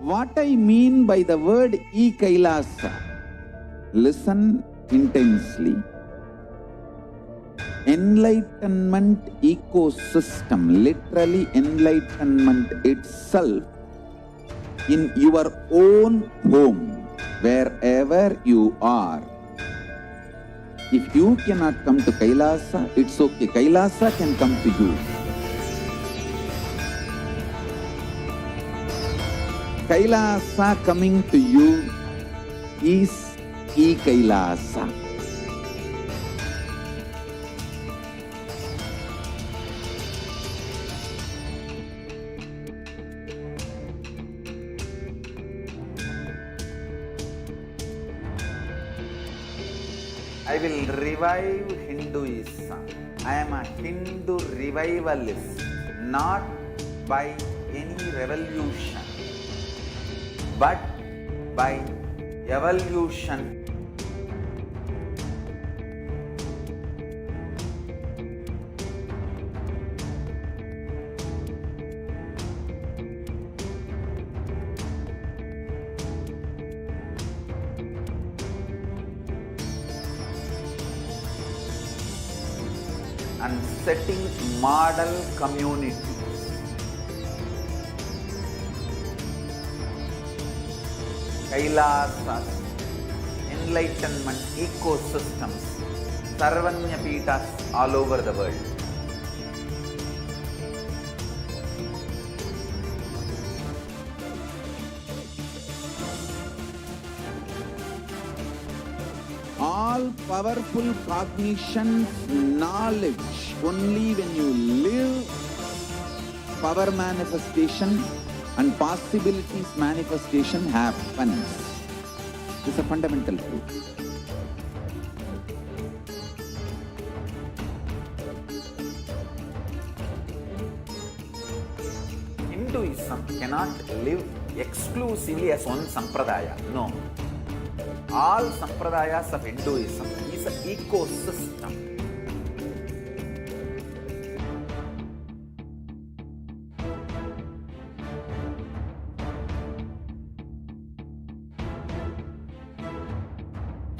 What I mean by the word KAILASA, listen intensely. Enlightenment ecosystem, literally enlightenment itself, in your own home, wherever you are. If you cannot come to KAILASA, it's okay. KAILASA can come to you. KAILASA coming to you is KAILASA. I will revive Hinduism. I am a Hindu revivalist, not by any revolution, but by evolution. And setting model communities. KAILASAs, enlightenment ecosystems, Sarvanya Pitas all over the world. All powerful cognition, knowledge, only when you live, power manifestation and possibilities manifestation happens. This is a fundamental truth. Hinduism cannot live exclusively as one sampradaya. No. All sampradayas of Hinduism is an ecosystem.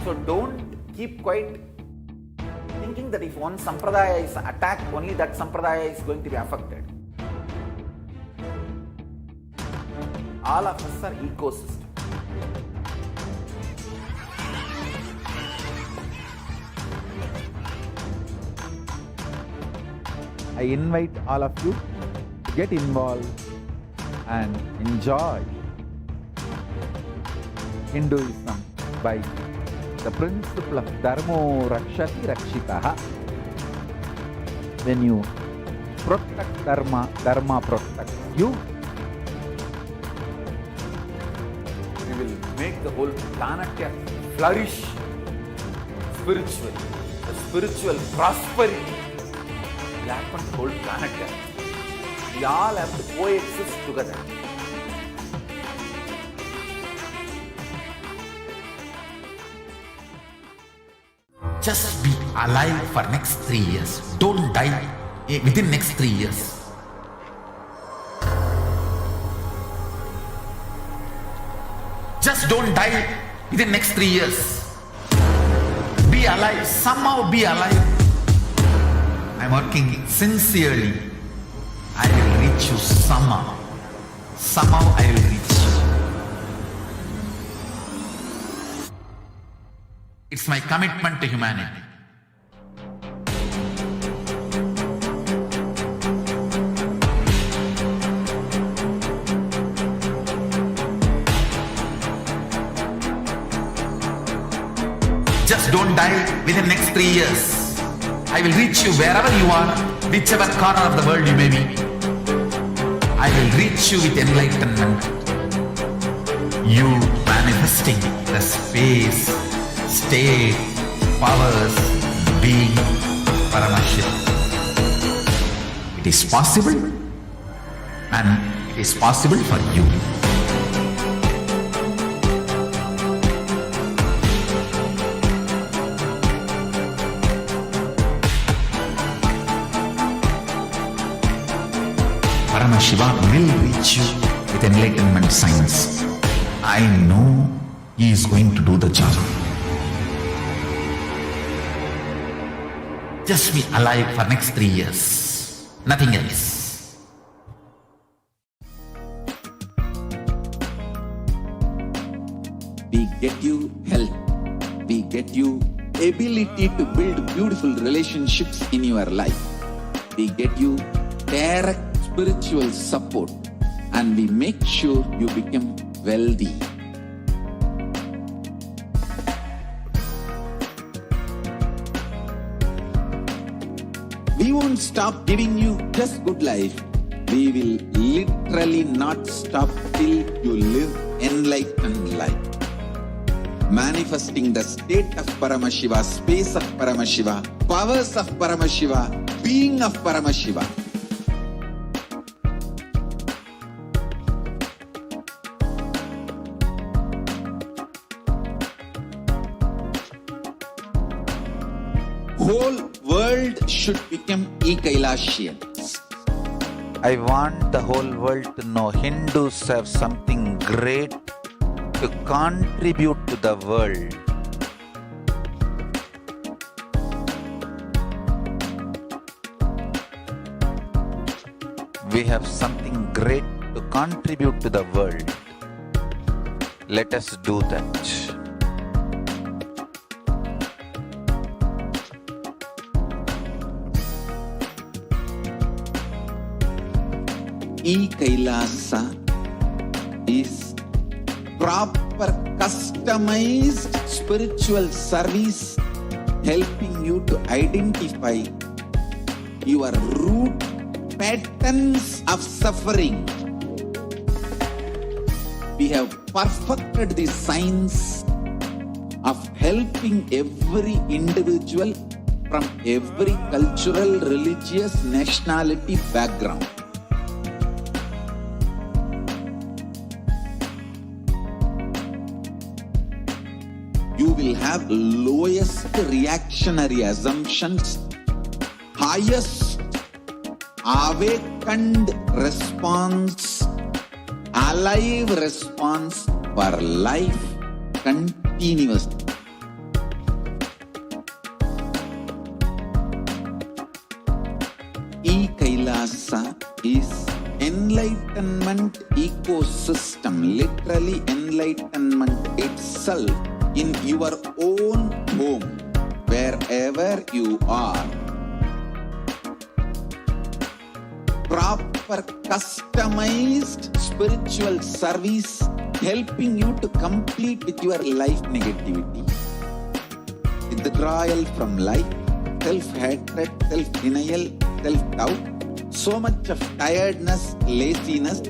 So don't keep quiet thinking that if one sampradaya is attacked, only that sampradaya is going to be affected. All of us are ecosystems. I invite all of you to get involved and enjoy Hinduism by the principle of Dharmo Rakshati Rakshitaha. When you protect Dharma, Dharma protects you. We will make the whole planet flourish spiritually. The spiritual prosperity will happen to the whole planet. We all have to coexist together. Just be alive for next 3 years. Don't die within next 3 years. Just don't die within next 3 years. Be alive. Somehow be alive. I'm working sincerely. I will reach you somehow. Somehow I will reach you. It's my commitment to humanity. Just don't die within the next 3 years. I will reach you wherever you are, whichever corner of the world you may be. I will reach you with enlightenment. You manifesting the space, state, powers, being, Paramashivoham. It is possible, and it is possible for you. Paramashivoham will reach you. with enlightenment science. I know he is going to do the job. Just be alive for next 3 years. Nothing else. We get you health. We get you ability to build beautiful relationships in your life. We get you direct spiritual support, and we make sure you become wealthy. We won't stop giving you just good life. We will literally not stop till you live enlightened life. Manifesting the state of Paramashiva, space of Paramashiva, powers of Paramashiva, being of Paramashiva. Whole world should become KAILAShians. I want the whole world to know Hindus have something great to contribute to the world. We have something great to contribute to the world. Let us do that. KAILASA is proper customized spiritual service helping you to identify your root patterns of suffering. We have perfected the science of helping every individual from every cultural, religious, nationality background. You will have lowest reactionary assumptions, highest awakened response, alive response for life continuously. KAILASA is enlightenment ecosystem, literally enlightenment itself in your own home, wherever you are. Proper customized spiritual service helping you to complete with your life negativity, withdrawal from life, self-hatred, self-denial, self-doubt, so much of tiredness, laziness.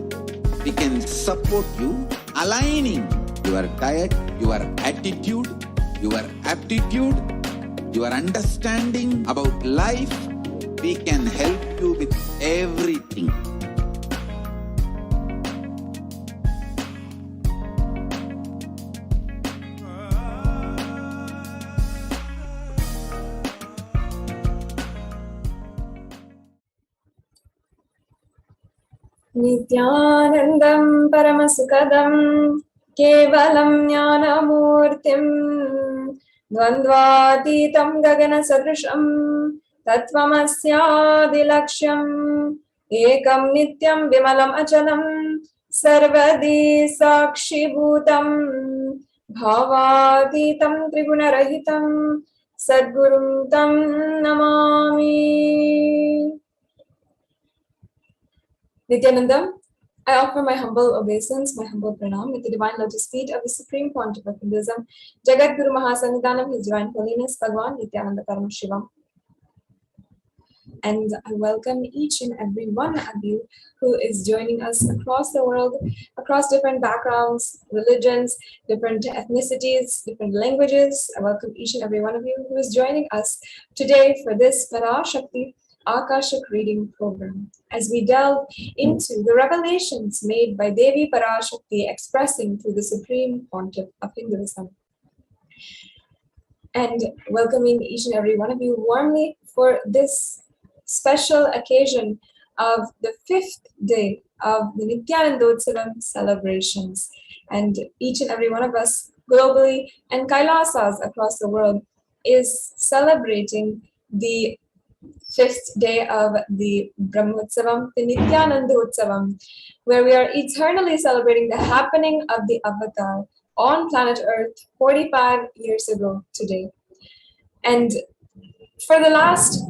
We can support you aligning your diet, your attitude, your aptitude, your understanding about life. We can help you with everything. Nithyanandam Paramasukadam Kevalam Jnanamurtim Dvandvatitam Gagana Sadrisham Tatvamasyadilaksham Ekam Nityam Vimalam Achalam Sarvadi Sakshi Bhutam Bhavaditam Tribunarahitam Sadgurum Tam Namami. Nithyanandam, I offer my humble obeisance, my humble pranam at the divine lotus feet of the Supreme Pontiff of Hinduism, Jagat Guru Mahasannidhanam, His Divine Holiness, Bhagavan Nithyananda Paramashivam. And I welcome each and every one of you who is joining us across the world, across different backgrounds, religions, different ethnicities, different languages. I welcome each and every one of you who is joining us today for this Parashakti Akashic reading program, as we delve into the revelations made by Devi Parashakti expressing through the Supreme Pontiff of Hinduism. And welcoming each and every one of you warmly for this special occasion of the 5th day of the Nithyanandotsavam celebrations. And each and every one of us globally and Kailasas across the world is celebrating the 5th day of the Brahmotsavam, the Nithyanandotsavam, where we are eternally celebrating the happening of the avatar on planet Earth 45 years ago today. And for the last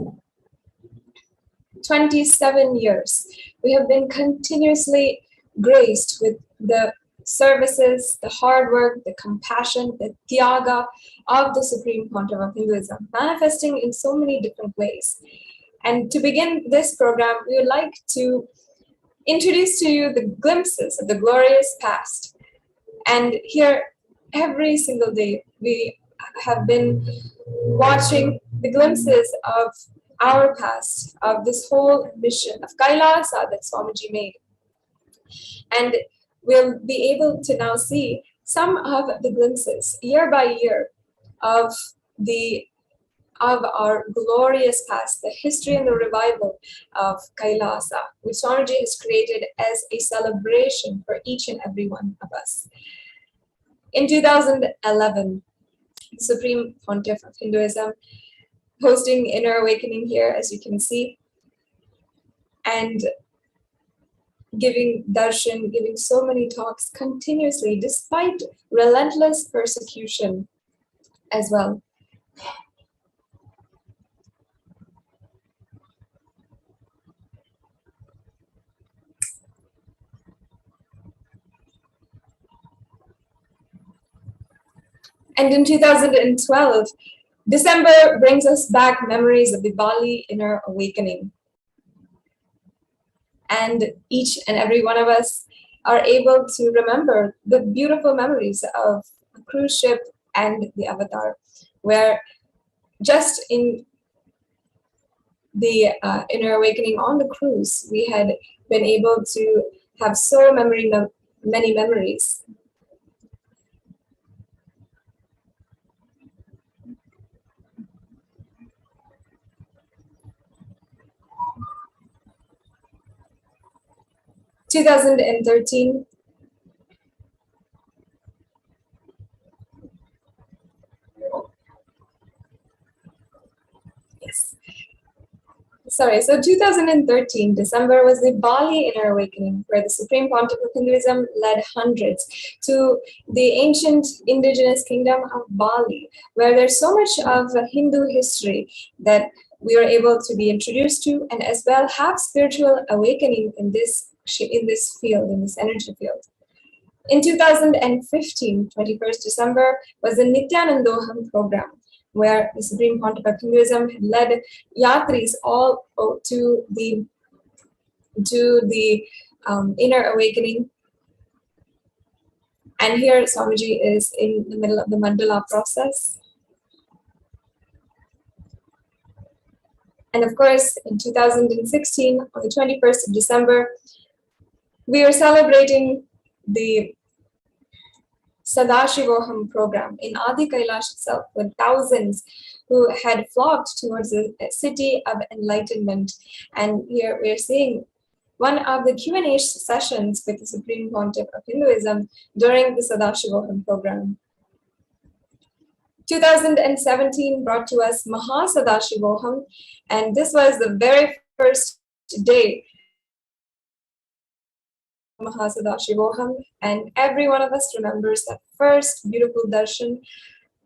27 years, we have been continuously graced with the services, the hard work, the compassion, the tyaga of the Supreme Pontiff of Hinduism, manifesting in so many different ways. And to begin this program, we would like to introduce to you the glimpses of the glorious past. And here, every single day, we have been watching the glimpses of our past, of this whole mission of Kailasa that Swamiji made. And we'll be able to now see some of the glimpses year by year of our glorious past, the history and the revival of Kailasa, which Swamiji has created as a celebration for each and every one of us. In 2011, the Supreme Pontiff of Hinduism hosting Inner Awakening here, as you can see, and giving darshan, giving so many talks continuously, despite relentless persecution as well. And in 2012, December brings us back memories of the Bali Inner Awakening. And each and every one of us are able to remember the beautiful memories of a cruise ship and the avatar, where just in the Inner Awakening on the cruise, we had been able to have so many memories. In 2013, yes. Sorry, so 2013, December was the Bali Inner Awakening, where the Supreme Pontiff of Hinduism led hundreds to the ancient indigenous kingdom of Bali, where there's so much of Hindu history that we were able to be introduced to, and as well have spiritual awakening in this field, in this energy field. In 2015, 21st December, was the Nithyanandoham program, where the Supreme Pontiff of Hinduism had led yatris all to the Inner Awakening. And here Swamiji is in the middle of the mandala process. And of course, in 2016, on the 21st of December, we are celebrating the Sadashivoham program in Adi Kailash itself, with thousands who had flocked towards the city of enlightenment. And here we are seeing one of the Q&A sessions with the Supreme Pontiff of Hinduism during the Sadashivoham program. 2017 brought to us Mahasadashivoham, and this was the very first day of Mahasadashivoham, and every one of us remembers that first beautiful darshan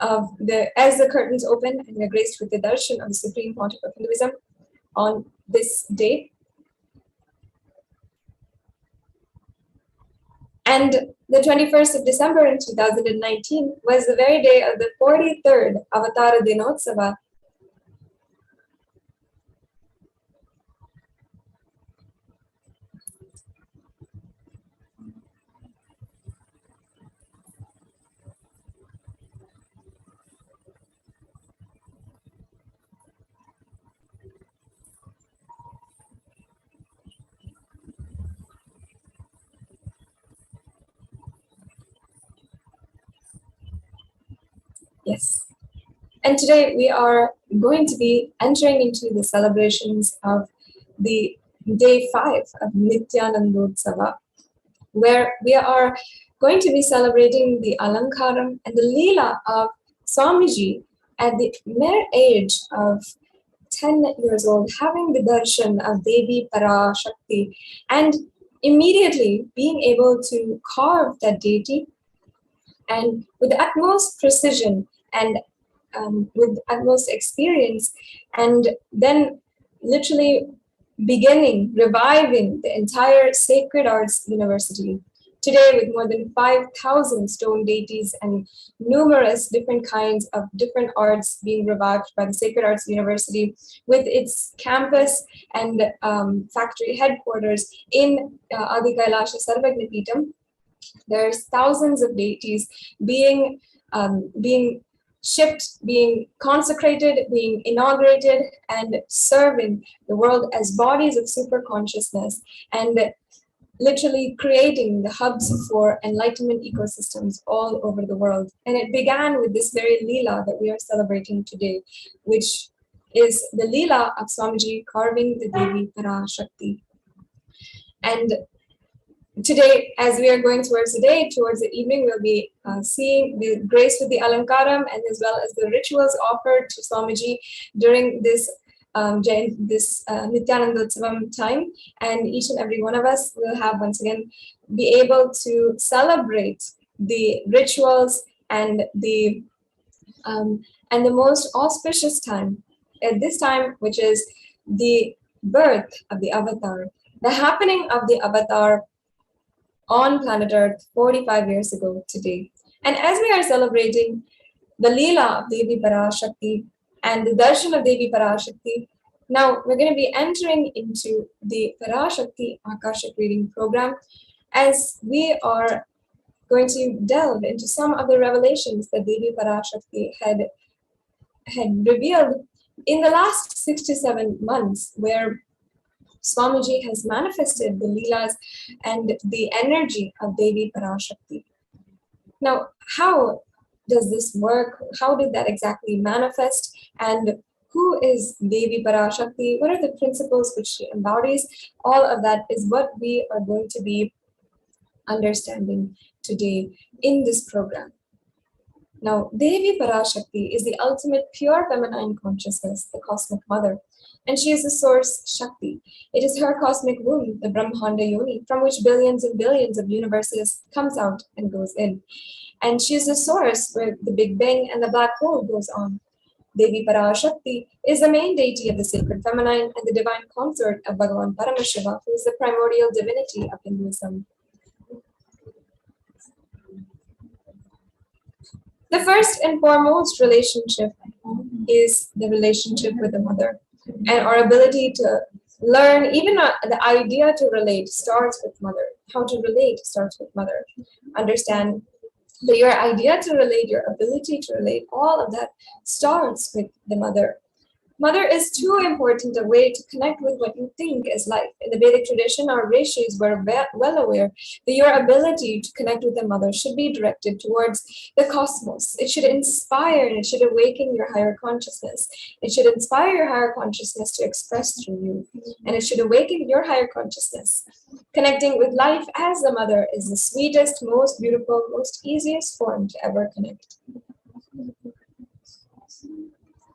of as the curtains open and we are graced with the darshan of the Supreme Pontiff of Hinduism on this day. And the 21st of December in 2019 was the very day of the 43rd Avatara Dinotsava. Yes. And today we are going to be entering into the celebrations of the day 5 of Nithyananda, where we are going to be celebrating the Alankaram and the Leela of Swamiji at the mere age of 10 years old, having the darshan of Devi Parashakti and immediately being able to carve that deity and with the utmost precision and with utmost experience, and then literally beginning, reviving the entire Sacred Arts University. Today, with more than 5,000 stone deities and numerous different kinds of different arts being revived by the Sacred Arts University, with its campus and factory headquarters in Adi KAILASA Sarvagnapitam, there's thousands of deities being shipped, being consecrated, being inaugurated, and serving the world as bodies of super consciousness, and literally creating the hubs for enlightenment ecosystems all over the world. And it began with this very Leela that we are celebrating today, which is the Leela of Swamiji carving the Devi Parashakti. And today, as we are going towards the day, towards the evening, we'll be seeing the grace with the Alankaram and as well as the rituals offered to Swamiji during this Nithyananda time. And each and every one of us will have once again be able to celebrate the rituals and the most auspicious time at this time, which is the birth of the avatar, the happening of the avatar on planet Earth 45 years ago today. And as we are celebrating the Leela of Devi Parashakti and the Darshan of Devi Parashakti, now we're going to be entering into the Parashakti Akashic reading program, as we are going to delve into some of the revelations that Devi Parashakti had revealed in the last 67 months, where Swamiji has manifested the Leelas and the energy of Devi Parashakti. Now, how does this work? How did that exactly manifest? And who is Devi Parashakti? What are the principles which she embodies? All of that is what we are going to be understanding today in this program. Now, Devi Parashakti is the ultimate pure feminine consciousness, the cosmic mother. And she is the source Shakti. It is her cosmic womb, the Brahmanda Yoni, from which billions and billions of universes comes out and goes in. And she is the source where the Big Bang and the black hole goes on. Devi Parashakti is the main deity of the sacred feminine and the divine consort of Bhagavan Paramashiva, who is the primordial divinity of Hinduism. The first and foremost relationship is the relationship with the mother. And our ability to learn, even the idea to relate starts with mother. How to relate starts with mother. Understand that your idea to relate, your ability to relate, all of that starts with the mother. Mother is too important a way to connect with what you think is life. In the Vedic tradition, our rishis were well aware that your ability to connect with the mother should be directed towards the cosmos. It should inspire and it should awaken your higher consciousness. It should inspire your higher consciousness to express through you. And it should awaken your higher consciousness. Connecting with life as the mother is the sweetest, most beautiful, most easiest form to ever connect.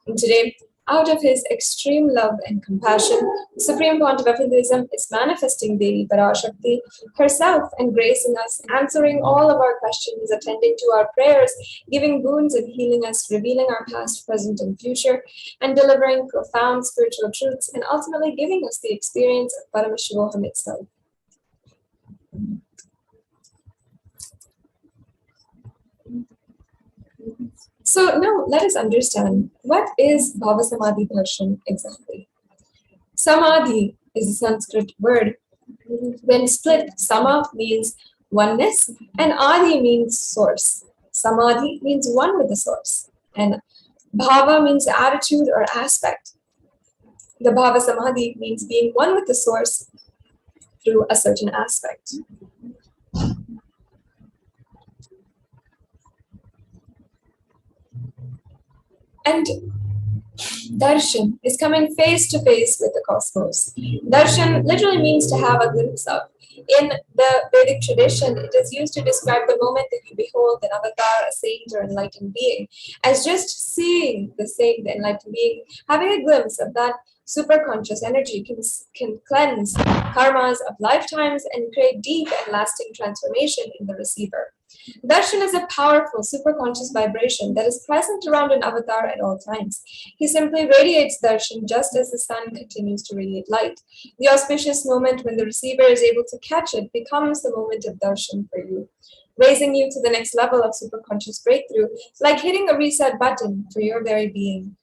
And today, out of his extreme love and compassion, the Supreme Pontiff of Hinduism is manifesting Devi Parashakti herself and gracing us, answering all of our questions, attending to our prayers, giving boons and healing us, revealing our past, present, and future, and delivering profound spiritual truths, and ultimately giving us the experience of Paramashivoham itself. So now let us understand, what is Bhava Samadhi Darshan exactly? Samadhi is a Sanskrit word. When split, Sama means oneness and Adi means source. Samadhi means one with the source. And Bhava means attitude or aspect. The Bhava Samadhi means being one with the source through a certain aspect. And Darshan is coming face to face with the cosmos. Darshan literally means to have a glimpse of. In the Vedic tradition, it is used to describe the moment that you behold an avatar, a saint, or enlightened being, as just seeing the saint, the enlightened being, having a glimpse of that superconscious energy can cleanse karmas of lifetimes and create deep and lasting transformation in the receiver. Darshan is a powerful superconscious vibration that is present around an avatar at all times. He simply radiates darshan just as the sun continues to radiate light. The auspicious moment when the receiver is able to catch it becomes the moment of darshan for you, raising you to the next level of superconscious breakthrough, like hitting a reset button for your very being.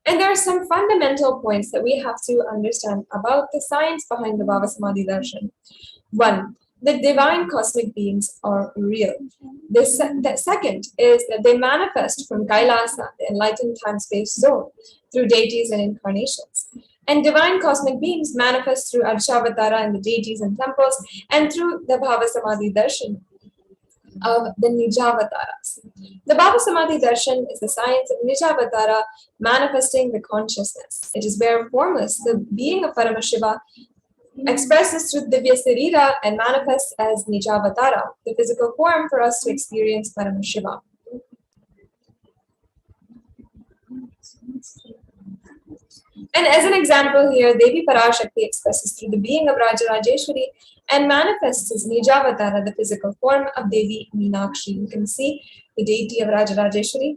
And there are some fundamental points that we have to understand about the science behind the Bhava Samadhi Darshan. 1. The divine cosmic beings are real. The second is that they manifest from KAILASA, the enlightened time-space zone, through deities and incarnations. And divine cosmic beings manifest through Arshavatara and the deities and temples, and through the Bhava Samadhi Darshan of the Nijavataras. The Bhava Samadhi Darshan is the science of Nijavatara manifesting the consciousness. It is where formless, the being of Paramashiva, expresses through Divya Sarira and manifests as Nijavatara, the physical form for us to experience Paramashiva. And as an example here, Devi Parashakti expresses through the being of Rajarajeshwari and manifests as Nijavatara, the physical form of Devi Meenakshi. You can see the deity of Rajarajeshwari.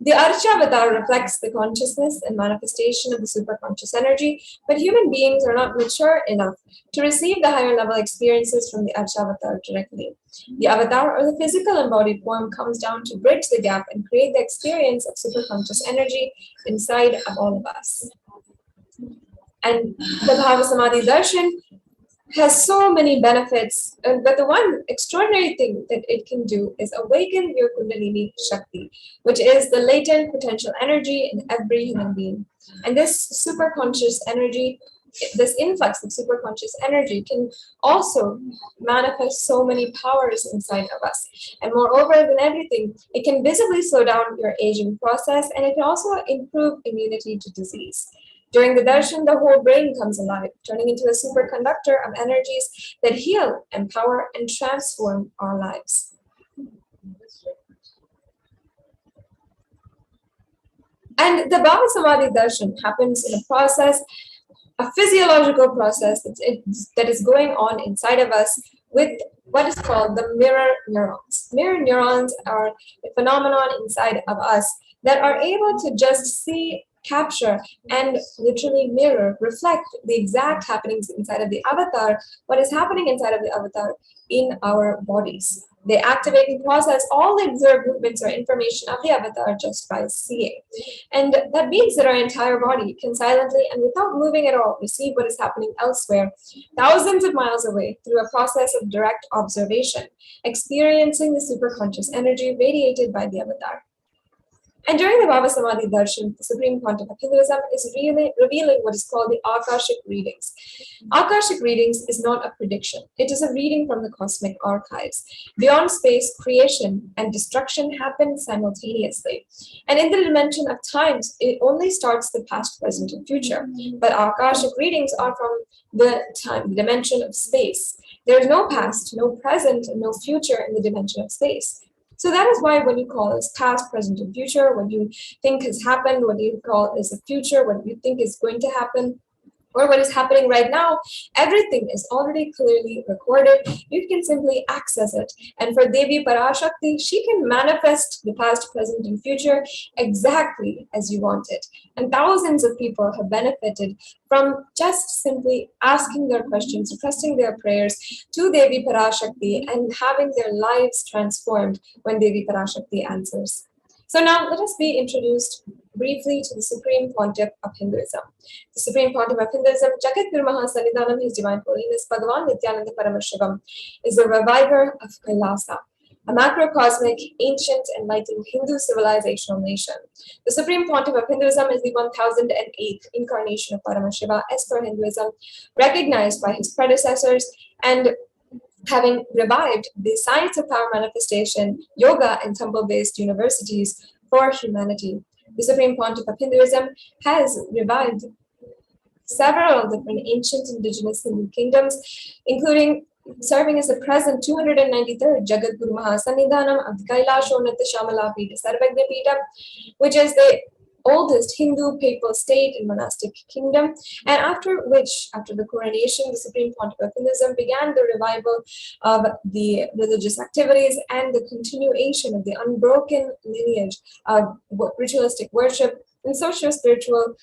The Archavatar reflects the consciousness and manifestation of the superconscious energy, but human beings are not mature enough to receive the higher level experiences from the Archavatar directly. The avatar or the physical embodied form comes down to bridge the gap and create the experience of superconscious energy inside of all of us. And the Bhava Samadhi Darshan has so many benefits, but the one extraordinary thing that it can do is awaken your Kundalini Shakti, which is the latent potential energy in every human being. And this superconscious energy, this influx of superconscious energy can also manifest so many powers inside of us. And moreover than everything, it can visibly slow down your aging process, and it can also improve immunity to disease. During the darshan, the whole brain comes alive, turning into a superconductor of energies that heal, empower, and transform our lives. And the Bhava Samadhi darshan happens in a process, a physiological process that is going on inside of us with what is called the mirror neurons. Mirror neurons are a phenomenon inside of us that are able to just see, capture, and literally mirror, reflect the exact happenings inside of the avatar, what is happening inside of the avatar in our bodies. They activate and process all the observed movements or information of the avatar just by seeing. And that means that our entire body can silently and without moving at all receive what is happening elsewhere, thousands of miles away, through a process of direct observation, experiencing the superconscious energy radiated by the avatar. And during the Bhava Samadhi Darshan, the Supreme Pontiff of Hinduism is really revealing what is called the Akashic readings. Akashic readings is not a prediction. It is a reading from the cosmic archives. Beyond space, creation and destruction happen simultaneously. And in the dimension of times, it only starts the past, present, and future. But Akashic readings are from the dimension of space. There is no past, no present, and no future in the dimension of space. So that is why when you call as past, present, and future, what you think has happened, what you call is the future, what you think is going to happen, or what is happening right now, everything is already clearly recorded. You can simply access it. And for Devi Parashakti, she can manifest the past, present, and future exactly as you want it. And thousands of people have benefited from just simply asking their questions, requesting their prayers to Devi Parashakti, and having their lives transformed when Devi Parashakti answers. So now let us be introduced briefly to the Supreme Pontiff of Hinduism. The Supreme Pontiff of Hinduism, Jagat Guru Mahasannidhanam, His Divine Holiness Bhagavan Nithyananda Paramashivam, is the reviver of KAILASA, a macrocosmic, ancient, enlightened Hindu civilizational nation. The Supreme Pontiff of Hinduism is the 1008th incarnation of Paramashiva as per Hinduism, recognized by his predecessors and having revived the science of power manifestation, yoga, and temple-based universities for humanity. The Supreme Pontiff of Hinduism has revived several different ancient indigenous Hindu kingdoms, including serving as the present 293rd Jagat Guru Mahasannidhanam of the KAILASA Shamala Pita Sarvagna Pita, which is the oldest Hindu papal state and monastic kingdom, and after the coronation, the Supreme Pontiff of Hinduism began the revival of the religious activities and the continuation of the unbroken lineage of ritualistic worship and socio-spiritual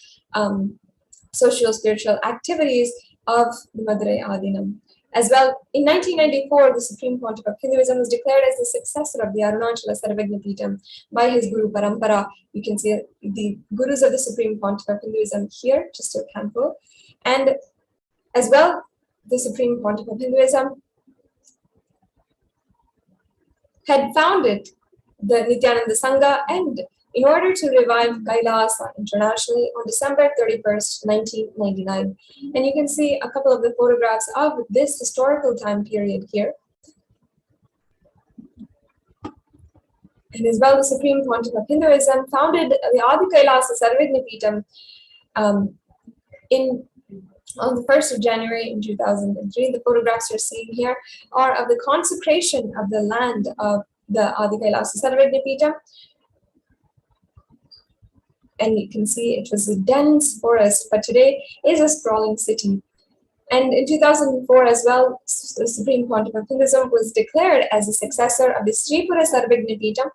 activities of the Madurai Adinam. As well, in 1994, the Supreme Pontiff of Hinduism was declared as the successor of the Arunachala Sarvagna Peetham by his Guru Parampara. You can see the Gurus of the Supreme Pontiff of Hinduism here, just a handful. And as well, the Supreme Pontiff of Hinduism had founded the Nithyananda Sangha, and in order to revive KAILASA internationally on December 31st, 1999. And you can see a couple of the photographs of this historical time period here. And as well, the Supreme Pontiff of Hinduism founded the Adi KAILASA Sarvagna Peetham on the 1st of January in 2003. The photographs you're seeing here are of the consecration of the land of the Adi KAILASA Sarvagna Peetham. And you can see it was a dense forest, but today is a sprawling city. And in 2004 as well, the Supreme Pontiff of Hinduism was declared as the successor of the Sripura Sarvagna Peetham.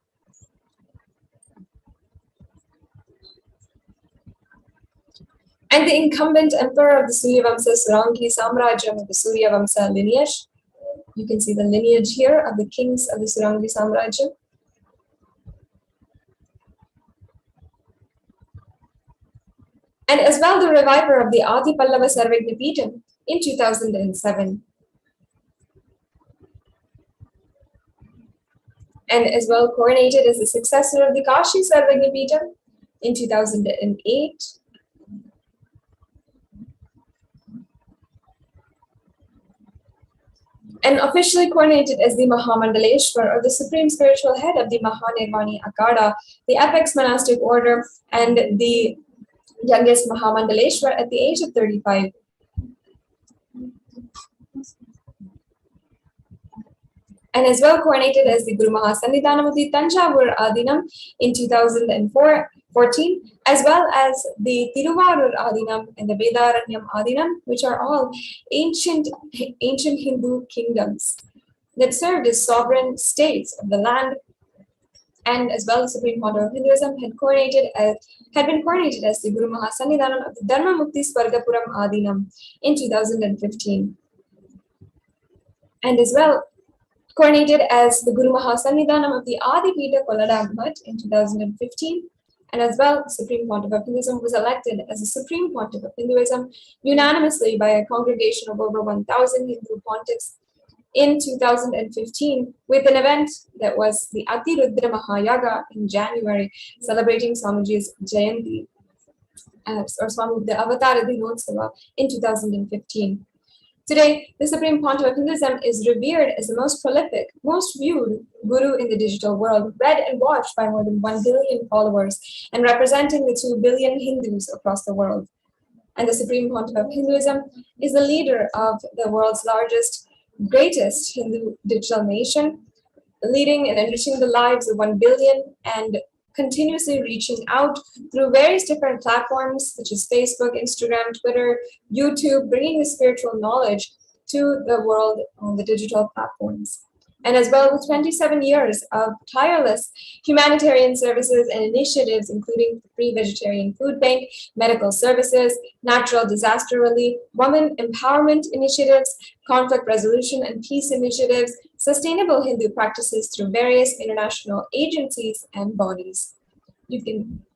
And the incumbent emperor of the Suryavamsa Surangi Samrajyam of the Suryavamsa lineage. You can see the lineage here of the kings of the Surangi Samrajyam. And as well, the reviver of the Adi Pallava Sarvagna Peetham in 2007. And as well, coronated as the successor of the Kashi Sarvagna Peetham in 2008. And officially coronated as the Mahamandaleshwar, or the supreme spiritual head of the Mahanirvani Akada, the apex monastic order, and the youngest Mahamandaleshwar at the age of 35. And as well coronated as the Guru Mahasannidhanam of the Tanjavur Adinam in 2014, as well as the Tiruvarur Adinam and the Vedaranyam Adinam, which are all ancient Hindu kingdoms that served as sovereign states of the land. And as well, the Supreme Pontiff of Hinduism had been coronated as the Guru Mahasannidhanam of the Dharma Mukti Swargapuram Adinam in 2015. And as well, coronated as the Guru Mahasannidhanam of the Adi Pita Koladagmat in 2015. And as well, the Supreme Pontiff of Hinduism was elected as the Supreme Pontiff of Hinduism unanimously by a congregation of over 1,000 Hindu pontiffs in 2015, with an event that was the Ati Rudra Mahayaga in January, celebrating Swamiji's Jayanti, or Swami, the Avatara Dinotsava in 2015. Today, the Supreme Pontiff of Hinduism is revered as the most prolific, most viewed guru in the digital world, read and watched by more than 1 billion followers, and representing the 2 billion Hindus across the world. And the Supreme Pontiff of Hinduism is the leader of the world's greatest Hindu digital nation, leading and enriching the lives of 1 billion and continuously reaching out through various different platforms such as Facebook, Instagram, Twitter, YouTube, bringing the spiritual knowledge to the world on the digital platforms. And as well, with 27 years of tireless humanitarian services and initiatives, including the Free Vegetarian Food Bank, medical services, natural disaster relief, women empowerment initiatives, conflict resolution and peace initiatives, sustainable Hindu practices through various international agencies and bodies.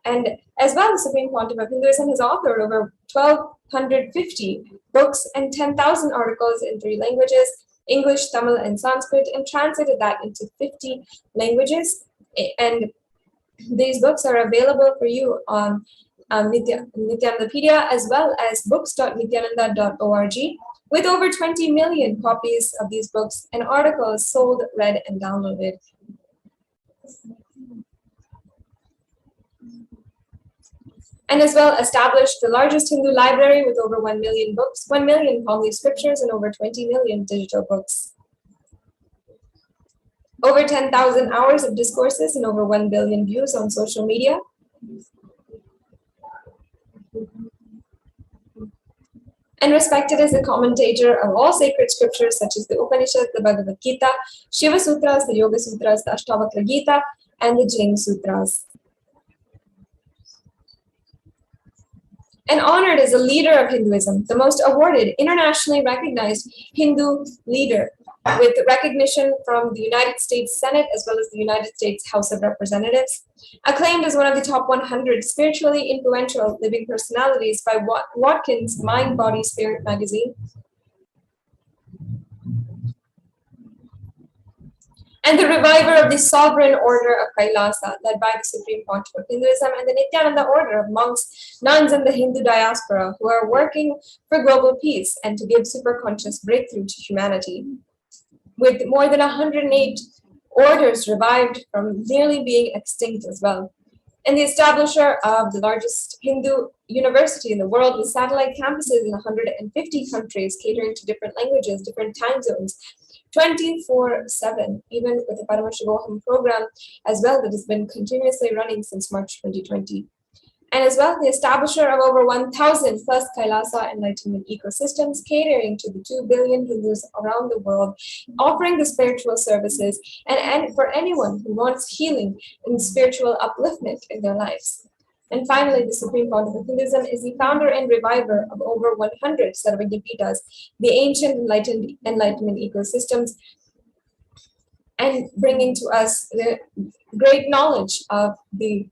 And as well, the Supreme Pontiff of Hinduism has authored over 1,250 books and 10,000 articles in 3 languages, English, Tamil, and Sanskrit, and translated that into 50 languages. And these books are available for you on Nithyanandapedia, as well as books.nithyananda.org, with over 20 million copies of these books and articles sold, read, and downloaded. and as well established the largest Hindu library with over 1 million books, 1 million family scriptures, and over 20 million digital books. Over 10,000 hours of discourses and over 1 billion views on social media. And respected as a commentator of all sacred scriptures such as the Upanishad, the Bhagavad Gita, Shiva Sutras, the Yoga Sutras, the Ashtavakra Gita, and the Jain Sutras. And honored as a leader of Hinduism, the most awarded, internationally recognized Hindu leader, with recognition from the United States Senate as well as the United States House of Representatives. Acclaimed as one of the top 100 spiritually influential living personalities by Watkins' Mind, Body, Spirit magazine. And the reviver of the sovereign order of KAILASA, led by the Supreme Pontiff of Hinduism, and the Nithyananda order of monks, nuns, and the Hindu diaspora who are working for global peace and to give superconscious breakthrough to humanity. With more than 108 orders revived from nearly being extinct as well. And the establisher of the largest Hindu university in the world with satellite campuses in 150 countries, catering to different languages, different time zones, 24/7, even with the Paramashivoham program as well that has been continuously running since March 2020. And as well, the establisher of over 1,000 plus KAILASA Enlightenment ecosystems, catering to the 2 billion Hindus around the world, offering the spiritual services, and for anyone who wants healing and spiritual upliftment in their lives. And finally, the Supreme Pontiff of Hinduism is the founder and reviver of over 100 Sarvagyapitas, the ancient Enlightenment ecosystems, and bringing to us the great knowledge of the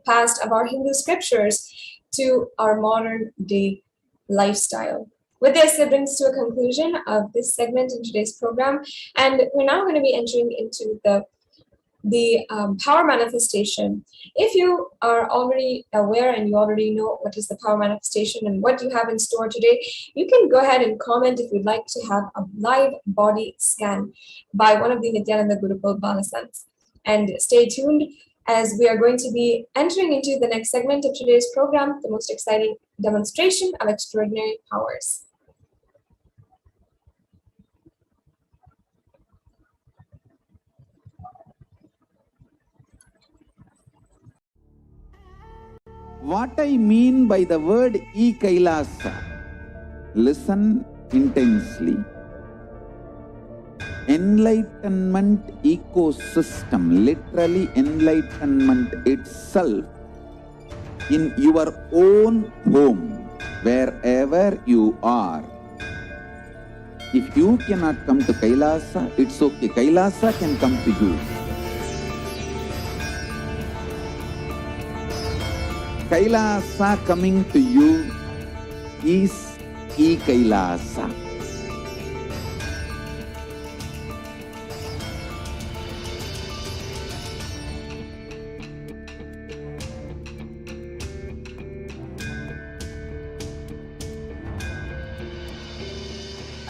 past of our Hindu scriptures to our modern day lifestyle. With this, it brings to a conclusion of this segment in today's program, and we're now going to be entering into the power manifestation. If you are already aware and you already know what is the power manifestation and what you have in store today, you can go ahead and comment if you'd like to have a live body scan by one of the Nithyananda Gurukul Balasans. And stay tuned as we are going to be entering into the next segment of today's program, the most exciting demonstration of extraordinary powers. What I mean by the word KAILASA, listen intensely. Enlightenment ecosystem, literally enlightenment itself, in your own home, wherever you are. If you cannot come to KAILASA, it's okay. KAILASA can come to you. KAILASA coming to you is KAILASA.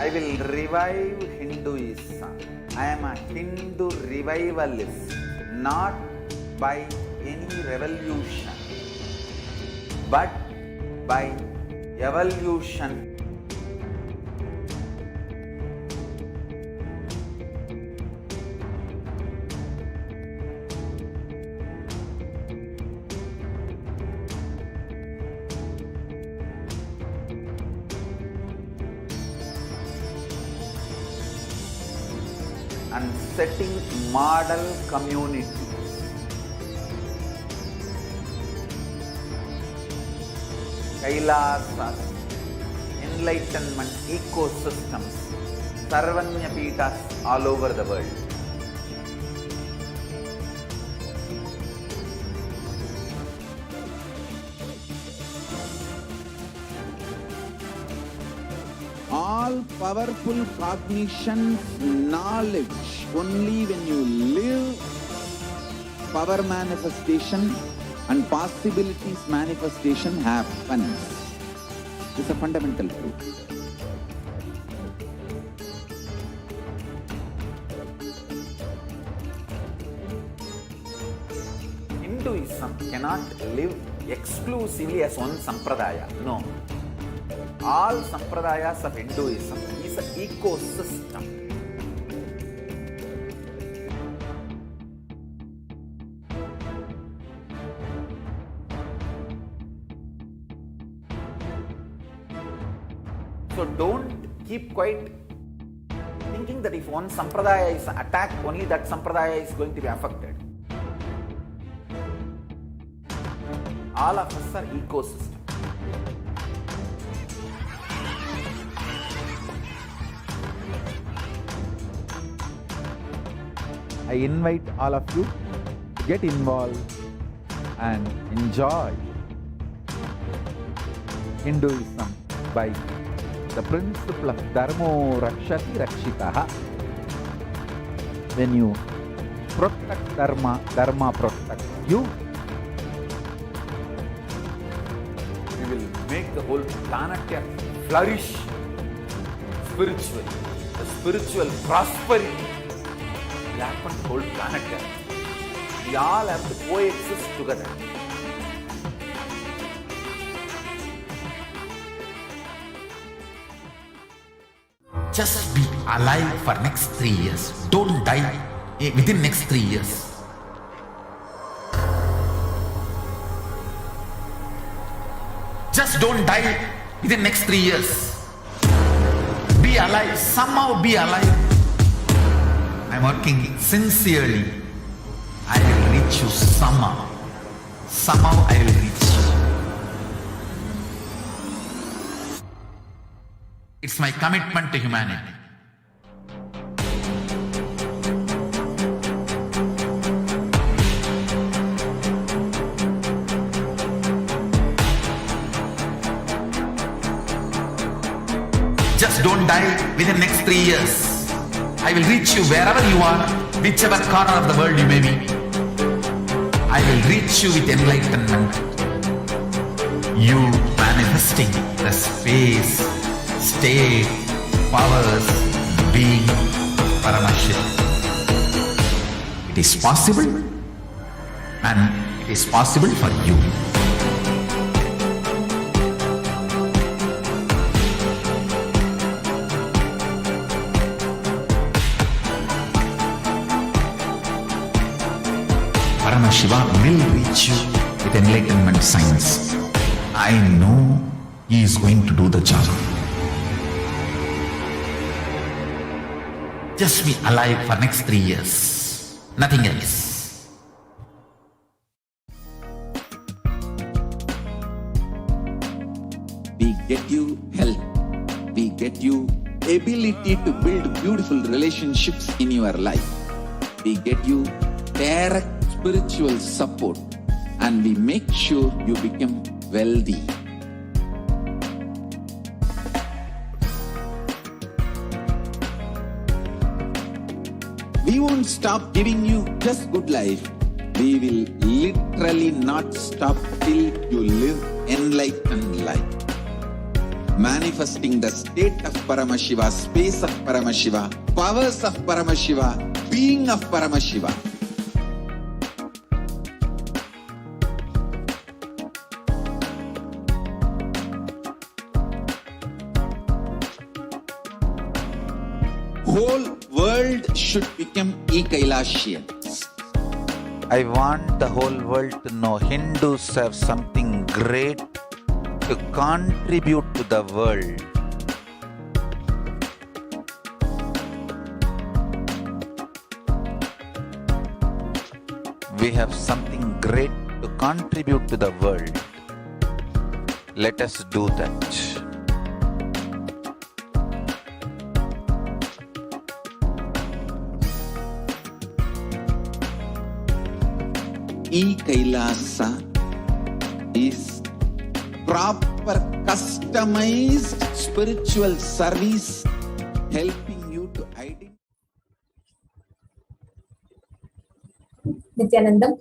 I will revive Hinduism. I am a Hindu revivalist, not by any revolution, but by evolution. And setting model communities. KAILASA enlightenment ecosystems, Sarvanyapitas all over the world. All powerful cognition, knowledge, only when you live, power manifestation and possibilities manifestation happens. It's a fundamental truth. Hinduism cannot live exclusively as one sampradaya. No. All sampradayas of Hinduism is an ecosystem. So don't keep quiet thinking that if one sampradaya is attacked, only that sampradaya is going to be affected. All of us are ecosystem. I invite all of you to get involved and enjoy Hinduism by the principle of Dharmo Rakshati Rakshitaha. When you protect Dharma, Dharma protects you. We will make the whole planet flourish spiritually. The spiritual prosperity will happen to the whole planet. We all have to coexist together. Just be alive for next 3 years. Don't die within next 3 years. Just don't die within next 3 years. Be alive. Somehow be alive. I'm working sincerely. I will reach you somehow. Somehow I will reach you. It's my commitment to humanity. Just don't die within next 3 years. I will reach you wherever you are, whichever corner of the world you may be. I will reach you with enlightenment. You manifesting the space, state, powers, being Paramashivam. It is possible, and it is possible for you. Paramashiva will reach you with enlightenment science. I know he is going to do the job. Just be alive for next 3 years. Nothing else. We get you health. We get you ability to build beautiful relationships in your life. We get you direct spiritual support, and we make sure you become wealthy. We won't stop giving you just good life. We will literally not stop till you live enlightened life. Manifesting the state of Paramashiva, space of Paramashiva, powers of Paramashiva, being of Paramashiva. Whole world should become KAILAShians. I want the whole world to know Hindus have something great to contribute to the world. We have something great to contribute to the world. Let us do that. KAILASA is proper customized spiritual service helping you to identify. Nithyanandam,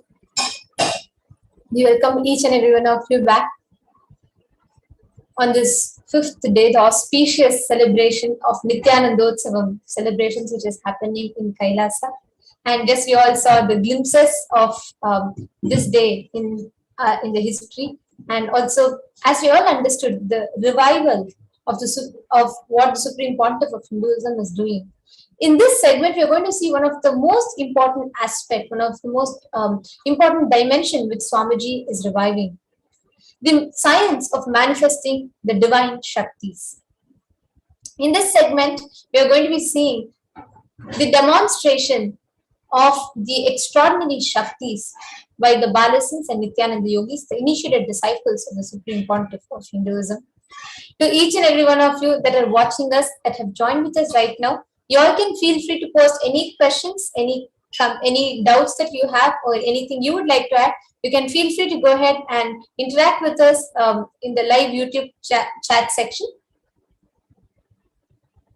we welcome each and every one of you back on this 5th day, the auspicious celebration of Nithyanandotsavam celebrations which is happening in Kailasa. And just we all saw the glimpses of this day in in the history, and also, as we all understood, the revival of of what the Supreme Pontiff of Hinduism is doing. In this segment, we are going to see one of the most important aspect, one of the most important dimension which Swamiji is reviving: the science of manifesting the divine Shaktis. In this segment, we are going to be seeing the demonstration of the extraordinary Shaktis by the Balasins and Nithyananda Yogis, the initiated disciples of the Supreme Pontiff of Hinduism. To each and every one of you that are watching us, that have joined with us right now, you all can feel free to post any questions, any doubts that you have, or anything you would like to add. You can feel free to go ahead and interact with us in the live YouTube chat section.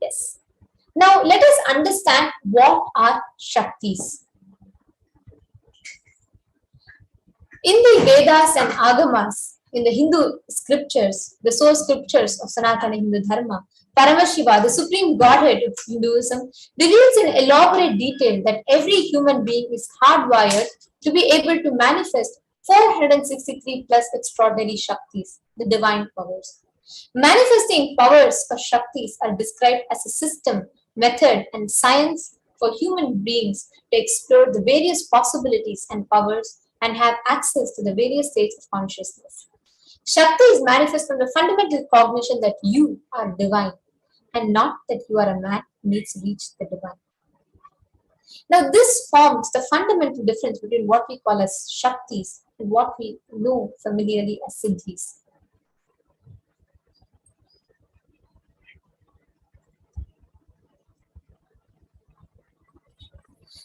Yes. Now, let us understand what are Shaktis. In the Vedas and Agamas, in the Hindu scriptures, the source scriptures of Sanatana Hindu Dharma, Paramashiva, the supreme godhead of Hinduism, reveals in elaborate detail that every human being is hardwired to be able to manifest 463 plus extraordinary Shaktis, the divine powers. Manifesting powers or Shaktis are described as a system, method, and science for human beings to explore the various possibilities and powers and have access to the various states of consciousness. Shakti is manifest from the fundamental cognition that you are divine and not that you are a man who needs to reach the divine. Now, this forms the fundamental difference between what we call as Shaktis and what we know familiarly as Siddhis.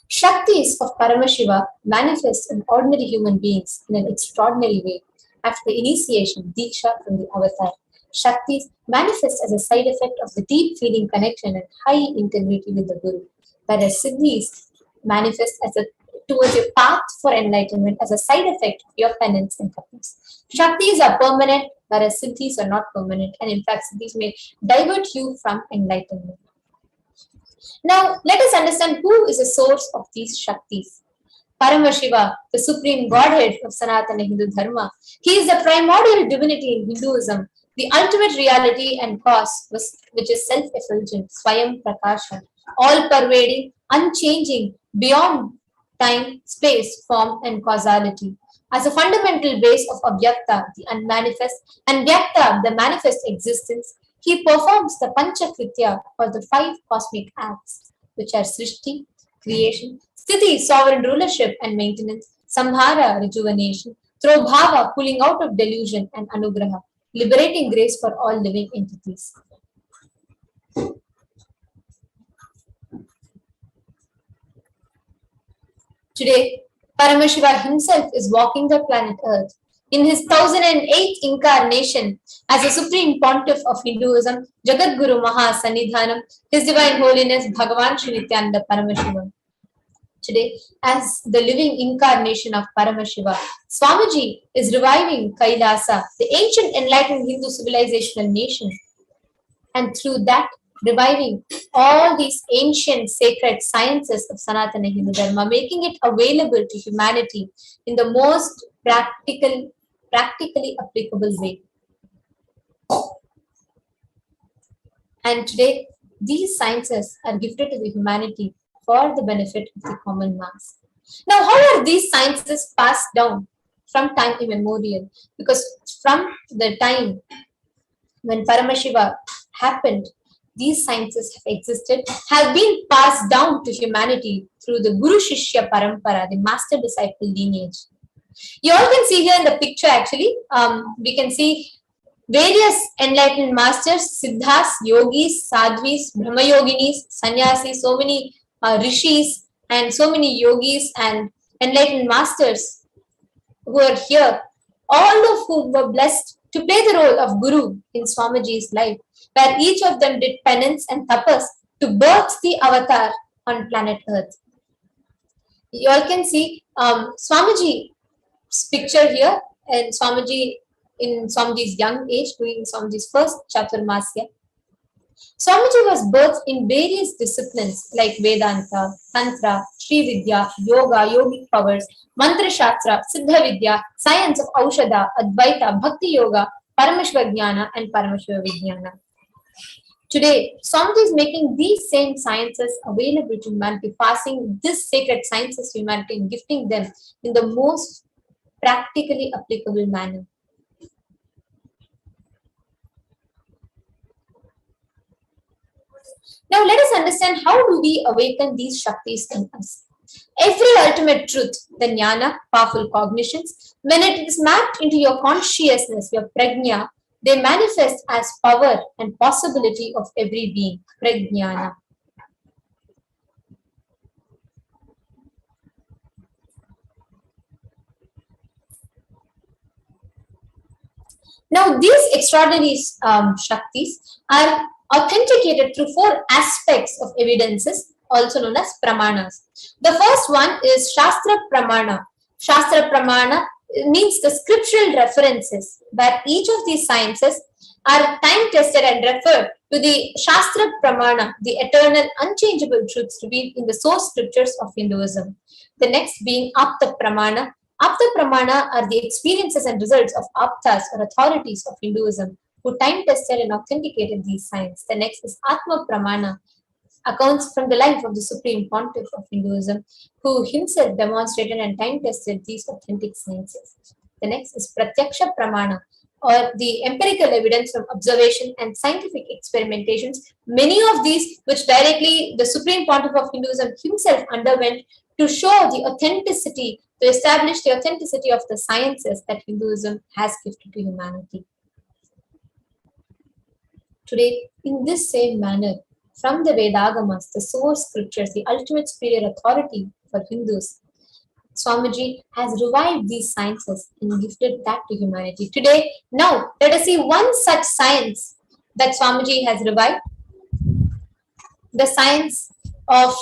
Shaktis of Paramashiva manifest in ordinary human beings in an extraordinary way after the initiation, Diksha from the avatar. Shaktis manifest as a side effect of the deep feeling connection and high integrity with the Guru, whereas Siddhis manifest towards your path for enlightenment as a side effect of your penance and kappas. Shaktis are permanent, whereas Siddhis are not permanent, and in fact, Siddhis may divert you from enlightenment. Now, let us understand who is the source of these Shaktis. Paramashiva, the supreme godhead of Sanatana Hindu Dharma. He is the primordial divinity in Hinduism, the ultimate reality and cause, which is self-effulgent, Swayam Prakasha, all-pervading, unchanging, beyond time, space, form, and causality. As a fundamental base of Avyakta, the unmanifest, and Vyakta, the manifest existence, he performs the Panchakritya, or the 5 cosmic acts, which are Srishti, creation, Sthiti, sovereign rulership and maintenance, Samhara, rejuvenation, Trobhava, pulling out of delusion, and Anugraha, liberating grace for all living entities. Today, Paramashiva himself is walking the planet Earth. In his 1008th incarnation as the Supreme Pontiff of Hinduism, Jagadguru Maha Sannidhanam, His Divine Holiness Bhagavan Sri Nithyananda Paramashivam. Today, as the living incarnation of Paramashiva, Swamiji is reviving Kailasa, the ancient enlightened Hindu civilizational nation, and through that, reviving all these ancient sacred sciences of Sanatana Hindu Dharma, making it available to humanity in the most practically applicable way. And today, these sciences are gifted to the humanity for the benefit of the common mass. Now, how are these sciences passed down from time immemorial? Because from the time when Paramashiva happened, these sciences have existed, have been passed down to humanity through the Guru Shishya Parampara, the master-disciple lineage. You all can see here in the picture actually, we can see various enlightened masters, Siddhas, Yogis, Sadhvis, Brahma Yoginis, Sannyasis, so many Rishis and so many Yogis and enlightened masters who are here, all of whom were blessed to play the role of Guru in Swamiji's life, where each of them did penance and tapas to birth the avatar on planet Earth. You all can see Swamiji's picture here, and Swamiji in Swamiji's young age doing Swamiji's first Chaturmasya. Swamiji was birthed in various disciplines like Vedanta, Tantra, Sri Vidya, Yoga, Yogic powers, Mantra Shastra, Siddha Vidya, science of Aushadha, Advaita, Bhakti Yoga, Paramashiva Jnana, and Paramashiva Vijnana. Today, Swamiji is making these same sciences available to humanity, passing this sacred sciences to humanity and gifting them in the most practically applicable manner. Now let us understand how do we awaken these Shaktis in us. Every ultimate truth, the jnana, powerful cognitions, when it is mapped into your consciousness, your prajna, they manifest as power and possibility of every being, prajnana. Now these extraordinary Shaktis are authenticated through 4 aspects of evidences, also known as pramanas. The first one is Shastra Pramana. Shastra Pramana means the scriptural references, where each of these sciences are time tested and referred to the Shastra Pramana, the eternal unchangeable truths revealed in the source scriptures of Hinduism. The next being Apta Pramana. Apta Pramana are the experiences and results of Aptas or authorities of Hinduism who time tested and authenticated these signs. The next is Atma Pramana, accounts from the life of the Supreme Pontiff of Hinduism, who himself demonstrated and time tested these authentic sciences. The next is Pratyaksha Pramana, or the empirical evidence from observation and scientific experimentations, many of these which directly the Supreme Pontiff of Hinduism himself underwent to show the authenticity, to establish the authenticity of the sciences that Hinduism has gifted to humanity. Today, in this same manner, from the Vedagamas, the source scriptures, the ultimate superior authority for Hindus, Swamiji has revived these sciences and gifted that to humanity. Today, now, let us see one such science that Swamiji has revived. The science of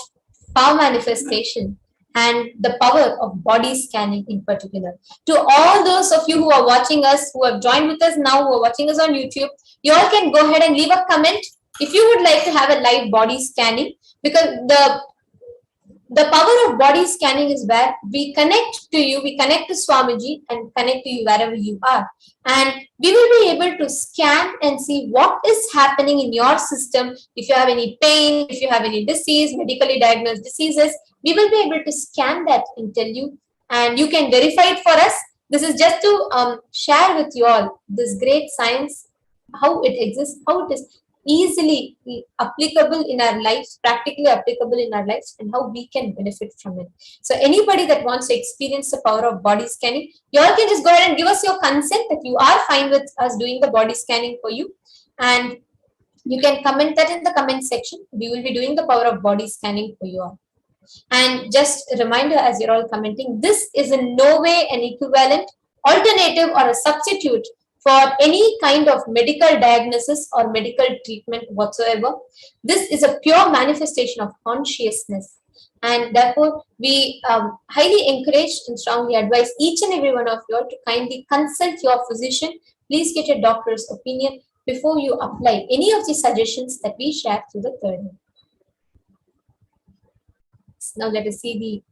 power manifestation and the power of body scanning in particular. To all those of you who are watching us, who have joined with us now, who are watching us on YouTube, you all can go ahead and leave a comment if you would like to have a live body scanning, because the power of body scanning is where we connect to you, we connect to Swamiji and connect to you wherever you are. And we will be able to scan and see what is happening in your system. If you have any pain, if you have any disease, medically diagnosed diseases, we will be able to scan that and tell you, and you can verify it for us. This is just to share with you all this great science, how it exists, how it is easily applicable in our lives, practically applicable in our lives, and how we can benefit from it. So anybody that wants to experience the power of body scanning, you all can just go ahead and give us your consent that you are fine with us doing the body scanning for you, and you can comment that in the comment section. We will be doing the power of body scanning for you all. And just a reminder, as you're all commenting, this is in no way an equivalent, alternative, or a substitute for any kind of medical diagnosis or medical treatment whatsoever. This is a pure manifestation of consciousness, and therefore we highly encourage and strongly advise each and every one of you all to kindly consult your physician. Please get your doctor's opinion before you apply any of the suggestions that we share through the third eye. Now let us see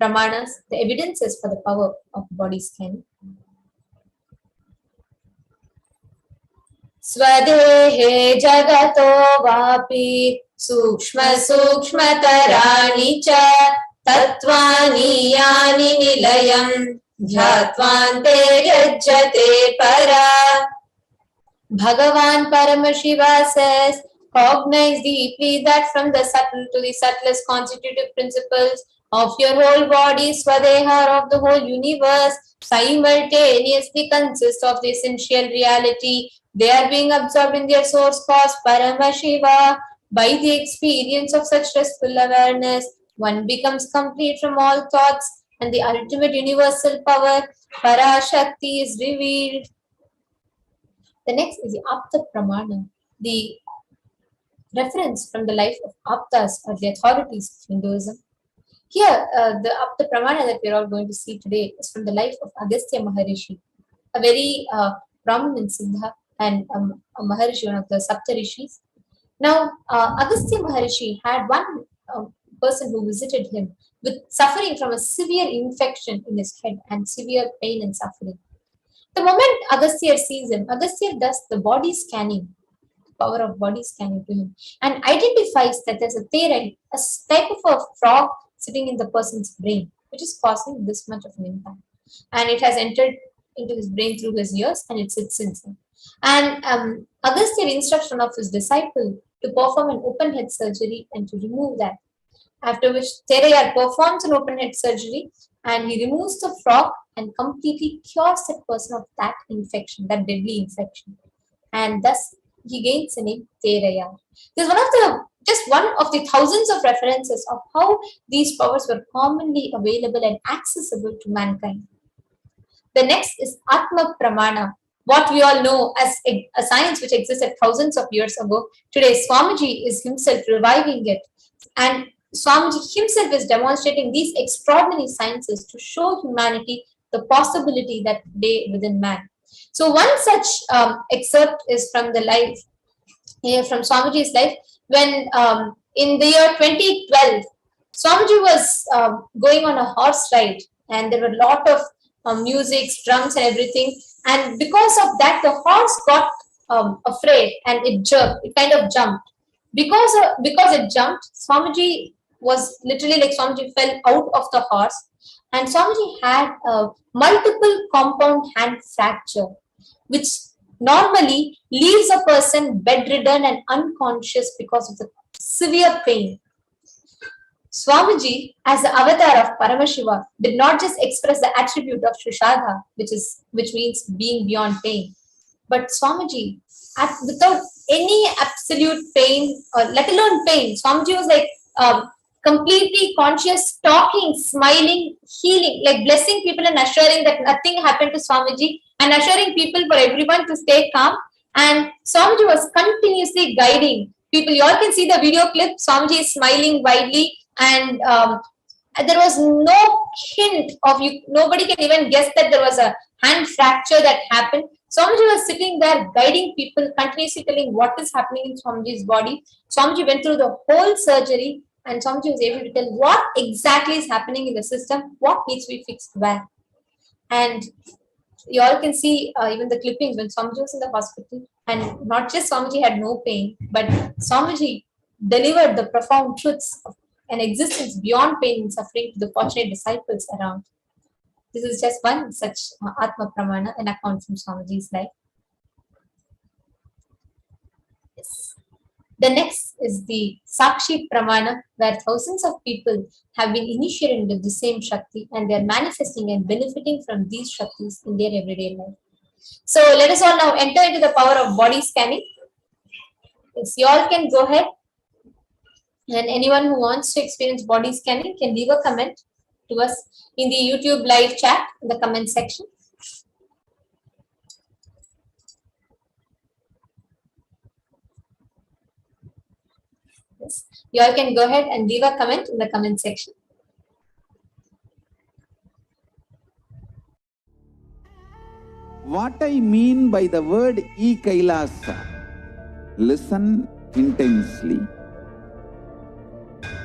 the pramanas, the evidences for the power of body scanning. Swadehe jagato vapi sukshma sukshmatarani cha tattvani yani nilayam dhyatvante yajjate para. Bhagavan Paramashiva says, cognize deeply that from the subtle to the subtlest constitutive principles of your whole body, Swadeha, of the whole universe, simultaneously consist of the essential reality. They are being absorbed in their source cause, Paramashiva. By the experience of such restful awareness, one becomes complete from all thoughts, and the ultimate universal power, Parashakti, is revealed. The next is the Apta Pramana, the reference from the life of Aptas, or the authorities of Hinduism. Here, the Apta Pramana that we are all going to see today is from the life of Agastya Maharishi, a very prominent Siddha and a Maharishi, one of the Saptarishis. Now, Agastya Maharishi had one person who visited him with suffering from a severe infection in his head and severe pain and suffering. The moment Agastya sees him, Agastya does the body scanning, power of body scanning to him, and identifies that there's a theorem, a type of a frog sitting in the person's brain, which is causing this much of an impact. And it has entered into his brain through his ears and it sits inside. And Agastya instructs one of his disciples to perform an open head surgery and to remove that. After which Therayar performs an open head surgery and he removes the frog and completely cures that person of that infection, that deadly infection. And thus he gains the name Therayar. This is one of the thousands of references of how these powers were commonly available and accessible to mankind. The next is Atma Pramana, what we all know as a science which existed thousands of years ago. Today, Swamiji is himself reviving it. And Swamiji himself is demonstrating these extraordinary sciences to show humanity the possibility that lay within man. So one such excerpt is from the life, from Swamiji's life, when in the year 2012, Swamiji was going on a horse ride and there were a lot of music, drums and everything. And because of that, the horse got afraid and it jerked, it kind of jumped. Because it jumped, Swamiji was literally like Swamiji fell out of the horse and Swamiji had a multiple compound hand fracture, which normally leaves a person bedridden and unconscious because of the severe pain. Swamiji, as the avatar of Paramashiva, did not just express the attribute of Shushadha, which means being beyond pain, but Swamiji, without any absolute pain, or let alone pain, Swamiji was like completely conscious, talking, smiling, healing, like blessing people and assuring that nothing happened to Swamiji and assuring people for everyone to stay calm. And Swamiji was continuously guiding people. You all can see the video clip. Swamiji is smiling widely and there was no hint of you. Nobody can even guess that there was a hand fracture that happened. Swamiji was sitting there guiding people, continuously telling what is happening in Swamiji's body. Swamiji went through the whole surgery and Swamiji was able to tell what exactly is happening in the system, what needs to be fixed where. And you all can see even the clippings when Swamiji was in the hospital. And not just Swamiji had no pain, but Swamiji delivered the profound truths of an existence beyond pain and suffering to the fortunate disciples around. This is just one such Atma Pramana, an account from Swamiji's life. Yes. The next is the Sakshi Pramana, where thousands of people have been initiated into the same Shakti and they are manifesting and benefiting from these Shaktis in their everyday life. So let us all now enter into the power of body scanning. Yes, you all can go ahead. And anyone who wants to experience body scanning can leave a comment to us in the YouTube live chat in the comment section. Yes, you all can go ahead and leave a comment in the comment section. What I mean by the word KAILASA, listen intensely.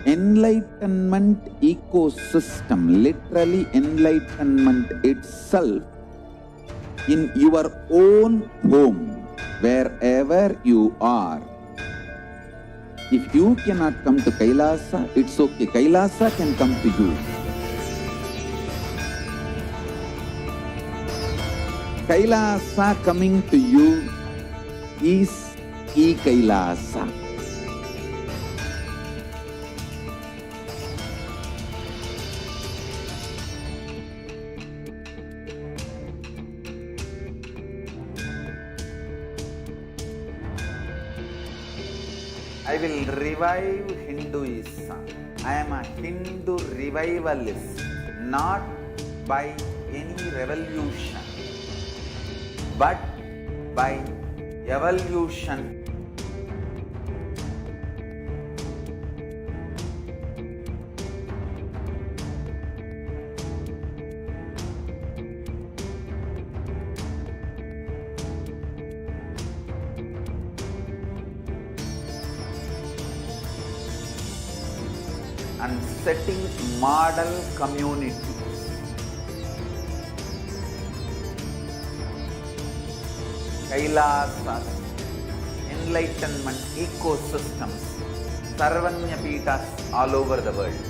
Enlightenment ecosystem, literally enlightenment itself, in your own home, wherever you are. If you cannot come to KAILASA, it's okay. KAILASA can come to you. KAILASA coming to you is KAILASA. I will revive Hinduism. I am a Hindu revivalist, not by any revolution, but by evolution. and setting model community. KAILASAs, enlightenment ecosystems, Sarvanya Peethas all over the world.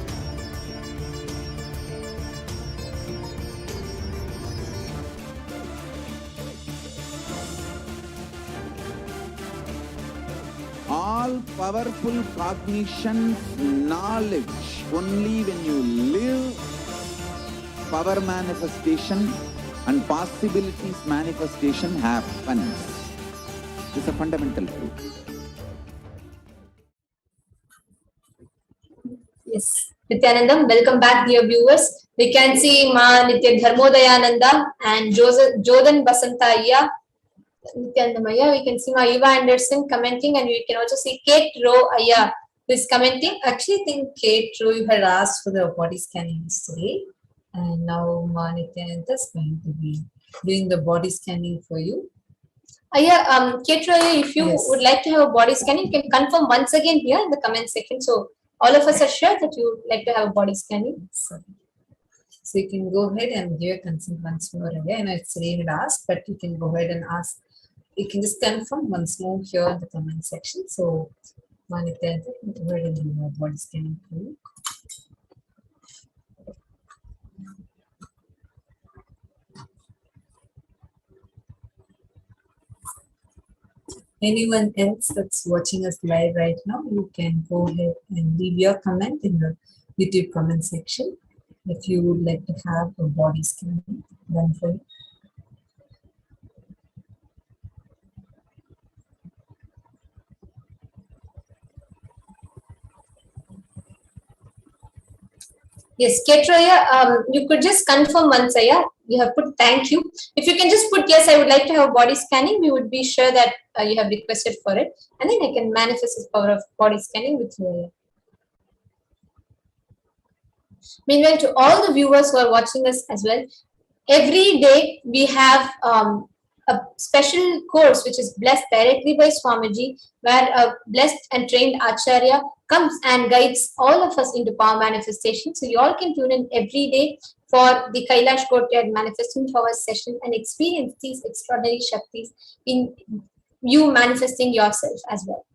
All powerful cognition, knowledge, only when you live, power manifestation and possibilities manifestation happens. This is a fundamental truth. Yes. Nithyanandam, welcome back, dear viewers. We can see Ma Nitya Dharmodayananda and Jodan Basantaya. Nithyanandam Ayya, we can see Ma Eva Anderson commenting, and we can also see Kate Rowe Ayya who is commenting. Actually, I think Kate Rowe, you had asked for the body scanning today, and now Ma Nithyananda is going to be doing the body scanning for you. Ayya, Kate Rowe, if you would like to have a body scanning, you can confirm once again here in the comment section. So all of us are sure that you would like to have a body scanning. So you can go ahead and give your consent once more. Again, I know it's really asked, but you can go ahead and ask. You can just confirm once more here in the comment section. So, Manitya, go ahead and do your body scanning for you. Anyone else that's watching us live right now, you can go ahead and leave your comment in the YouTube comment section if you would like to have a body scan done for you. Yes, Ketroya, you could just confirm once, Aya. You have put thank you. If you can just put yes, I would like to have body scanning, we would be sure that you have requested for it. And then I can manifest this power of body scanning with you, Aya. Meanwhile, to all the viewers who are watching us as well, every day we have a special course which is blessed directly by Swamiji, where a blessed and trained Acharya comes and guides all of us into power manifestation. So you all can tune in every day for the Kailash Courtyard Manifesting Power session and experience these extraordinary Shaktis in you manifesting yourself as well.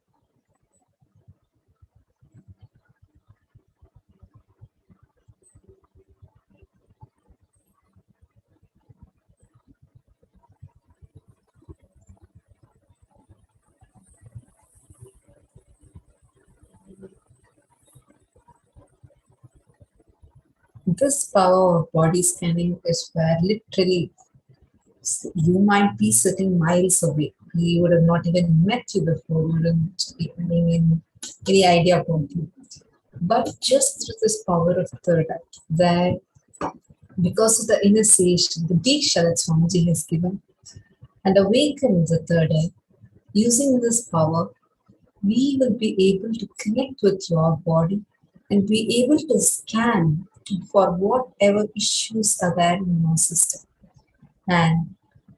This power of body scanning is where literally you might be sitting miles away. He would have not even met you before, you wouldn't be having any idea about you. But just through this power of third eye, where because of the initiation, the Diksha that Swamiji has given, and awaken the third eye, using this power, we will be able to connect with your body and be able to scan for whatever issues are there in your system. And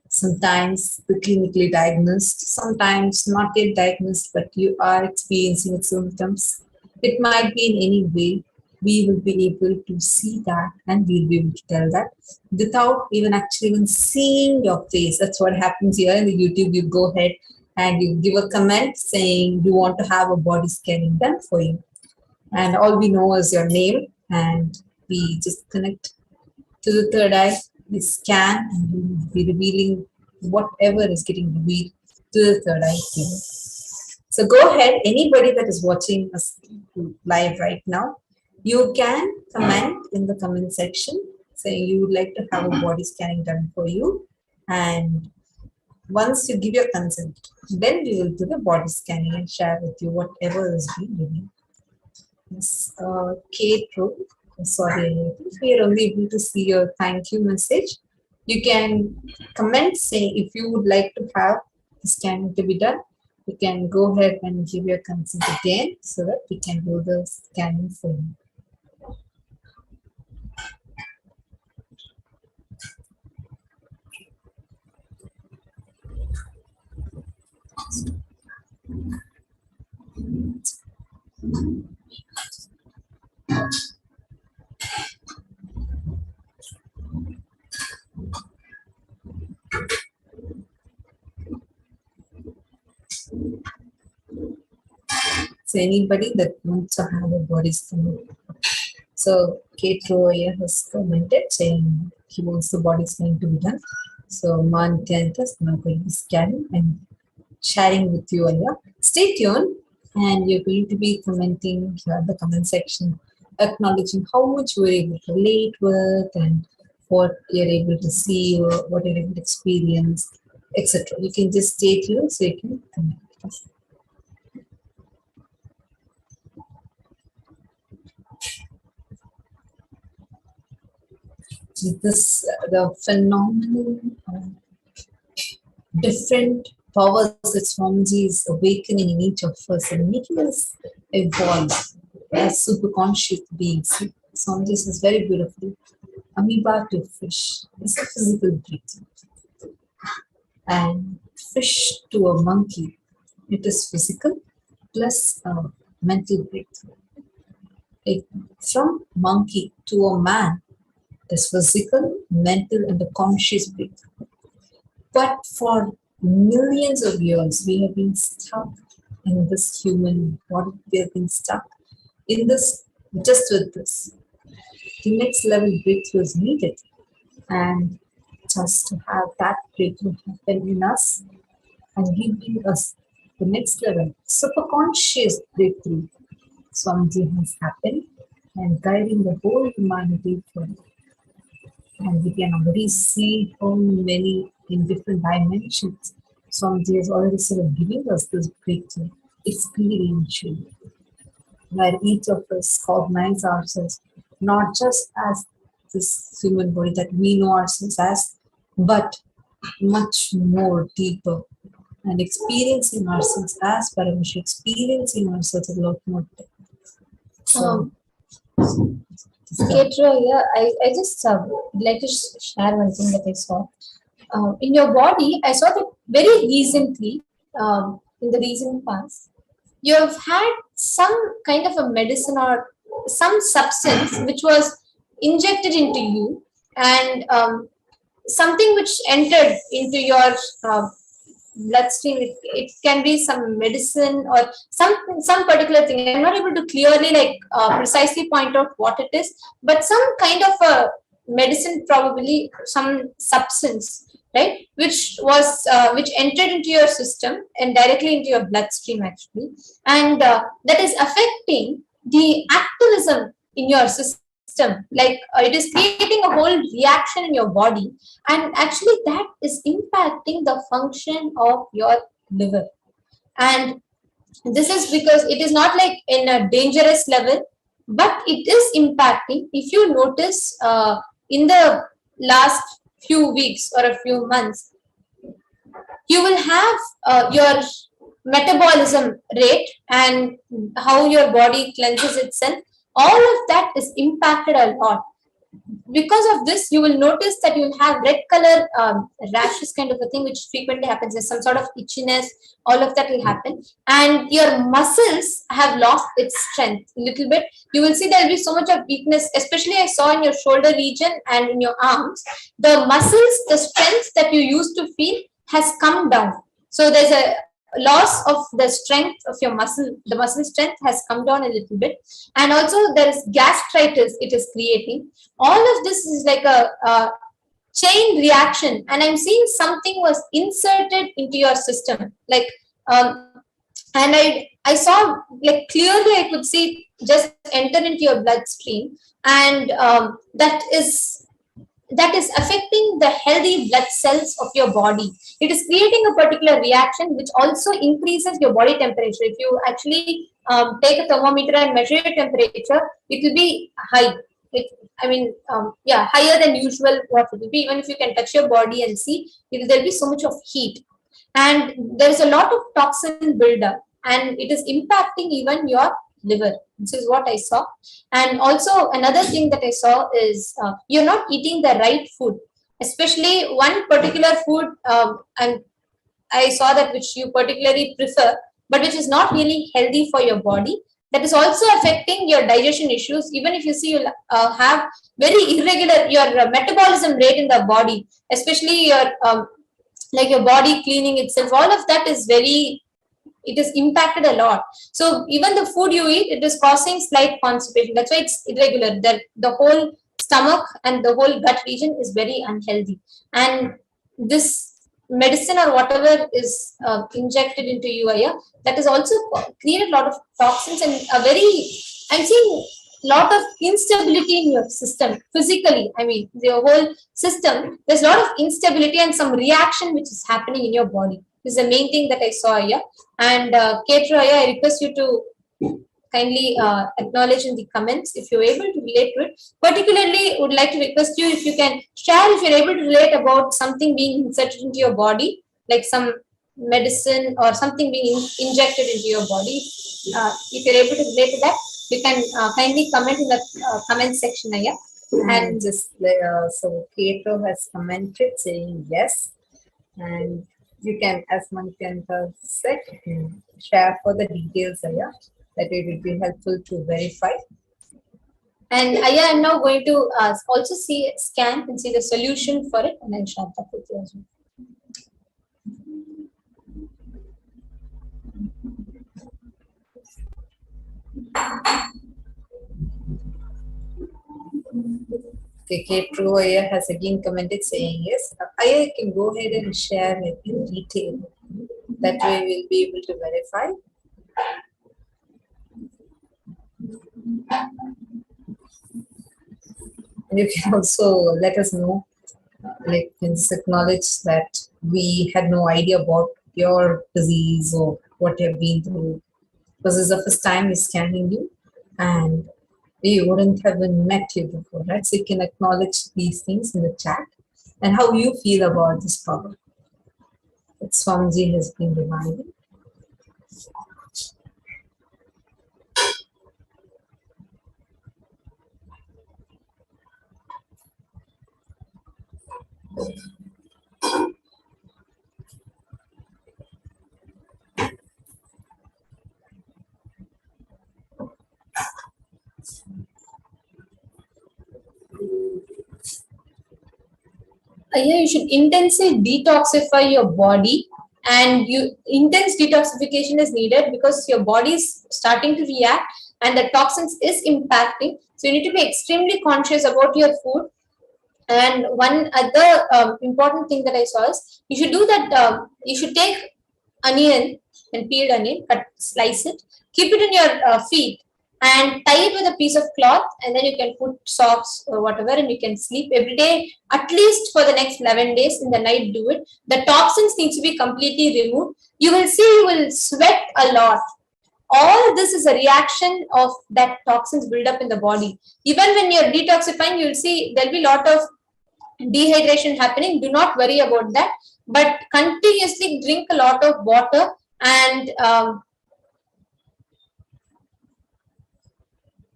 sometimes the clinically diagnosed, sometimes not yet diagnosed, but you are experiencing symptoms. It might be in any way. We will be able to see that and we'll be able to tell that without even actually even seeing your face. That's what happens here in the YouTube. You go ahead and you give a comment saying you want to have a body scanning done for you. And all we know is your name, and we just connect to the third eye, we scan, and we will be revealing whatever is getting revealed to the third eye. So go ahead, anybody that is watching us live right now, you can comment in the comment section saying you would like to have a body scanning done for you. And once you give your consent, then we will do the body scanning and share with you whatever is being revealed. Yes, Kate Rowe, sorry, if we are only able to see your thank you message. You can comment saying if you would like to have the scanning to be done. You can go ahead and give your consent again so that we can do the scanning for you. So anybody that wants to have a body scan. So Kate Royer has commented saying he wants the body scan to be done. So Man Tenth is now going to be scanning and sharing with you all. Stay tuned, and you're going to be commenting here in the comment section, acknowledging how much you were able to relate with and what you're able to see or what you're able to experience, etc. You can just stay tuned so you can comment. This the phenomenal different powers that Swamiji is awakening in each of us and making us evolve as super conscious beings. Swamiji says very beautifully, amoeba to fish is a physical breathing, and fish to a monkey, it is physical plus mental breathing. From monkey to a man, is physical, mental, and a conscious breathing. But for millions of years, we have been stuck in this human body. We have been stuck in this, just with this. The next level breakthrough is needed. And just to have that breakthrough happen in us and giving us the next level, superconscious breakthrough, Swamiji has happened and guiding the whole humanity forward. And we can already see how many in different dimensions. Swamiji has already sort of given us this breakthrough experientially, where each of us cognize ourselves not just as this human body that we know ourselves as, but much more deeper and experiencing ourselves as Paramashi, experiencing ourselves a lot more deeper. So, Ketra, yeah, I just would like to share one thing that I saw. In your body, I saw that very recently, in the recent past, you have had some kind of a medicine or some substance which was injected into you, and something which entered into your bloodstream. It can be some medicine or some particular thing. I'm not able to clearly precisely point out what it is, but some kind of a medicine, probably some substance, right, which entered into your system and directly into your bloodstream actually, and that is affecting the activism in your system. It is creating a whole reaction in your body, and actually that is impacting the function of your liver. And this is because it is not like in a dangerous level, but it is impacting. If you notice in the last few weeks or a few months, you will have your metabolism rate and how your body cleanses itself. All of that is impacted a lot. Because of this, you will notice that you will have red color rashes kind of a thing, which frequently happens. There's some sort of itchiness. All of that will happen, and your muscles have lost its strength a little bit. You will see there will be so much of weakness, especially I saw in your shoulder region and in your arms. The muscles, the strength that you used to feel has come down. So there's a loss of the strength of your muscle. The muscle strength has come down a little bit, and also there is gastritis it is creating. All of this is like a chain reaction, and I'm seeing something was inserted into your system, and I saw clearly I could see just enter into your bloodstream, and that is affecting the healthy blood cells of your body. It is creating a particular reaction which also increases your body temperature. If you actually take a thermometer and measure your temperature, it will be high. Higher than usual what it will be. Even if you can touch your body and see, there will be so much of heat. And there is a lot of toxin buildup, and it is impacting even your liver. This is what I saw. And also another thing that I saw is you're not eating the right food, especially one particular food, and I saw that which you particularly prefer, but which is not really healthy for your body. That is also affecting your digestion issues. Even if you see you have very irregular your metabolism rate in the body, especially your your body cleaning itself, all of that is very it is impacted a lot. So even the food you eat, it is causing slight constipation. That's why it's irregular. The whole stomach and the whole gut region is very unhealthy. And this medicine or whatever is injected into you, that has also created a lot of toxins and I'm seeing lot of instability in your system physically. I mean, the whole system, there's a lot of instability and some reaction which is happening in your body. This is the main thing that I saw here. And Ketru, I request you to kindly acknowledge in the comments if you're able to relate to it. Particularly, would like to request you if you can share if you're able to relate about something being inserted into your body, like some medicine or something being injected into your body. If you're able to relate to that, you can kindly comment in the comment section. And just so Kato has commented saying yes, and you can, as Manikanta said, share for the details that it will be helpful to verify. And I'm now going to also scan and see the solution for it, and then share that with you as well. Okay, True Aya has again commented saying yes. Aya can go ahead and share it in detail. That way we'll be able to verify. And you can also let us know, like, just acknowledge that we had no idea about your disease or what you've been through. Because this is the first time we're scanning you, and we wouldn't have met you before, right? So you can acknowledge these things in the chat and how you feel about this power that Swamiji has been reminding. You should intensely detoxify your body, and intense detoxification is needed because your body is starting to react and the toxins is impacting. So you need to be extremely conscious about your food. And one other important thing that I saw is you should do that. You should take onion and peeled onion, slice it, keep it in your feet, and tie it with a piece of cloth, and then you can put socks or whatever, and you can sleep every day at least for the next 11 days. In the night, do it. The toxins need to be completely removed. You will see you will sweat a lot. All this is a reaction of that toxins build up in the body. Even when you're detoxifying, you'll see there'll be a lot of dehydration happening. Do not worry about that, but continuously drink a lot of water. And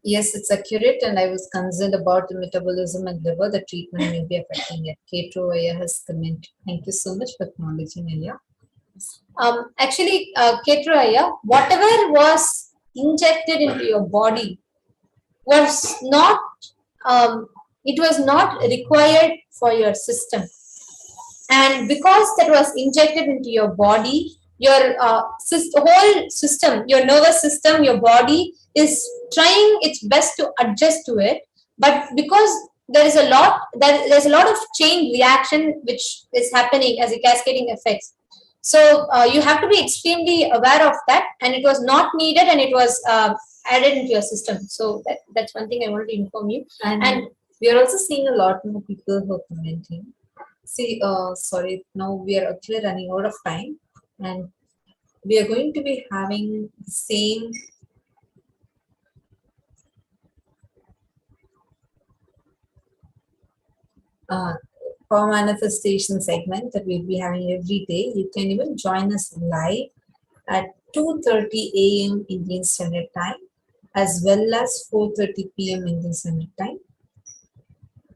yes, it's accurate, and I was concerned about the metabolism and liver. The treatment may be affecting it. Kato Aya has commented. Thank you so much for acknowledging, Aya. Actually, Ketraya, whatever was injected into your body was not, it was not required for your system. And because that was injected into your body, your whole system, your nervous system, your body is trying its best to adjust to it. But because there's a lot of chain reaction which is happening as a cascading effects. So you have to be extremely aware of that, and it was not needed, and it was added into your system. So that's one thing I wanted to inform you. And we are also seeing a lot more people who are commenting. See, sorry, now we are actually running out of time, and we are going to be having the same power manifestation segment that we'll be having every day. You can even join us live at 2:30 a.m. Indian Standard Time, as well as 4:30 p.m. Indian Standard Time.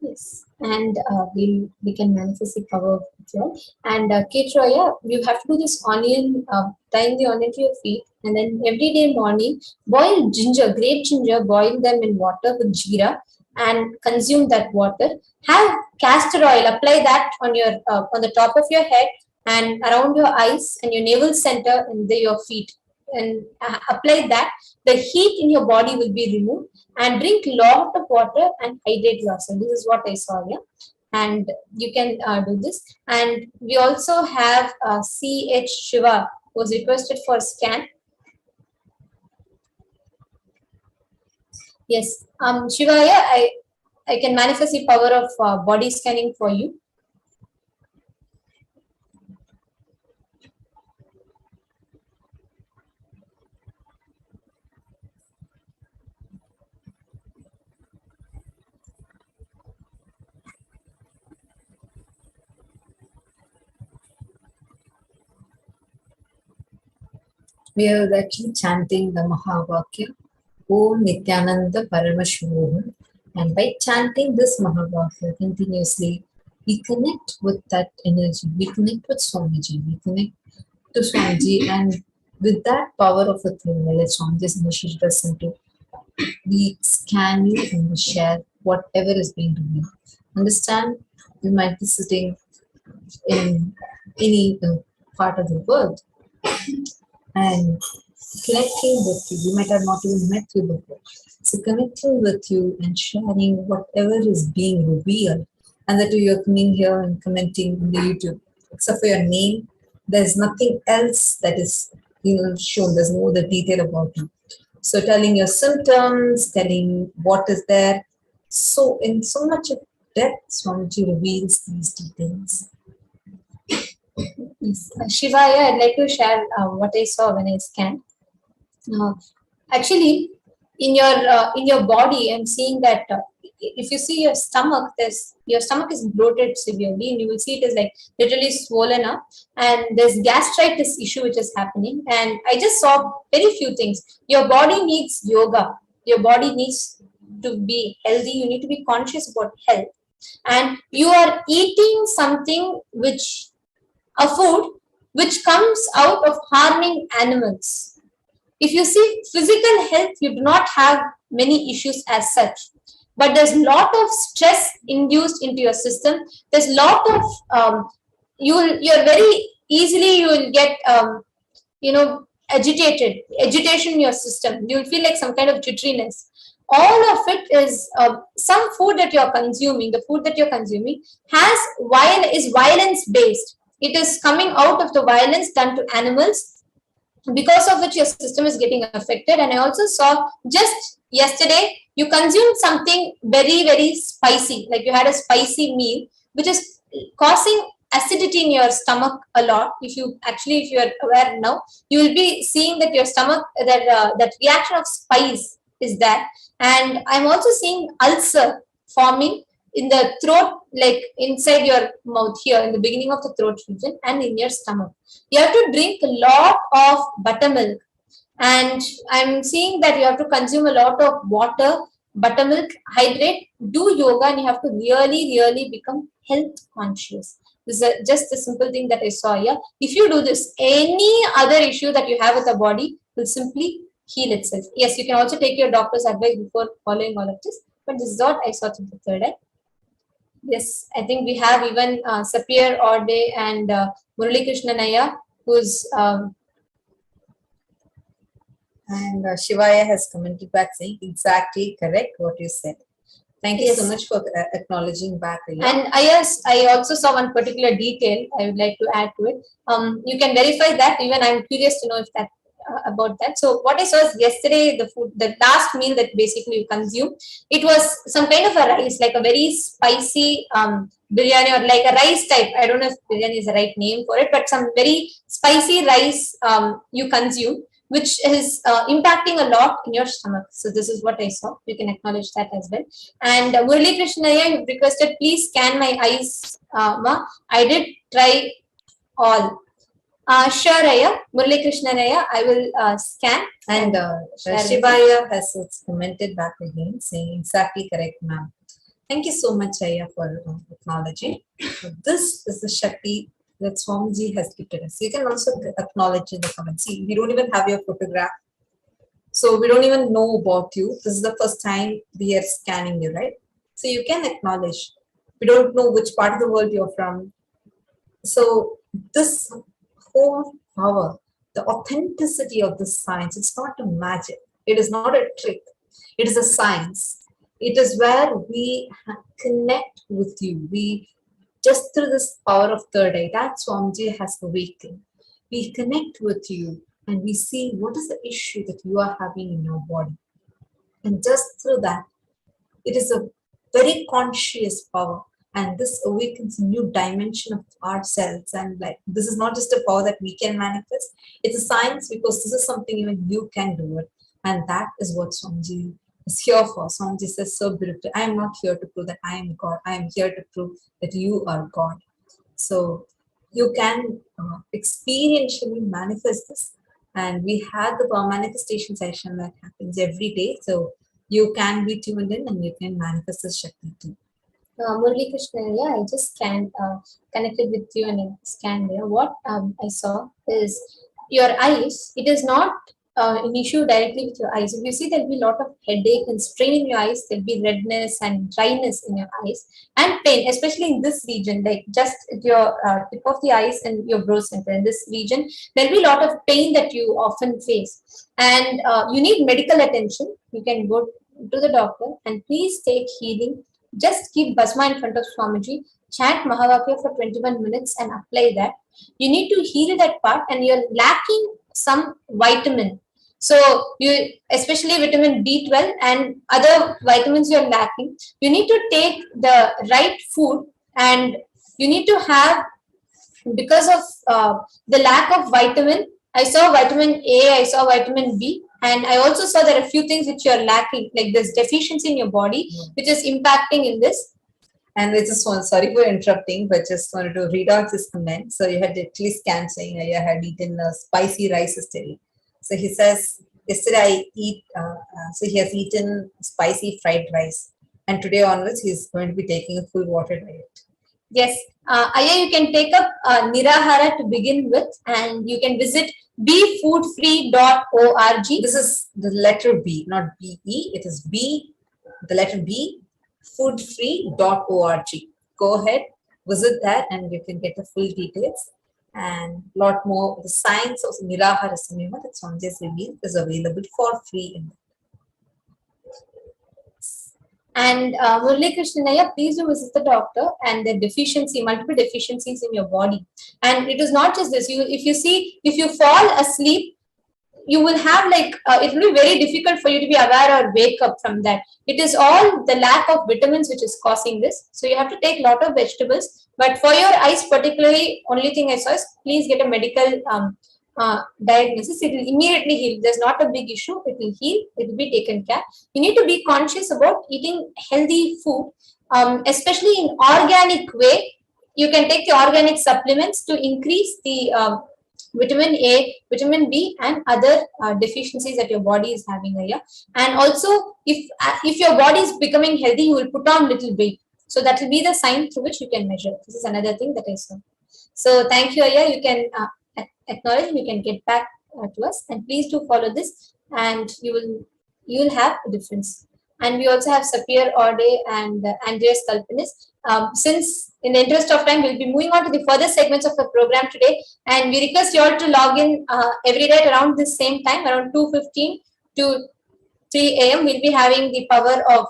Yes, and we can manifest the power of it. And Ketraya, you have to do this onion, tying the onion to your feet, and then every day morning, boil ginger, grape ginger, boil them in water with jeera, and consume that water. Have castor oil, apply that on your on the top of your head, and around your eyes and your navel center and your feet, and apply that. The heat in your body will be removed, and drink lot of water and hydrate yourself. This is what I saw here, and you can do this. And we also have CH Shiva was requested for scan. Yes, Shivaya, I can manifest the power of body scanning for you. We are actually chanting the Mahavakya, Om Nithyananda Paramashivoham. And by chanting this Mahavakya continuously, we connect with that energy, we connect with Swamiji, we connect to Swamiji, and with that power of the thing, let Swamiji just initiate us into, we scan you and we share whatever is being revealed. Understand, you might be sitting in any part of the world and connecting with you. We might have not even met you before. So connecting with you and sharing whatever is being revealed, and that you're coming here and commenting on the YouTube. Except for your name, there's nothing else that is shown. There's no other detail about you. So telling your symptoms, telling what is there. So in so much of depth, Swamiji reveals these details. Yes. Shivaya, I'd like to share what I saw when I scanned. Actually, in your body, I'm seeing that if you see your stomach, your stomach is bloated severely, and you will see it is like literally swollen up, and there's gastritis issue which is happening. And I just saw very few things. Your body needs yoga. Your body needs to be healthy. You need to be conscious about health, and you are eating something a food which comes out of harming animals. If you see physical health, you do not have many issues as such, but there's a lot of stress induced into your system. There's a lot of you're very easily you will get agitation in your system. You'll feel like some kind of jitteriness. All of it is some food that you're consuming. The food that you're consuming is violence based. It is coming out of the violence done to animals, because of which your system is getting affected. And I also saw just yesterday, you consumed something very, very spicy, like you had a spicy meal, which is causing acidity in your stomach a lot. If you are aware now, you will be seeing that your stomach, that reaction of spice is there. And I'm also seeing ulcer forming in the throat, like inside your mouth here, in the beginning of the throat region, and in your stomach. You have to drink a lot of buttermilk, and I'm seeing that you have to consume a lot of water, buttermilk, hydrate, do yoga, and you have to really, really become health conscious. This is just a simple thing that I saw here. If you do this, any other issue that you have with the body will simply heal itself. Yes, you can also take your doctor's advice before following all of this, but this is what I saw through the third eye. Yes, I think we have even Sapir Orde and Murali Krishnanaya, who's and Shivaya has commented back saying exactly correct what you said. Thank you so much for acknowledging back. And I also saw one particular detail I would like to add to it. You can verify that. Even I'm curious to know if that about that. So what I saw is yesterday, the last meal that basically you consume, it was some kind of a rice, like a very spicy biryani, or like a rice type. I don't know if biryani is the right name for it, but some very spicy rice you consume, which is impacting a lot in your stomach. So this is what I saw. You can acknowledge that as well. And Murali Krishnaya, you requested, please scan my eyes, Ma. I did try all. Sure, Raya. Murali Krishnanaya, I will scan. And Shivaya has commented back again saying exactly correct, ma'am. Thank you so much, Raya, for acknowledging. This is the Shakti that Swamiji has gifted us. You can also acknowledge in the comments. See, we don't even have your photograph, so we don't even know about you. This is the first time we are scanning you, right? So you can acknowledge. We don't know which part of the world you're from. So this whole power, the authenticity of this science, it's not a magic. It is not a trick. It is a science. It is where we connect with you. We just through this power of third eye, that Swamiji has awakened. We connect with you and we see what is the issue that you are having in your body. And just through that, it is a very conscious power. And this awakens a new dimension of ourselves. And like this is not just a power that we can manifest, it's a science because this is something even you can do it. And that is what Swamiji is here for. Swamiji says so beautifully, I am not here to prove that I am God. I am here to prove that you are God. So you can experientially manifest this. And we had the power manifestation session that happens every day. So you can be tuned in and you can manifest this Shakti too. Murli Krishna, yeah, I just connected with you and I scanned there. What I saw is your eyes. It is not an issue directly with your eyes. If you see, there'll be a lot of headache and strain in your eyes. There'll be redness and dryness in your eyes and pain, especially in this region, like just at your tip of the eyes and your brow center. In this region, there'll be a lot of pain that you often face, and you need medical attention. You can go to the doctor and please take healing. Just keep Basma in front of Swamiji, chant Mahavakya for 21 minutes and apply that. You need to heal that part and you're lacking some vitamin. So you, especially vitamin B12 and other vitamins you're lacking, you need to take the right food and you need to have, because of the lack of vitamin, I saw vitamin A, I saw vitamin B, and I also saw there are a few things which you are lacking, like there's deficiency in your body, which is impacting in this. And I just want, sorry for interrupting, but just wanted to read out his comment. So you had actually scanned saying I had eaten spicy rice yesterday. So he says, yesterday so he has eaten spicy fried rice. And today onwards, he's going to be taking a full water diet. Yes, Aya, you can take up Nirahara to begin with, and you can visit befoodfree.org. This is the letter B, not B-E. It is B, the letter B, foodfree.org. Go ahead, visit that, and you can get the full details. And a lot more. The science of Nirahara Samyama that Swamiji has revealed is available for free in And Murli Krishnaya, please do visit the doctor and the deficiency, multiple deficiencies in your body. And it is not just this. If you fall asleep, you will have it will be very difficult for you to be aware or wake up from that. It is all the lack of vitamins which is causing this. So you have to take a lot of vegetables. But for your eyes particularly, only thing I saw is please get a medical diagnosis. It will immediately heal. There's not a big issue. It will heal. It will be taken care. You need to be conscious about eating healthy food, especially in organic way. You can take the organic supplements to increase the vitamin A, vitamin B, and other deficiencies that your body is having here. And also, if your body is becoming healthy, you will put on little weight. So that will be the sign through which you can measure. This is another thing that I saw. So thank you, Aya. You can acknowledge. You can get back to us, and please do follow this, and you will have a difference. And we also have Sapir Orde and Andreas Kalpinis. Since in the interest of time, we'll be moving on to the further segments of the program today. And we request you all to log in every day around this same time, around 2:15 to 3 a.m. We'll be having the power of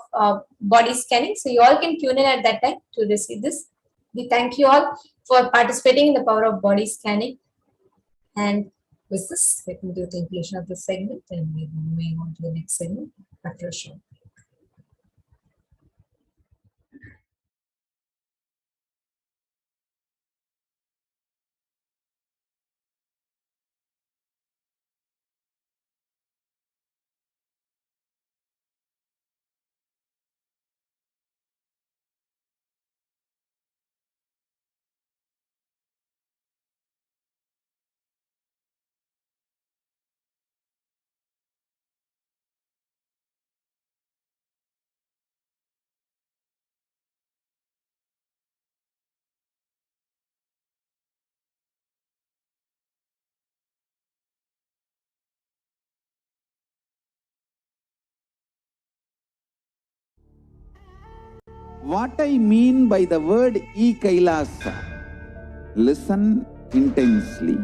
body scanning. So you all can tune in at that time to receive this. We thank you all for participating in the power of body scanning. And with this, we can do the conclusion of this segment and we'll be moving on to the next segment after a short. What I mean by the word KAILASA, Listen intensely.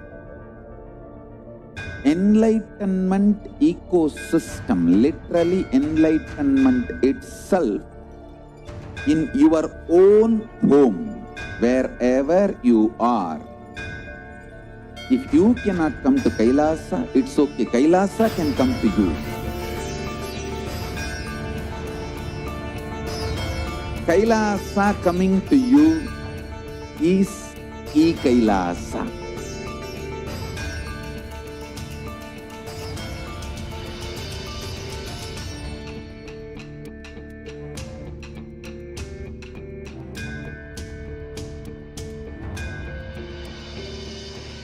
Enlightenment ecosystem, literally enlightenment itself, in your own home, wherever you are. If you cannot come to Kailasa, it's okay. Kailasa can come to you. Kailasa coming to you is Kailasa.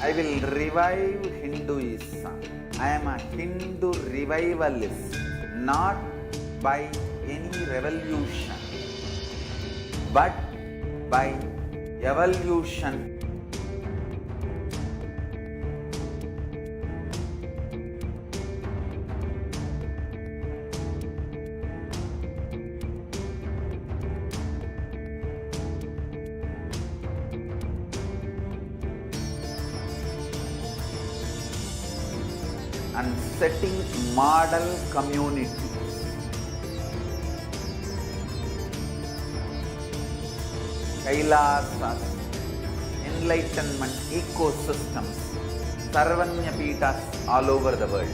I will revive Hinduism. I am a Hindu revivalist, not by any revolution, but by evolution. And setting model communities. Kailasas, enlightenment ecosystems, Sarvanya Pitas all over the world.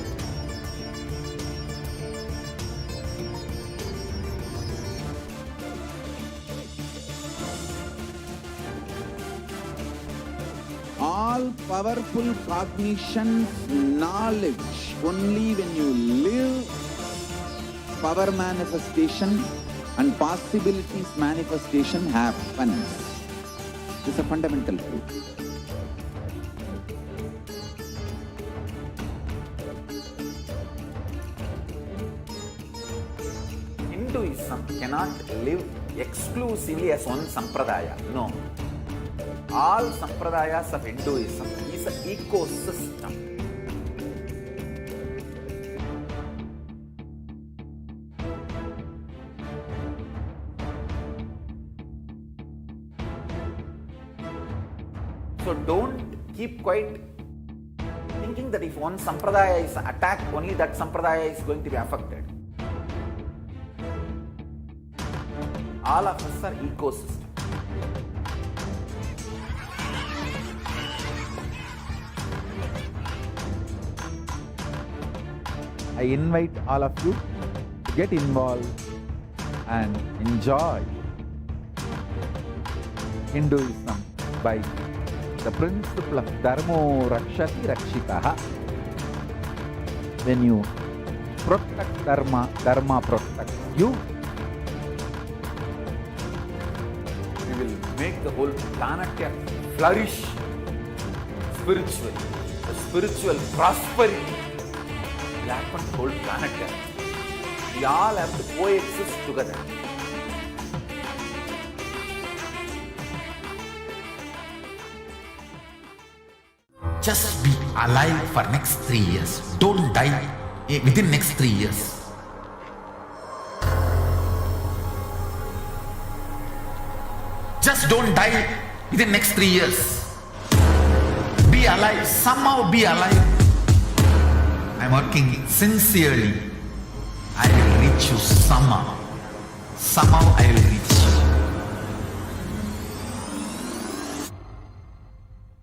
All powerful cognition, knowledge, only when you live, power manifestation and possibilities manifestation happens. This is a fundamental truth. Hinduism cannot live exclusively as one sampradaya. No. All sampradayas of Hinduism is an ecosystem. So don't keep quiet thinking that if one sampradaya is attacked, only that sampradaya is going to be affected. All of us are ecosystem. I invite all of you to get involved and enjoy Hinduism by the principle of Dharmo Rakshati Rakshitaha. When you protect Dharma, Dharma protects you. We will make the whole planet flourish spiritually. The spiritual prosperity will happen to the whole planet. We all have to coexist together. Just be alive for next 3 years. Don't die within next 3 years. Just don't die within next 3 years. Be alive. Somehow be alive. I'm working sincerely. I will reach you somehow. Somehow I will reach you.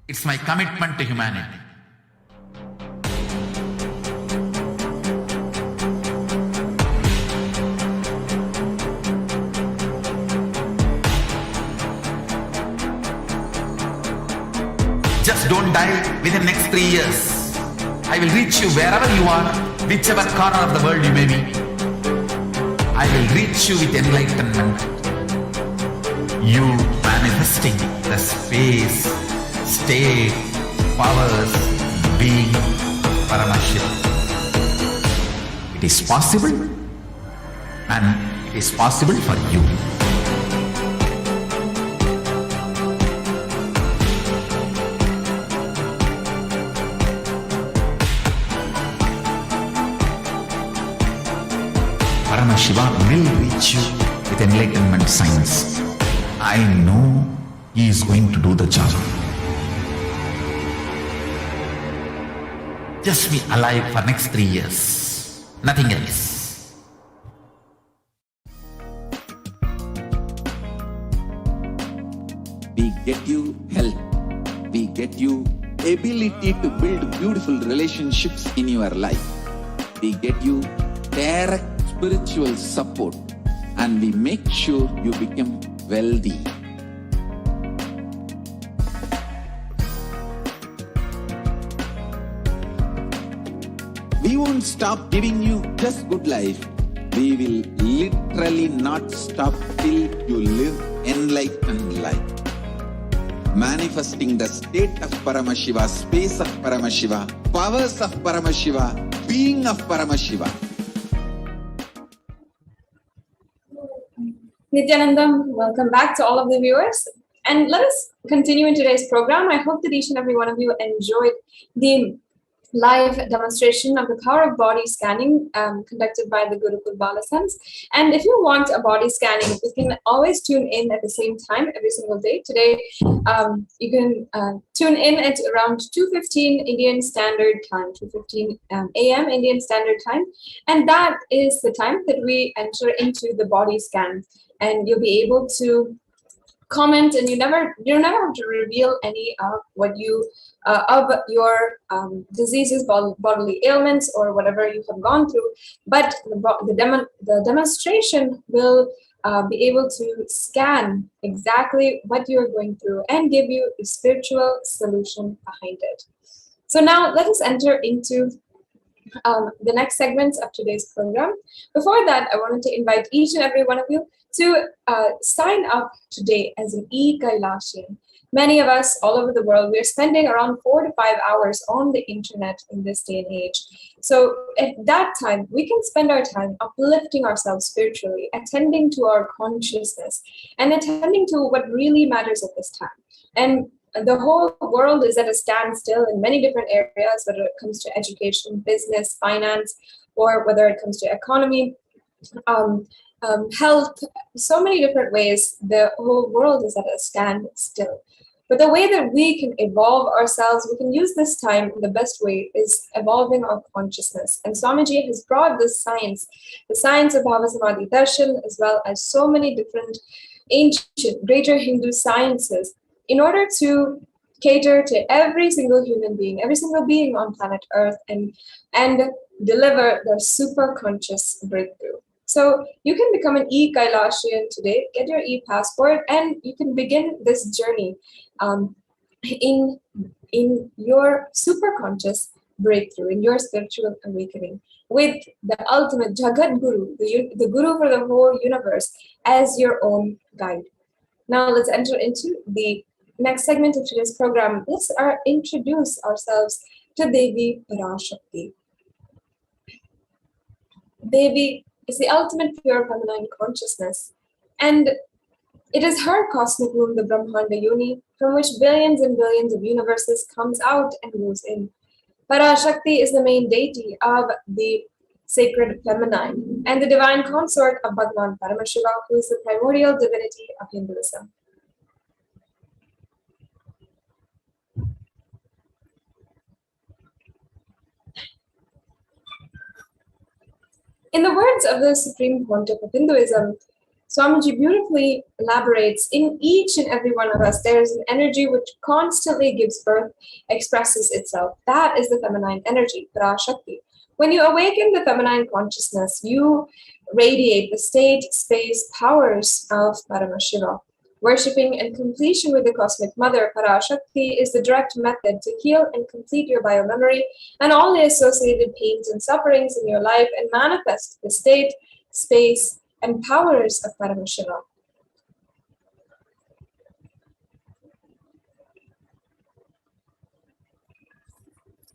It's my commitment to humanity. Just don't die within next 3 years. I will reach you wherever you are, whichever corner of the world you may be. I will reach you with enlightenment. You manifesting the space, state, powers, being Paramashivam. It is possible, and it is possible for you. Paramashiva will reach you with enlightenment science. I know he is going to do the job. just be alive for next 3 years. Nothing else. We get you health. We get you ability to build beautiful relationships in your life. We get you direct spiritual support, and we make sure you become wealthy. We won't stop giving you just good life. We will literally not stop till you live enlightened life. Manifesting the state of Paramashiva, space of Paramashiva, powers of Paramashiva, being of Paramashiva. Nithyanandam, welcome back to all of the viewers. And let us continue in today's program. I hope that each and every one of you enjoyed the live demonstration of the power of body scanning conducted by the Gurukul Balasans. And if you want a body scanning, you can always tune in at the same time every single day. Today, you can tune in at around 2:15 Indian Standard Time, 2:15 a.m. Indian Standard Time. And that is the time that we enter into the body scan. And you'll be able to comment, and you never have to reveal any of what you of your diseases, bodily ailments, or whatever you have gone through. But the demonstration will be able to scan exactly what you are going through and give you a spiritual solution behind it. So now let us enter into the next segments of today's program. Before that, I wanted to invite each and every one of you to sign up today as an e-KAILASian. Many of us all over the world, we're spending around 4 to 5 hours on the internet in this day and age. So at that time, we can spend our time uplifting ourselves spiritually, attending to our consciousness, and attending to what really matters at this time. And the whole world is at a standstill in many different areas, whether it comes to education, business, finance, or whether it comes to economy, health, so many different ways. The whole world is at a standstill. But the way that we can evolve ourselves, we can use this time in the best way, is evolving our consciousness. And Swamiji has brought this science, the science of Bhavasamadhi Darshan, as well as so many different ancient, greater Hindu sciences, in order to cater to every single human being, every single being on planet Earth, and deliver their super conscious breakthrough. So you can become an e-KAILASian today, get your e-passport, and you can begin this journey in your super conscious breakthrough, in your spiritual awakening, with the ultimate Jagat Guru, the Guru for the whole universe, as your own guide. Now let's enter into the next segment of today's program. Let's introduce ourselves to Devi Parashakti. Devi is the ultimate pure feminine consciousness, and it is her cosmic womb, the Brahmanda Yoni, from which billions and billions of universes comes out and goes in. Parashakti is the main deity of the sacred feminine and the divine consort of Bhagavan Paramashiva, who is the primordial divinity of Hinduism. In the words of the Supreme Pontiff of Hinduism, Swamiji beautifully elaborates, in each and every one of us, there is an energy which constantly gives birth, expresses itself. That is the feminine energy, Parashakti. When you awaken the feminine consciousness, you radiate the state, space, powers of Paramashiva. Worshipping and completion with the Cosmic Mother, Parashakti, is the direct method to heal and complete your biomemory and all the associated pains and sufferings in your life and manifest the state, space, and powers of Paramashiva.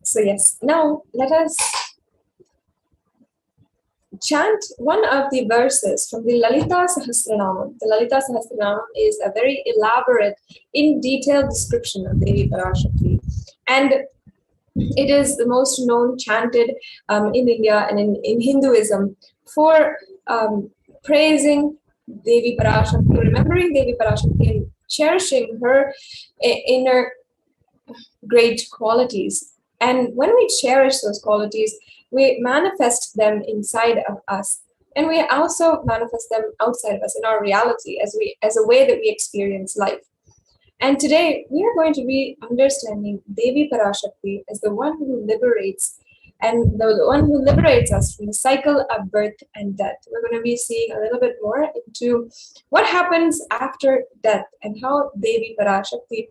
So yes, now let us chant one of the verses from the Lalita Sahasranamam. The Lalita Sahasranamam is a very elaborate, in detailed description of Devi Parashakti. And it is the most known chanted in India and in Hinduism for praising Devi Parashakti, remembering Devi Parashakti, and cherishing her inner great qualities. And when we cherish those qualities, we manifest them inside of us. And we also manifest them outside of us in our reality as a way that we experience life. And today we are going to be understanding Devi Parashakti as the one who liberates, and the one who liberates us from the cycle of birth and death. We're going to be seeing a little bit more into what happens after death and how Devi Parashakti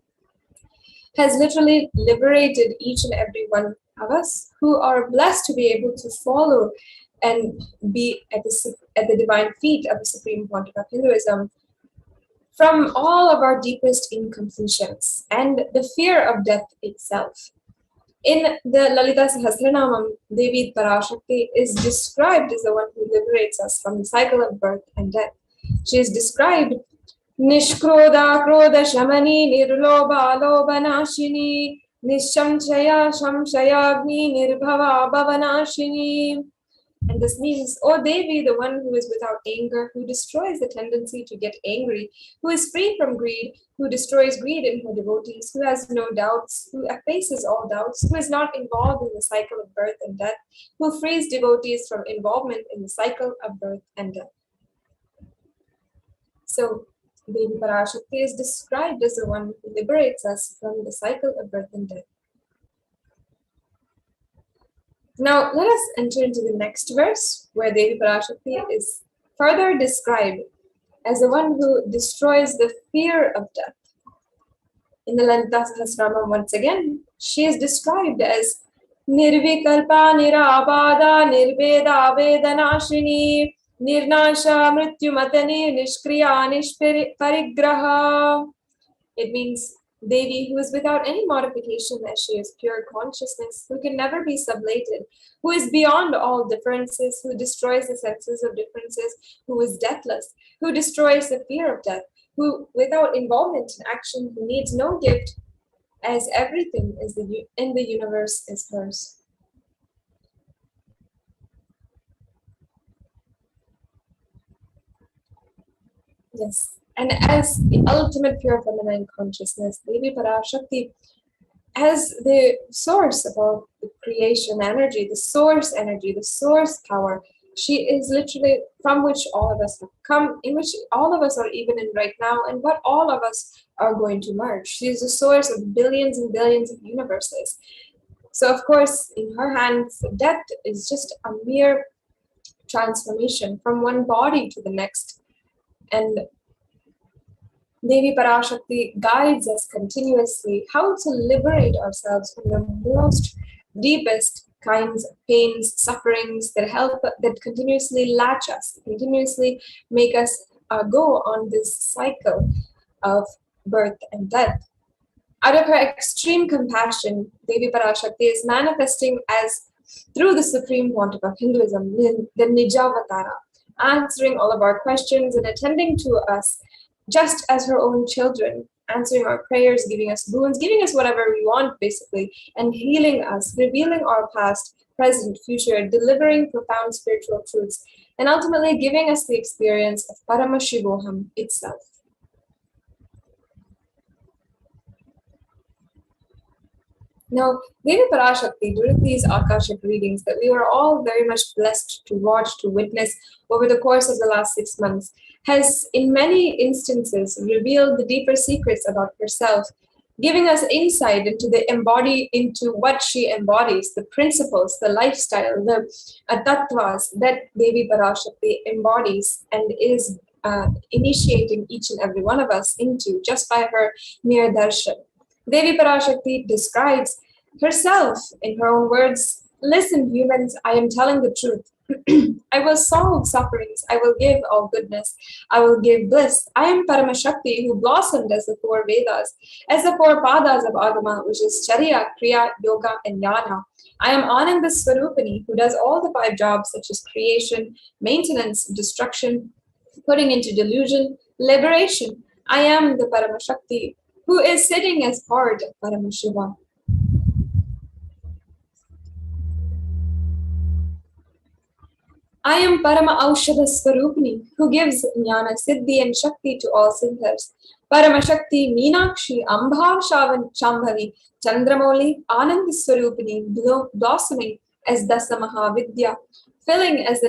has literally liberated each and every one of us who are blessed to be able to follow and be at the divine feet of the Supreme Pontiff of Hinduism from all of our deepest incompletions and the fear of death itself. In the Lalita Sahasranamam, Devi Parashakti is described as the one who liberates us from the cycle of birth and death. She is described Nishkroda Kroda Shamani Nirloba Lobanashini Nishamshaya Shamshayagni Nirbhava Bhavanashini. And this means, O Devi, the one who is without anger, who destroys the tendency to get angry, who is free from greed, who destroys greed in her devotees, who has no doubts, who effaces all doubts, who is not involved in the cycle of birth and death, who frees devotees from involvement in the cycle of birth and death. So, Devi Parashakti is described as the one who liberates us from the cycle of birth and death. Now, let us enter into the next verse, where Devi Parashakti is further described as the one who destroys the fear of death. In the Lalita Sahasranamam, once again, she is described as Nirvikalpa Nirabada Nirbeda Vedanashini Nirnasha Mrityumatani Nishkriya Nishparigraha. It means Devi, who is without any modification, as she is pure consciousness, who can never be sublated, who is beyond all differences, who destroys the senses of differences, who is deathless, who destroys the fear of death, who, without involvement in action, who needs no gift, as everything in the universe is hers. Yes. And as the ultimate pure feminine consciousness, Devi Parashakti, as the source of all the creation energy, the source power, she is literally from which all of us have come, in which all of us are even in right now, and what all of us are going to merge. She is the source of billions and billions of universes. So, of course, in her hands, death is just a mere transformation from one body to the next. And Devi Parashakti guides us continuously how to liberate ourselves from the most deepest kinds of pains, sufferings that continuously latch us, continuously make us go on this cycle of birth and death. Out of her extreme compassion, Devi Parashakti is manifesting as through the Supreme Pontiff of Hinduism, the Nijavatara, answering all of our questions and attending to us just as her own children, answering our prayers, giving us boons, giving us whatever we want, basically, and healing us, revealing our past, present, future, delivering profound spiritual truths, and ultimately giving us the experience of Paramashivoham itself. Now, Devi Parashakti, during these Akashic readings that we were all very much blessed to watch, to witness over the course of the last 6 months, has in many instances revealed the deeper secrets about herself, giving us insight into what she embodies, the principles, the lifestyle, the tattvas that Devi Parashakti embodies and is initiating each and every one of us into just by her mere darshan. Devi Parashakti describes herself in her own words, "Listen, humans, I am telling the truth. I will solve sufferings. I will give all goodness. I will give bliss. I am Paramashakti, who blossomed as the 4 Vedas, as the 4 padas of Agama, which is Charya, Kriya, Yoga, and Jnana. I am Ananda Swarupini, who does all the 5 jobs such as creation, maintenance, destruction, putting into delusion, liberation. I am the Paramashakti, who is sitting as part of Paramashivoham. I am Parama Aushadha Swarupini, who gives Jnana, Siddhi, and Shakti to all siddhas. Paramashakti, Meenakshi, Ambha Shambhavi, Chandramauli, Anandi Swarupini, blossoming as Dasa Mahavidya, filling as the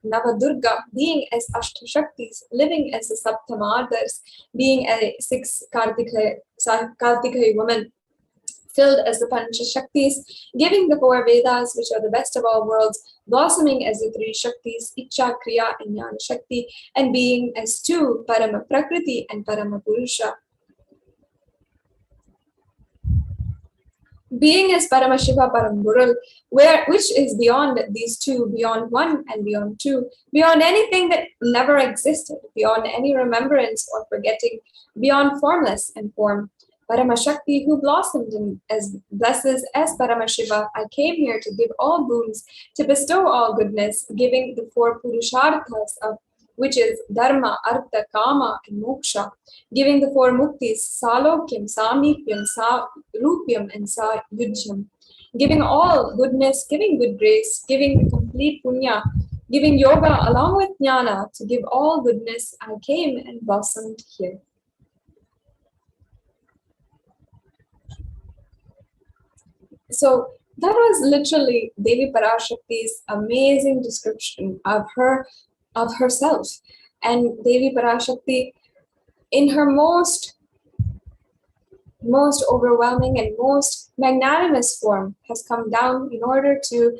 Navadurga, being as Ashtashaktis, living as the Saptamadars, being a 6 Kartikeya woman, filled as the Panchashaktis, giving the 4 Vedas, which are the best of all worlds, blossoming as the 3 Shaktis, Icha, Kriya, and Jnana Shakti, and being as 2 Parama Prakriti and Parama Purusha. Being as Paramashiva Paramburul, which is beyond these 2, beyond 1 and beyond 2, beyond anything that never existed, beyond any remembrance or forgetting, beyond formless and form. Paramashakti, who blossomed as blesses as Paramashiva, I came here to give all boons, to bestow all goodness, giving the 4 Purusharthas of which is Dharma, Artha, Kama, and Moksha, giving the 4 Muktis, Salokyam, Samipyam, Sarupyam, and Sayujyam, giving all goodness, giving good grace, giving the complete punya, giving yoga along with jnana, to give all goodness, I came and blossomed here. So that was literally Devi Parashakti's amazing description of herself. And Devi Parashakti, in her most overwhelming and most magnanimous form, has come down in order to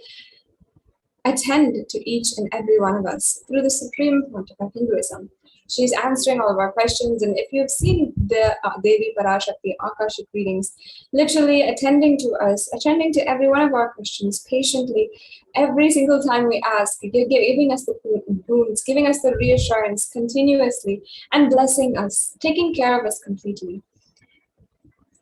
attend to each and every one of us through the supreme point of Hinduism. She's answering all of our questions, and if you've seen the Devi Parashakti Akashic readings, literally attending to us, attending to every one of our questions patiently, every single time we ask, giving us the boons, giving us the reassurance continuously, and blessing us, taking care of us completely.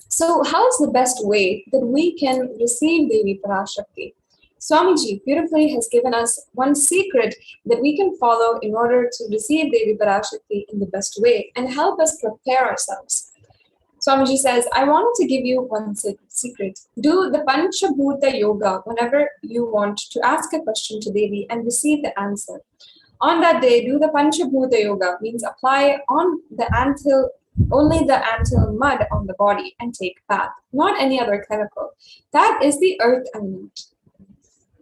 So how's the best way that we can receive Devi Parashakti? Swamiji beautifully has given us one secret that we can follow in order to receive Devi Parashakti in the best way and help us prepare ourselves. Swamiji says, I wanted to give you one secret. Do the Panchabhuta Yoga whenever you want to ask a question to Devi and receive the answer. On that day, do the Panchabhuta Yoga, means apply on the anthill, only the anthill mud on the body and take bath, not any other chemical. That is the earth element.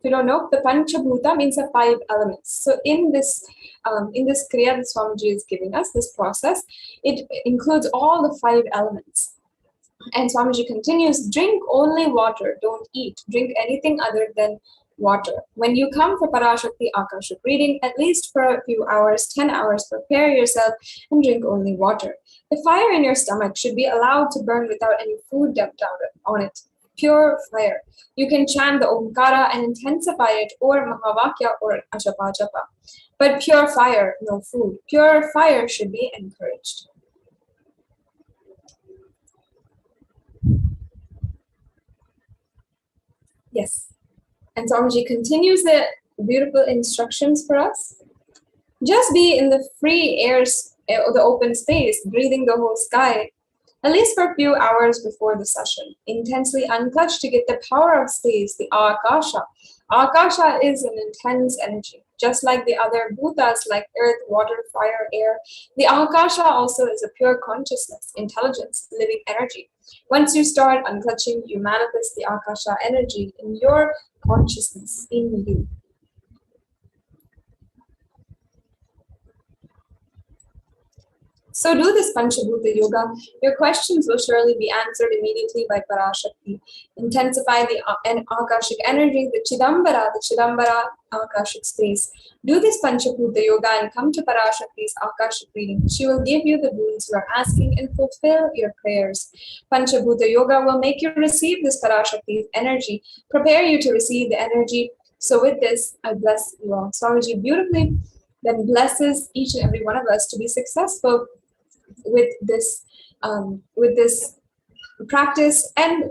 If you don't know, the Panchabhuta means the 5 elements. So in this Kriya that Swamiji is giving us, this process, it includes all the 5 elements. And Swamiji continues, drink only water, don't eat. Drink anything other than water. When you come for Parashakti Akashic reading, at least for a few hours, 10 hours, prepare yourself and drink only water. The fire in your stomach should be allowed to burn without any food dumped out on it. Pure fire. You can chant the Omkara and intensify it, or Mahavakya or Achapachapa. But pure fire, no food. Pure fire should be encouraged. Yes. And Swamiji continues the beautiful instructions for us. Just be in the free airs, or the open space, breathing the whole sky, at least for a few hours before the session. Intensely unclutch to get the power of space, the Akasha. Akasha is an intense energy, just like the other bhutas like earth, water, fire, air. The Akasha also is a pure consciousness, intelligence, living energy. Once you start unclutching, you manifest the Akasha energy in your consciousness, in you. So do this Panchabhuta Yoga. Your questions will surely be answered immediately by Parashakti. Intensify the Akashic energy, the Chidambara Akashic space. Do this Panchabhuta Yoga and come to Parashakti's Akashic reading. She will give you the boons you are asking and fulfill your prayers. Panchabhuta Yoga will make you receive this Parashakti's energy, prepare you to receive the energy. So with this, I bless you all. Swamiji beautifully then blesses each and every one of us to be successful with this practice and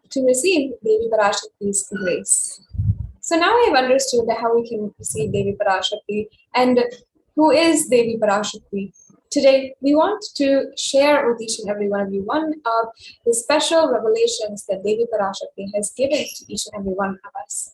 to receive Devi Parashakti's grace. So now we have understood how we can receive Devi Parashakti and who is Devi Parashakti. Today, we want to share with each and every one of you one of the special revelations that Devi Parashakti has given to each and every one of us.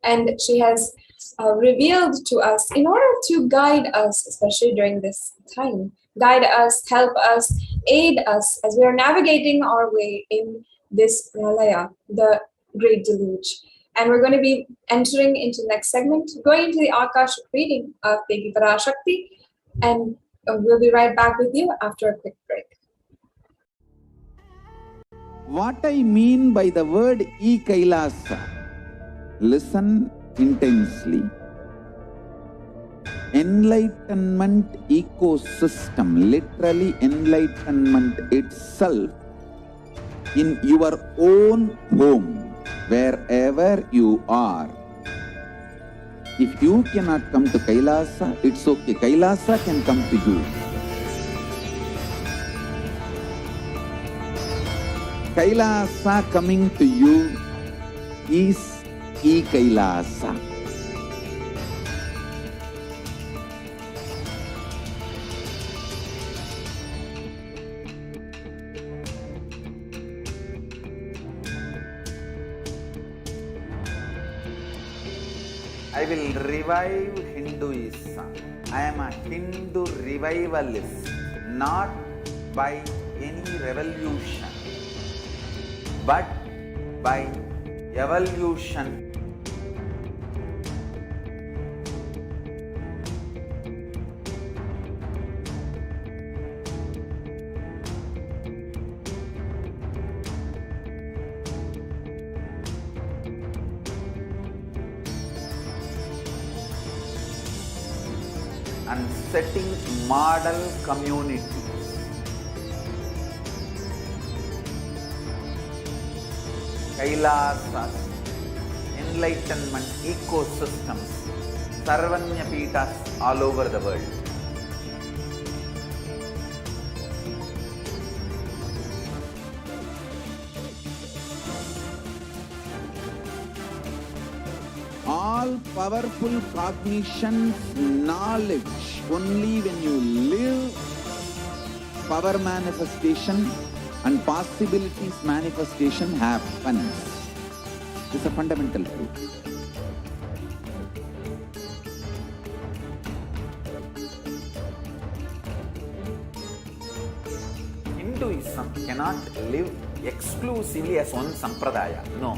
And she has revealed to us in order to guide us, especially during this time, guide us, help us, aid us as we are navigating our way in this pralaya, the great deluge. And we're going to be entering into the next segment, going into the Akashic reading of Devi Parashakti, and we'll be right back with you after a quick break. What I mean by the word KAILASA, listen intensely. Enlightenment ecosystem, literally enlightenment itself, in your own home, wherever you are. If you cannot come to KAILASA, it's okay. KAILASA can come to you. KAILASA coming to you is KAILASA. I will revive Hinduism. I am a Hindu revivalist, not by any revolution, but by evolution. And setting model communities. Kailasas, enlightenment ecosystems, Sarvanya Pitas all over the world. All powerful cognition, knowledge, only when you live, power manifestation and possibilities manifestation happens. This is a fundamental truth. Hinduism cannot live exclusively as one sampradaya. No.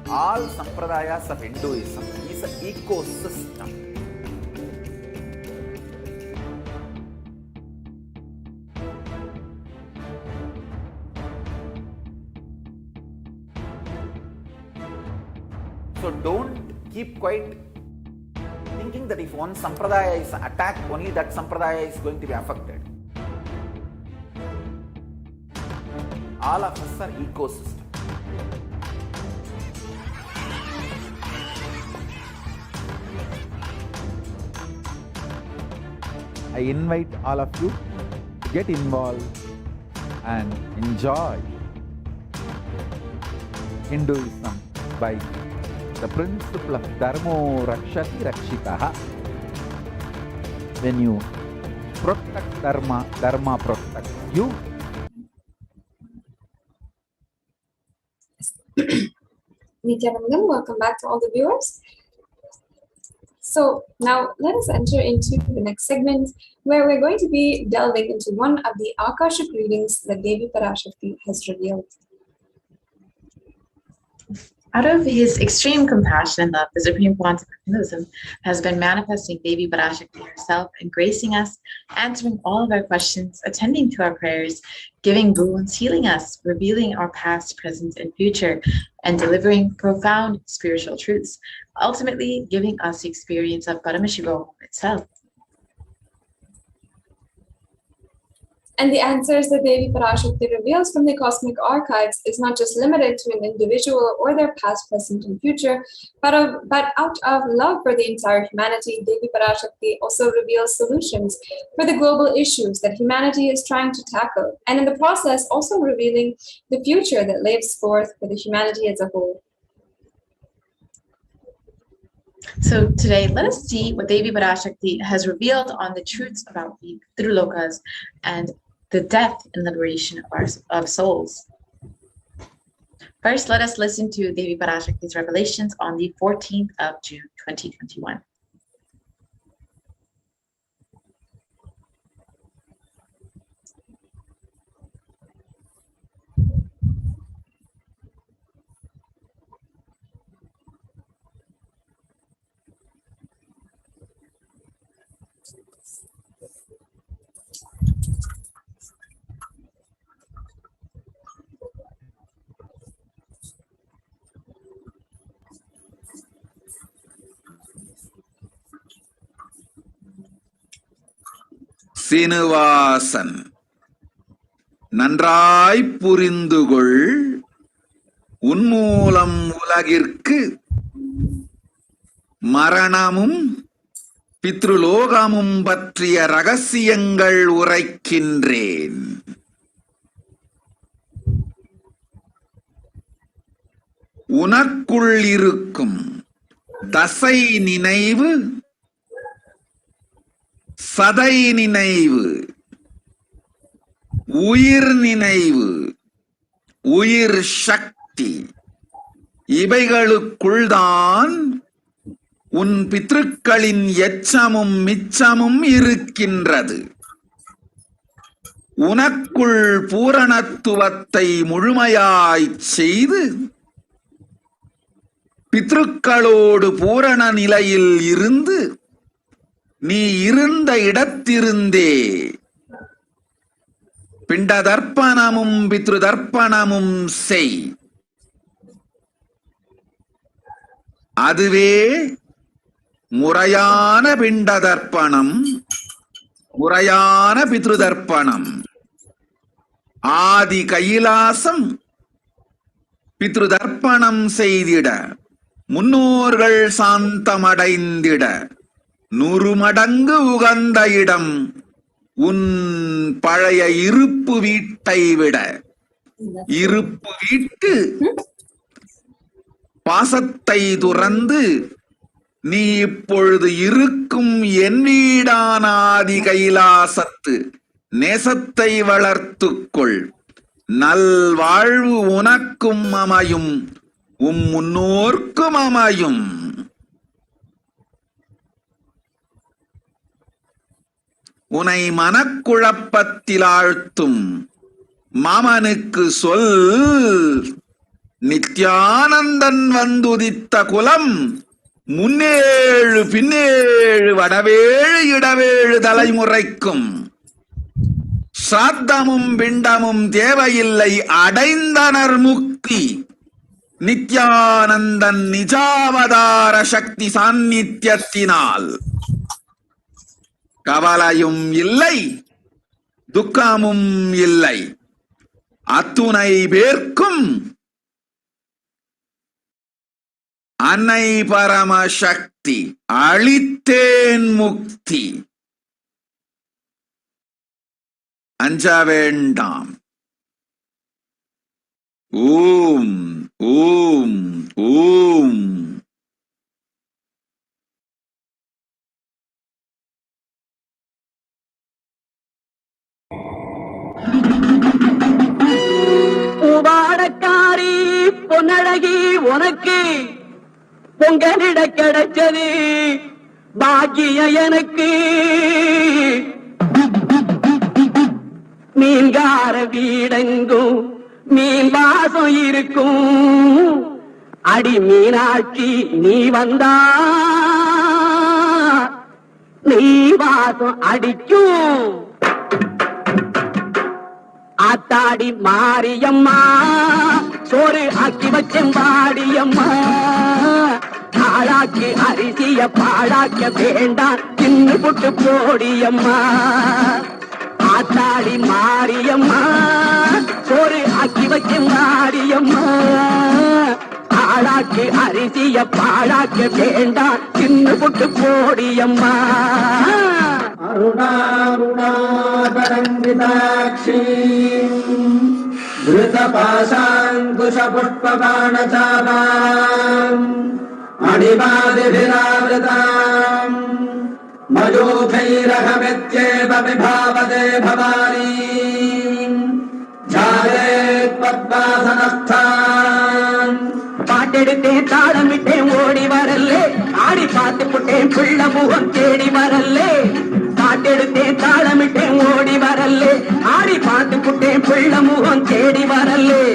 All sampradayas of Hinduism is an ecosystem. So don't keep quiet thinking that if one sampradaya is attacked, only that sampradaya is going to be affected. All of us are ecosystem. I invite all of you to get involved and enjoy Hinduism by the principle of Dharmo Rakshati Rakshitaha. When you protect Dharma, Dharma protects you. Nithyanandam, welcome back to all the viewers. So now let us enter into the next segment where we're going to be delving into one of the Akashic readings that Devi Parashakti has revealed. Out of his extreme compassion and love, the Supreme Quantum of Hinduism has been manifesting Devi Parashakti herself and gracing us, answering all of our questions, attending to our prayers, giving boons, healing us, revealing our past, present, and future, and delivering profound spiritual truths, ultimately giving us the experience of Paramashivoham itself. And the answers that Devi Parashakti reveals from the cosmic archives is not just limited to an individual or their past, present, and future, but out of love for the entire humanity, Devi Parashakti also reveals solutions for the global issues that humanity is trying to tackle, and in the process also revealing the future that lays forth for the humanity as a whole. So today, let us see what Devi Parashakti has revealed on the truths about the Thirulokas and the death and liberation of souls. First, let us listen to Devi Parashakti's revelations on the 14th of June, 2021. Srinivasan. நன்றாய் புரிந்துகொள், உன்மூலம் உலகிற்கு மரணமும் பித்ருலோகமும் பற்றிய ரகசியங்கள் உரைக்கின்றேன். உனக்குள் இருக்கும் தசை நினைவு, சதை நினைவு, உயிர் நினைவு, உயிர் சக்தி, இவைகளுக்குள்தான் உன் பித்ருக்களின் எச்சமும் மிச்சமும் இருக்கின்றது. உனக்குள் பூரணத்துவத்தை முழுமையாய்ச் செய்து பித்ருக்களோடு பூரண நிலையில் இருந்து நீ இருந்த இடத்திருந்தே பிண்டதர்ப்பணமும் பித்ருதர்ப்பணமும் செய். அதுவே முறையான பிண்டதர்ப்பணம், முறையான பித்ருதர்ப்பணம். ஆதி கைலாசம் பித்ருதர்ப்பணம் செய்திட, முன்னோர்கள் சாந்தமடைந்திட 100 மடங்கு உகந்த இடம் உன் பழைய இருப்பு வீட்டை விட. இருப்பு வீட்டு பாசத்தை துறந்து நீ இப்பொழுது இருக்கும் என் வீடான ஆதி கைலாசத்து நேசத்தை வளர்த்துக்கொள். நல்வாழ்வு உனக்கும் அமையும், முன்னோர்க்கும் அமையும். உனை மனக்குழப்பத்தில் ஆழ்த்தும் மாமனுக்கு சொல், நித்யானந்தன் வந்துதித்த குலம் முன்னேழு பின்னேழு வடவேழு இடவேழு தலைமுறைக்கும் சாத்தமும் பிண்டமும் தேவையில்லை, அடைந்தனர் முக்தி. நித்யானந்தன் நிஜாவதார சக்தி சாநித்தியத்தினால் கவலையும் இல்லை, துக்கமும் இல்லை. அத்துணை பேர்க்கும் அன்னை பரமசக்தி அளித்தேன் முக்தி. அஞ்ச வேண்டாம். ஓம் ஓம் ஓம். பூவாடக்காரி பொன்னழகி உனக்கு பொங்கலிட கிடைச்சது பாக்கிய எனக்கு. மீன்கார வீடெங்கும் மீன் வாசம் இருக்கும். அடி மீனாட்சி நீ வந்தா நீ வாசம் அடிக்கும். ஆத்தாடி மாரியம்மா சோறு ஆக்கி வச்செம்பாடியம்மா. ஆளாக்கி அரிசிய பாழாக்க வேண்டாம், தின்னு புட்டு போடியம்மா. ஆத்தாடி மாரியம்மா சோறு ஆக்கி வச்செம்பாடியம்மா. ஆளாக்கி அரிசிய பாழாக்க வேண்டாம், தின்னு புட்டு போடியம்மா. அருணாருணாபரங்கிதாட்சி धृतपाशाङ्कुशपुष्पबाणचापाम् मणिपादिभिरावृताम् मयूखैरहमित्येव विभावते भवानी जायेत् पद्मासनस्थान्. பாட்டெடுத்தேன் தாளமிட்டேன் ஓடி வரல்லே, ஆடி பார்த்து புட்டேன் பிள்ள முகம் தேடி வரல்லே. பாட்டெடுத்தேன் தாளமிட்டேன் ஓடி வரல்லே, ஆடி பார்த்து புட்டேன் பிள்ள முகம் தேடி வரல்லே.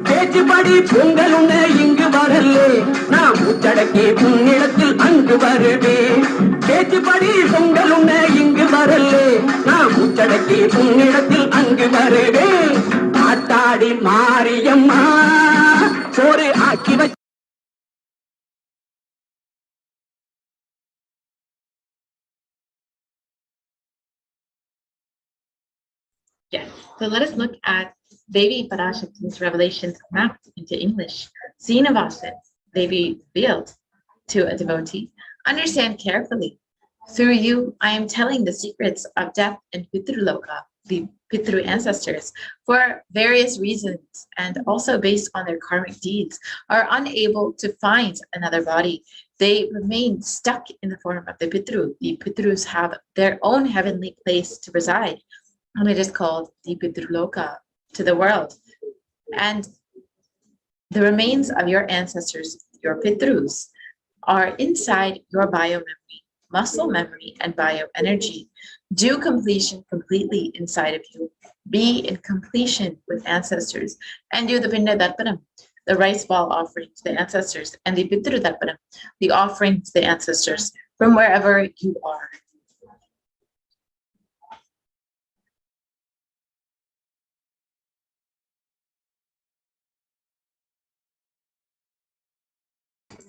பேச்சுப்படி பொங்கல் உன்ன இங்கு வரல்லே, நான் முச்சடக்கி உன்னிடத்தில் அங்கு வருவேன். பேச்சுப்படி பொங்கல் உன்ன இங்கு வரல்லே, நான் முச்சடக்கி உன்னிடத்தில் அங்கு வருவேன். ஆத்தாடி மாரியம்மா சோறு ஆக்கி வச்ச Yeah. So let us look at Devi Parashakti's revelations mapped into English. Srinivasan, Devi revealed to a devotee, understand carefully. Through you, I am telling the secrets of death and Pitruloka, the Pitru ancestors, for various reasons, and also based on their karmic deeds, are unable to find another body. They remain stuck in the form of the Pitru. The Pitrus have their own heavenly place to reside, and it is called the Pitruloka to the world. And the remains of your ancestors, your Pitrus, are inside your biomemory, muscle memory, and bioenergy. Do completion completely inside of you. Be in completion with ancestors, and do the Pinda Darpanam, the rice ball offering to the ancestors, and the Pitru Darpanam, the offering to the ancestors from wherever you are.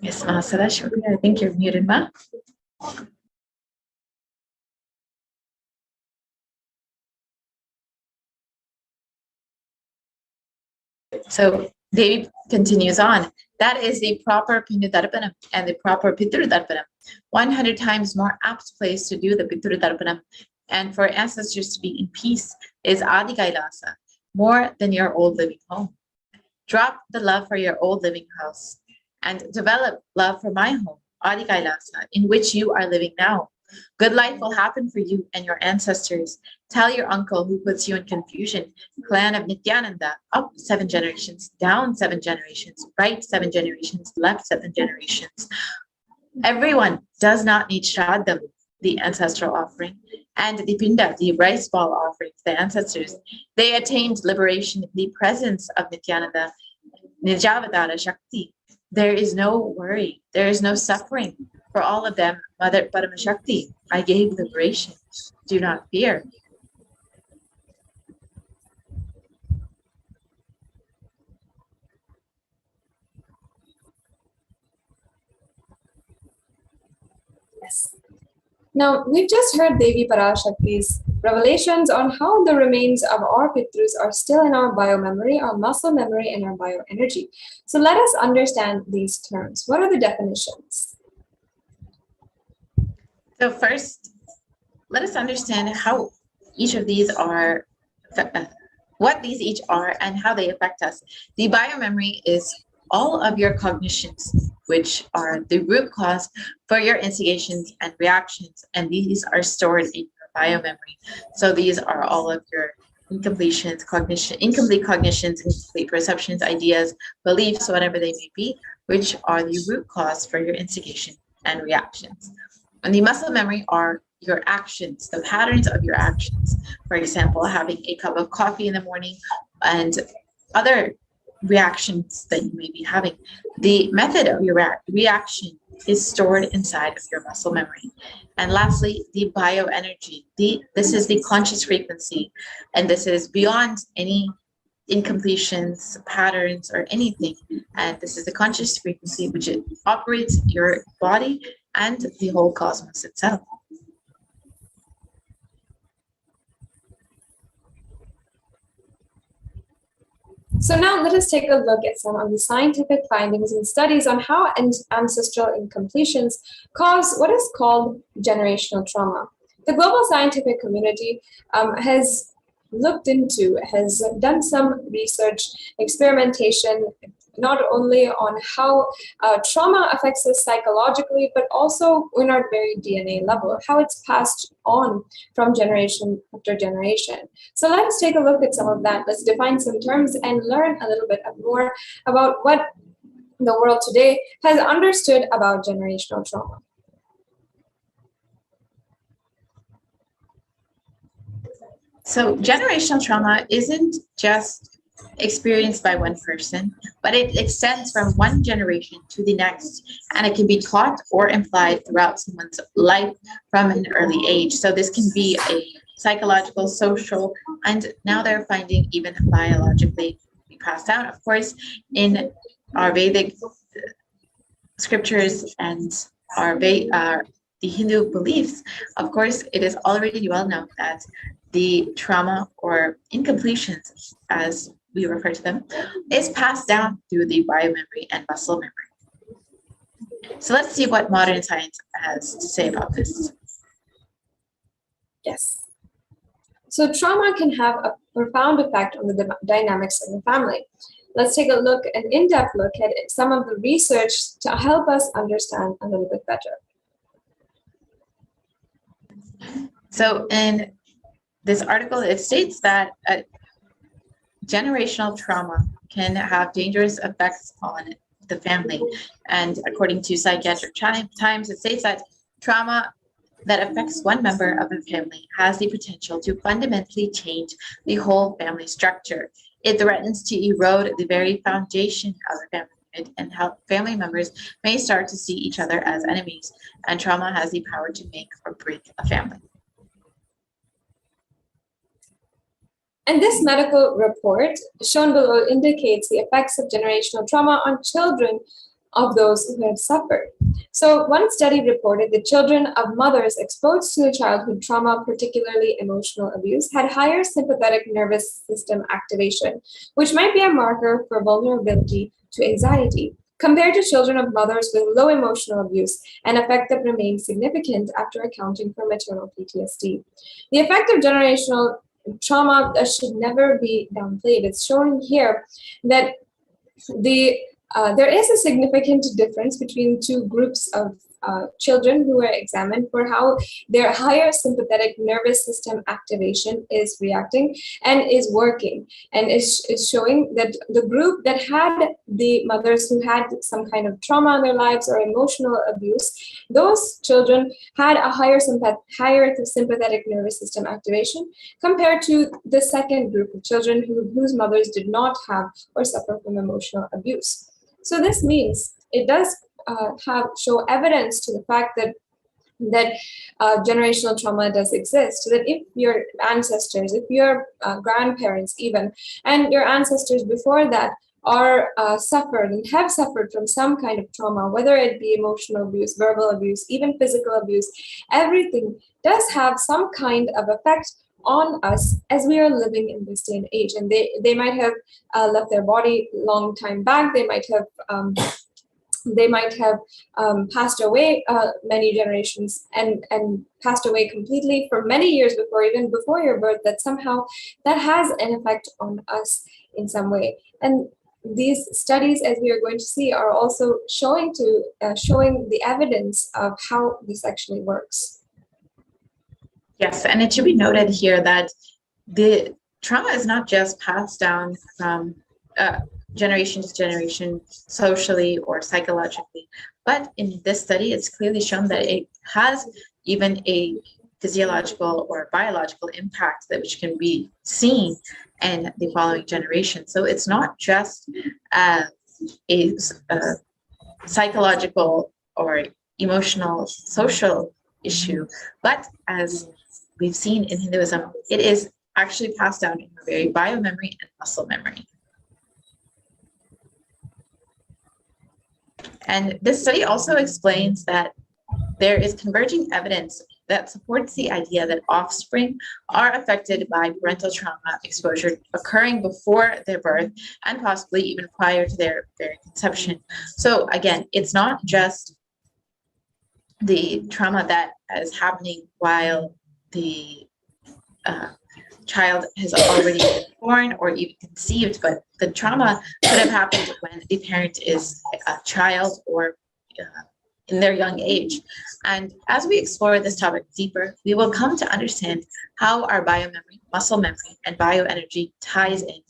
Yes, Ma Sadashwami, I think you're muted, Ma. So Devi continues on. That is the proper Pindadarpanam and the proper Pitrudarpanam. 100 times more apt place to do the Pitrudarpanam and for ancestors to be in peace is Adi KAILASA, more than your old living home. Drop the love for your old living house and develop love for my home, Adi KAILASA, in which you are living now. Good life will happen for you and your ancestors. Tell your uncle who puts you in confusion, clan of Nithyananda, up 7 generations, down 7 generations, right 7 generations, left 7 generations. Everyone does not need Shraddham, the ancestral offering, and the Pinda, the rice ball offering to the ancestors. They attained liberation in the presence of Nithyananda, Nijavadara Shakti. There is no worry, there is no suffering. For all of them, Mother Paramasakti, I gave liberation. Do not fear. Yes. Now, we've just heard Devi Parashakti's revelations on how the remains of our Pitrus are still in our biomemory, our muscle memory, and our bioenergy. So let us understand these terms. What are the definitions? So first, let us understand how each of these are, what these each are and how they affect us. The biomemory is all of your cognitions, which are the root cause for your instigations and reactions, and these are stored in your biomemory. So these are all of your incomplete cognitions, incomplete perceptions, ideas, beliefs, whatever they may be, which are the root cause for your instigation and reactions. And the muscle memory are your actions, the patterns of your actions. For example, having a cup of coffee in the morning and other reactions that you may be having. The method of your reaction is stored inside of your muscle memory. And lastly, the bioenergy. This is the conscious frequency, and this is beyond any incompletions, patterns, or anything. And this is the conscious frequency which it operates your body and the whole cosmos itself. So now let us take a look at some of the scientific findings and studies on how ancestral incompletions cause what is called generational trauma. The global scientific community has done some research, experimentation, not only on how trauma affects us psychologically, but also in our very DNA level, how it's passed on from generation after generation. So let us take a look at some of that. Let's define some terms and learn a little bit more about what the world today has understood about generational trauma. So generational trauma isn't just experienced by one person, but it extends from one generation to the next, and it can be taught or implied throughout someone's life from an early age. So this can be a psychological, social, and now they're finding even biologically be passed down. Of course, in our Vedic scriptures and the the Hindu beliefs, of course, it is already well known that the trauma or incompletions, as we refer to them, is passed down through the biomemory and muscle memory. So let's see what modern science has to say about this. Yes. So trauma can have a profound effect on the dynamics of the family. Let's take an in-depth look at some of the research to help us understand a little bit better. So in this article, it states that generational trauma can have dangerous effects on the family. And according to Psychiatric Times, it states that trauma that affects one member of the family has the potential to fundamentally change the whole family structure. It threatens to erode the very foundation of the family unit, and how family members may start to see each other as enemies. And trauma has the power to make or break a family. And this medical report shown below indicates the effects of generational trauma on children of those who have suffered. So one study reported that children of mothers exposed to childhood trauma, particularly emotional abuse, had higher sympathetic nervous system activation, which might be a marker for vulnerability to anxiety, compared to children of mothers with low emotional abuse, an effect that remains significant after accounting for maternal PTSD. The effect of generational trauma should never be downplayed. It's shown here that there is a significant difference between two groups of children who were examined for how their higher sympathetic nervous system activation is reacting and is working, and is showing that the group that had the mothers who had some kind of trauma in their lives or emotional abuse, those children had a higher sympathetic nervous system activation compared to the second group of children whose mothers did not have or suffer from emotional abuse. So this means it does show evidence to the fact that generational trauma does exist. So that if your ancestors, if your grandparents even, and your ancestors before that are suffered and have suffered from some kind of trauma, whether it be emotional abuse, verbal abuse, even physical abuse, everything does have some kind of effect on us as we are living in this day and age. And they might have left their body long time back. They might have passed away many generations and passed away completely for many years before, even before your birth, that somehow that has an effect on us in some way. And these studies, as we are going to see, are also showing the evidence of how this actually works. Yes, and it should be noted here that the trauma is not just passed down from generation to generation, socially or psychologically, but in this study, it's clearly shown that it has even a physiological or biological impact which can be seen in the following generation. So it's not just a psychological or emotional, social issue, but as we've seen in Hinduism, it is actually passed down in a very biomemory and muscle memory. And this study also explains that there is converging evidence that supports the idea that offspring are affected by parental trauma exposure occurring before their birth and possibly even prior to their very conception. So again, it's not just the trauma that is happening while the child has already been born or even conceived, but the trauma could have happened when the parent is a child or in their young age. And as we explore this topic deeper, we will come to understand how our biomemory, muscle memory, and bioenergy ties in.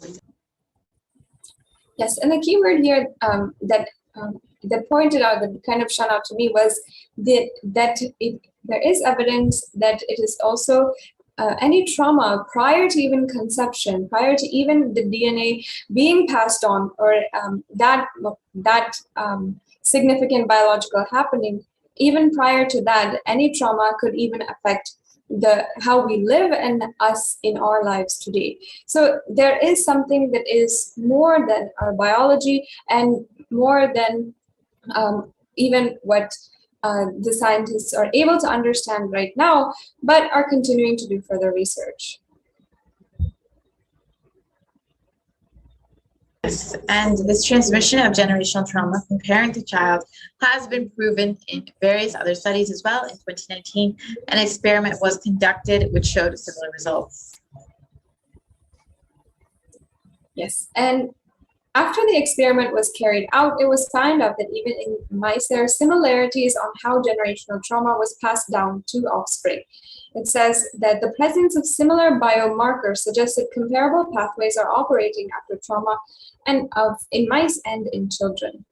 Yes, and the key word here that pointed out, that kind of shone out to me, was that there is evidence that it is also any trauma prior to even conception, prior to even the DNA being passed on, or that significant biological happening, even prior to that, any trauma could even affect how we live and us in our lives today. So there is something that is more than our biology and more than even what the scientists are able to understand right now, but are continuing to do further research. Yes, and this transmission of generational trauma from parent to child has been proven in various other studies as well. In 2019, an experiment was conducted which showed similar results. Yes, and after the experiment was carried out, it was found out that even in mice, there are similarities on how generational trauma was passed down to offspring. It says that the presence of similar biomarkers suggests that comparable pathways are operating after trauma and in mice and in children.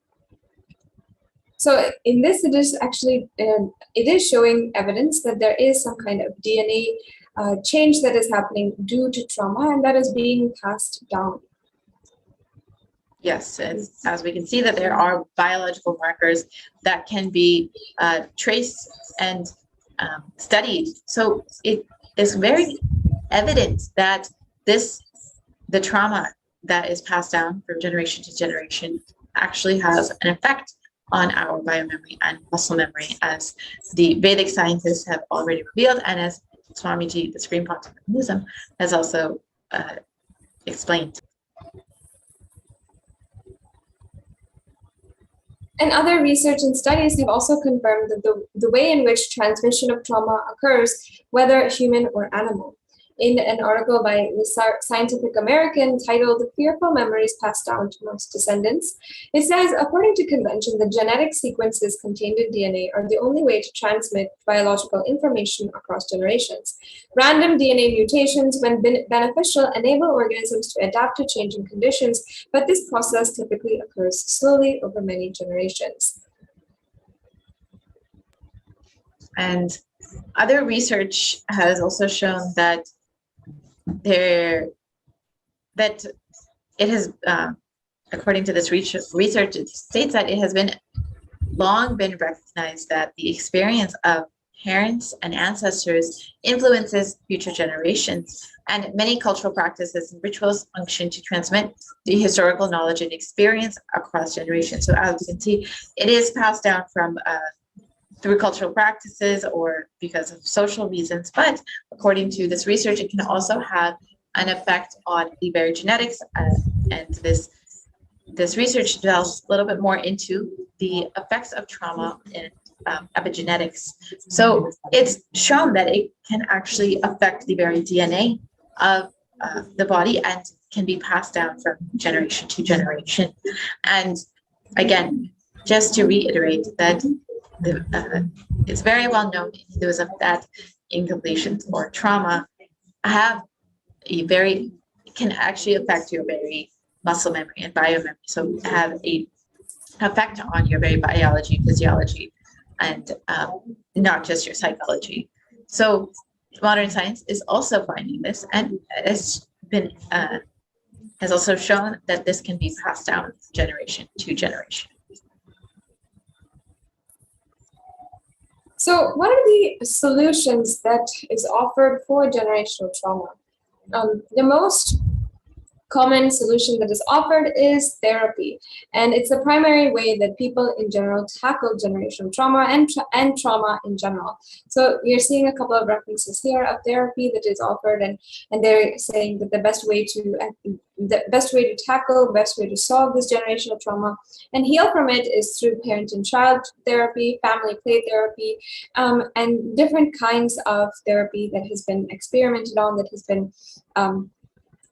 So in this, it is actually, it is showing evidence that there is some kind of DNA change that is happening due to trauma and that is being passed down. Yes, as we can see that there are biological markers that can be traced and studied. So it is very evident that the trauma that is passed down from generation to generation actually has an effect on our biomemory and muscle memory, as the Vedic scientists have already revealed, and as Swamiji, the Supreme Pontiff of Hinduism, has also explained. And other research and studies have also confirmed that the way in which transmission of trauma occurs, whether human or animal. In an article by the Scientific American titled "Fearful Memories Passed Down to Most Descendants," it says, according to convention, the genetic sequences contained in DNA are the only way to transmit biological information across generations. Random DNA mutations, when beneficial, enable organisms to adapt to changing conditions, but this process typically occurs slowly over many generations. And other research has also shown that it has, according to this research, it states that it has long been recognized that the experience of parents and ancestors influences future generations, and many cultural practices and rituals function to transmit the historical knowledge and experience across generations. So as you can see, it is passed down from through cultural practices or because of social reasons, but according to this research, it can also have an effect on the very genetics, and this research delves a little bit more into the effects of trauma and epigenetics. So it's shown that it can actually affect the very DNA of the body and can be passed down from generation to generation. And again, just to reiterate that it's very well known in Hinduism that incompletions or trauma can actually affect your very muscle memory and biomemory. So have a effect on your very biology, physiology, and not just your psychology. So modern science is also finding this, and has also shown that this can be passed down generation to generation. So what are the solutions that is offered for generational trauma? The most common solution that is offered is therapy, and it's the primary way that people in general tackle generational trauma and trauma in general. So we are seeing a couple of references here of therapy that is offered, and they're saying that the best way to tackle, best way to solve this generational trauma and heal from it is through parent and child therapy, family play therapy, and different kinds of therapy that has been experimented on, that has been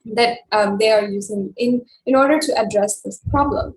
they are using in order to address this problem.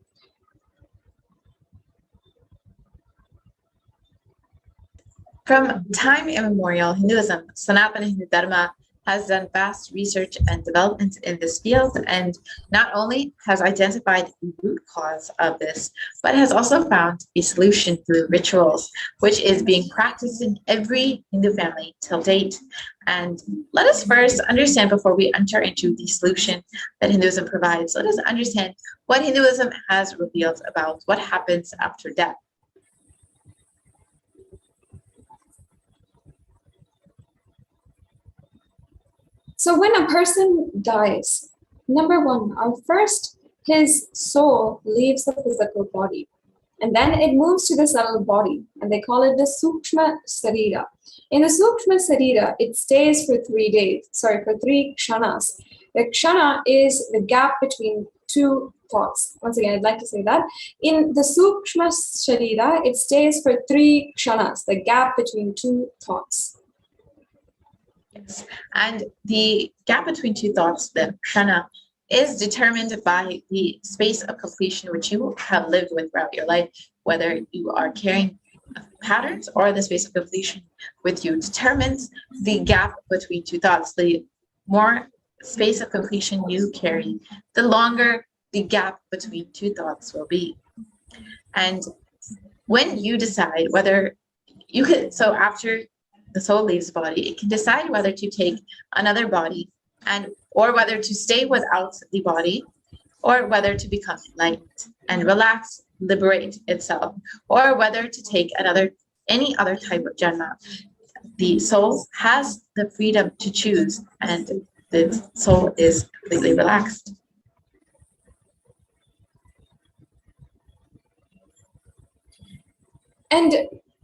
From time immemorial, Hinduism, Sanatana Hindu Dharma, has done vast research and development in this field, and not only has identified the root cause of this, but has also found a solution through rituals, which is being practiced in every Hindu family till date. And let us first understand, before we enter into the solution that Hinduism provides, let us understand what Hinduism has revealed about what happens after death. So when a person dies, number one, his soul leaves the physical body. and then it moves to the subtle body, and they call it the Sukshma Sarira. In the Sukshma Sarira, it stays for 3 kshanas. The kshana is the gap between two thoughts. Once again, I'd like to say that. In the Sukshma Sarira, it stays for 3 kshanas, the gap between two thoughts. Yes. And the gap between two thoughts, the kshana, is determined by the space of completion which you have lived with throughout your life, whether you are carrying patterns or the space of completion with you determines the gap between two thoughts. The more space of completion you carry, the longer the gap between two thoughts will be. And when you decide whether you could, so after the soul leaves the body, it can decide whether to take another body or whether to stay without the body, or whether to become enlightened and relax, liberate itself, or whether to take any other type of janma. The soul has the freedom to choose, and the soul is completely relaxed. And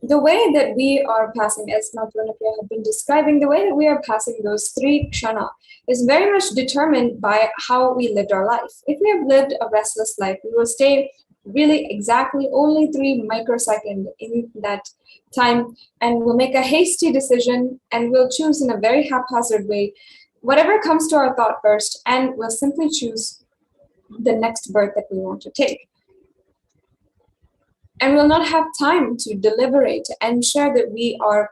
the way that we are passing, as Matvanapya have been describing, the way that we are passing those 3 kshana is very much determined by how we lived our life. If we have lived a restless life, we will stay really exactly only 3 microseconds in that time, and we'll make a hasty decision, and we'll choose in a very haphazard way whatever comes to our thought first, and we'll simply choose the next birth that we want to take. And we'll not have time to deliberate and ensure that we are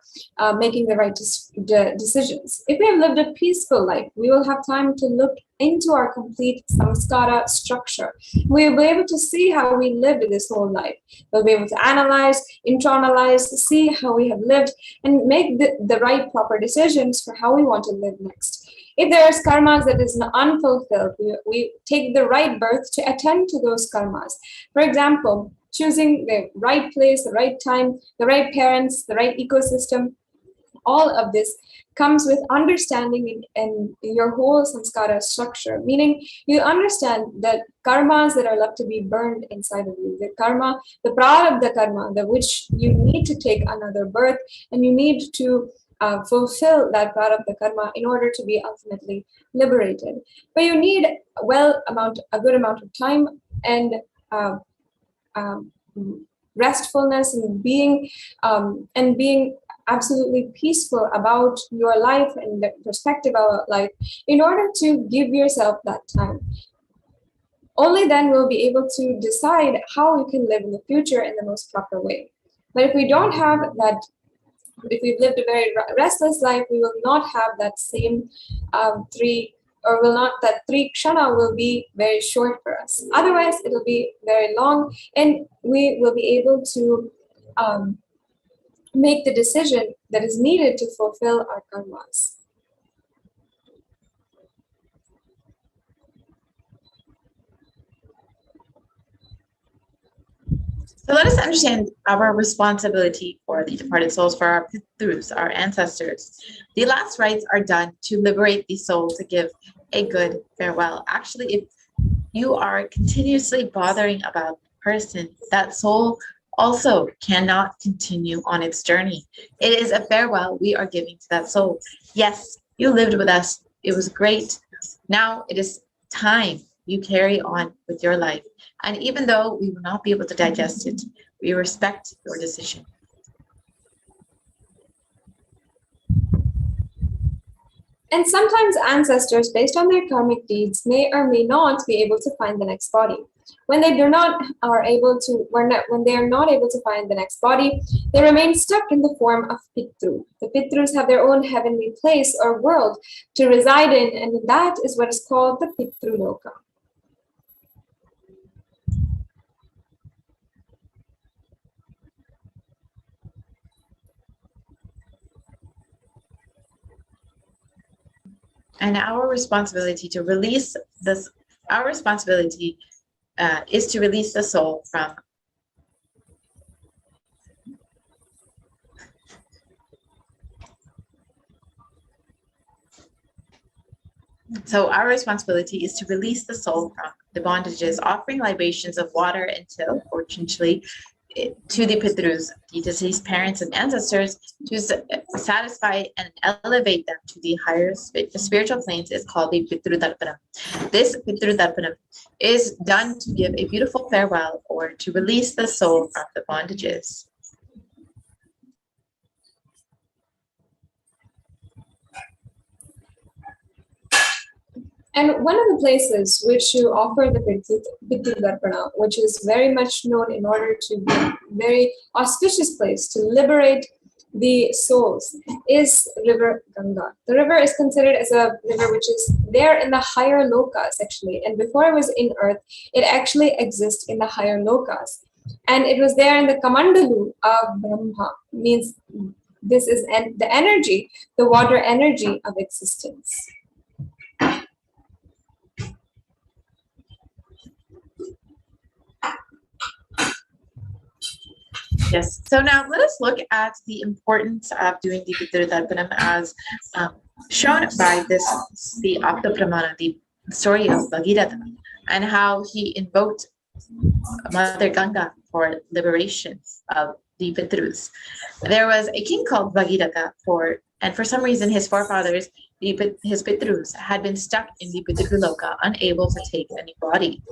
making the right decisions. If we have lived a peaceful life, we will have time to look into our complete samskara structure. We will be able to see how we lived this whole life. We'll be able to analyze, internalize, see how we have lived, and make the right proper decisions for how we want to live next. If there is karmas that is unfulfilled, we take the right birth to attend to those karmas. For example, choosing the right place, the right time, the right parents, the right ecosystem, all of this comes with understanding in your whole samskara structure, meaning you understand that karmas that are left to be burned inside of you, the karma, the prarabdha karma, which you need to take another birth, and you need to fulfill that prarabdha karma in order to be ultimately liberated. But you need a good amount of time and restfulness and being absolutely peaceful about your life and the perspective of life in order to give yourself that time. Only then we'll be able to decide how we can live in the future in the most proper way. But if we don't have that, if we've lived a very restless life, we will not have that same that 3 kshana will be very short for us. Otherwise, it'll be very long, and we will be able to make the decision that is needed to fulfill our karmas. So let us understand our responsibility for the departed souls, for our Pitrus, our ancestors. The last rites are done to liberate the soul to give a good farewell. Actually, if you are continuously bothering about the person, that soul also cannot continue on its journey. It is a farewell we are giving to that soul. Yes, you lived with us. It was great. Now it is time you carry on with your life. And even though we will not be able to digest it, we respect your decision. And sometimes ancestors, based on their karmic deeds, may or may not be able to find the next body. When they are not able to find the next body, they remain stuck in the form of Pitru. The Pitrus have their own heavenly place or world to reside in, and that is what is called the Pitru Loka. And our responsibility to release this, is to release the soul from So our responsibility is to release the soul from the bondages, offering libations of water until, fortunately, to the Pitrus, the deceased parents and ancestors, to satisfy and elevate them to the higher spiritual planes is called the Pitru Darpanam. This Pitru Darpanam is done to give a beautiful farewell or to release the soul from the bondages. And one of the places which you offer the Pitru Darpana, which is very much known in order to be a very auspicious place to liberate the souls, is River Ganga. The river is considered as a river which is there in the higher lokas actually. And before it was in earth, it actually exists in the higher lokas. And it was there in the Kamandalu of Brahma, means this is the energy, the water energy of existence. Yes. So now let us look at the importance of doing the Pitru Darpanam as shown by the Apta Pramana, the story of Bhagirath, and how he invoked Mother Ganga for liberation of the Pitrus. There was a king called Bhagiratha, and for some reason his forefathers, his Pitrus, had been stuck in the Pitru Loka, unable to take any body.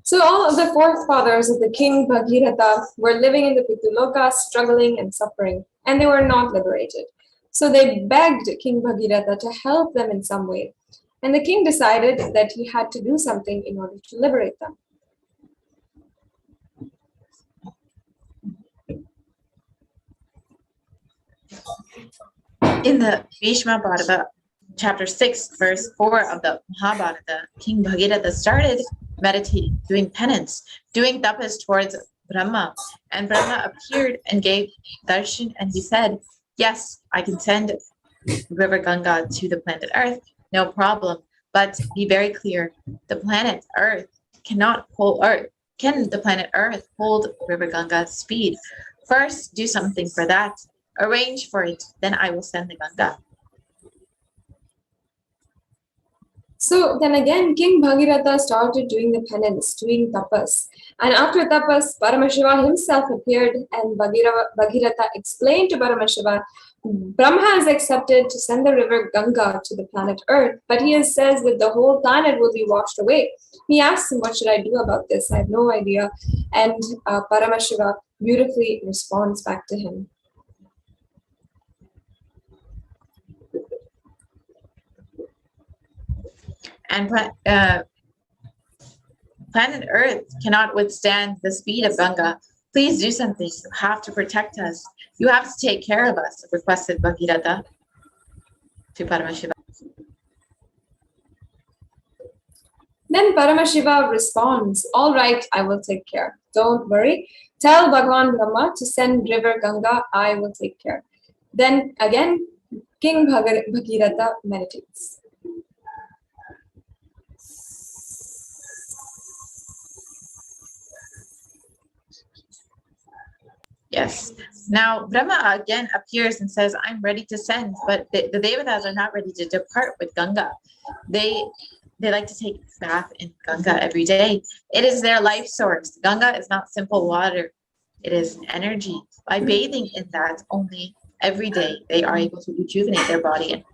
So all of the forefathers of the king Bhagiratha were living in the Pitruloka, struggling and suffering, and they were not liberated. So they begged King Bhagiratha to help them in some way. And the king decided that he had to do something in order to liberate them. In the Bhishma Bharata, chapter 6, verse 4 of the Mahabharata, King Bhagiratha started meditating, doing penance, doing tapas towards Brahma. And Brahma appeared and gave darshan, and he said, yes, I can send River Ganga to the planet Earth, no problem. But be very clear, the planet Earth cannot hold Earth. Can the planet Earth hold River Ganga's speed? First, do something for that. Arrange for it, then I will send the Ganga. So then again, King Bhagiratha started doing the penance, doing tapas. And after tapas, Paramashiva himself appeared, and Bhagiratha explained to Paramashiva, Brahma has accepted to send the river Ganga to the planet Earth, but he says that the whole planet will be washed away. He asks him, what should I do about this? I have no idea. And Paramashiva beautifully responds back to him. And planet Earth cannot withstand the speed of Ganga. Please do something. You have to protect us. You have to take care of us, requested Bhagiratha to Paramashiva. Then Paramashiva responds, all right, I will take care. Don't worry. Tell Bhagwan Brahma to send river Ganga. I will take care. Then again, King Bhagiratha meditates. Yes. Now, Brahma again appears and says, I'm ready to send, but the Devatas are not ready to depart with Ganga. They like to take a bath in Ganga every day. It is their life source. Ganga is not simple water. It is energy. By bathing in that only every day, they are able to rejuvenate their body.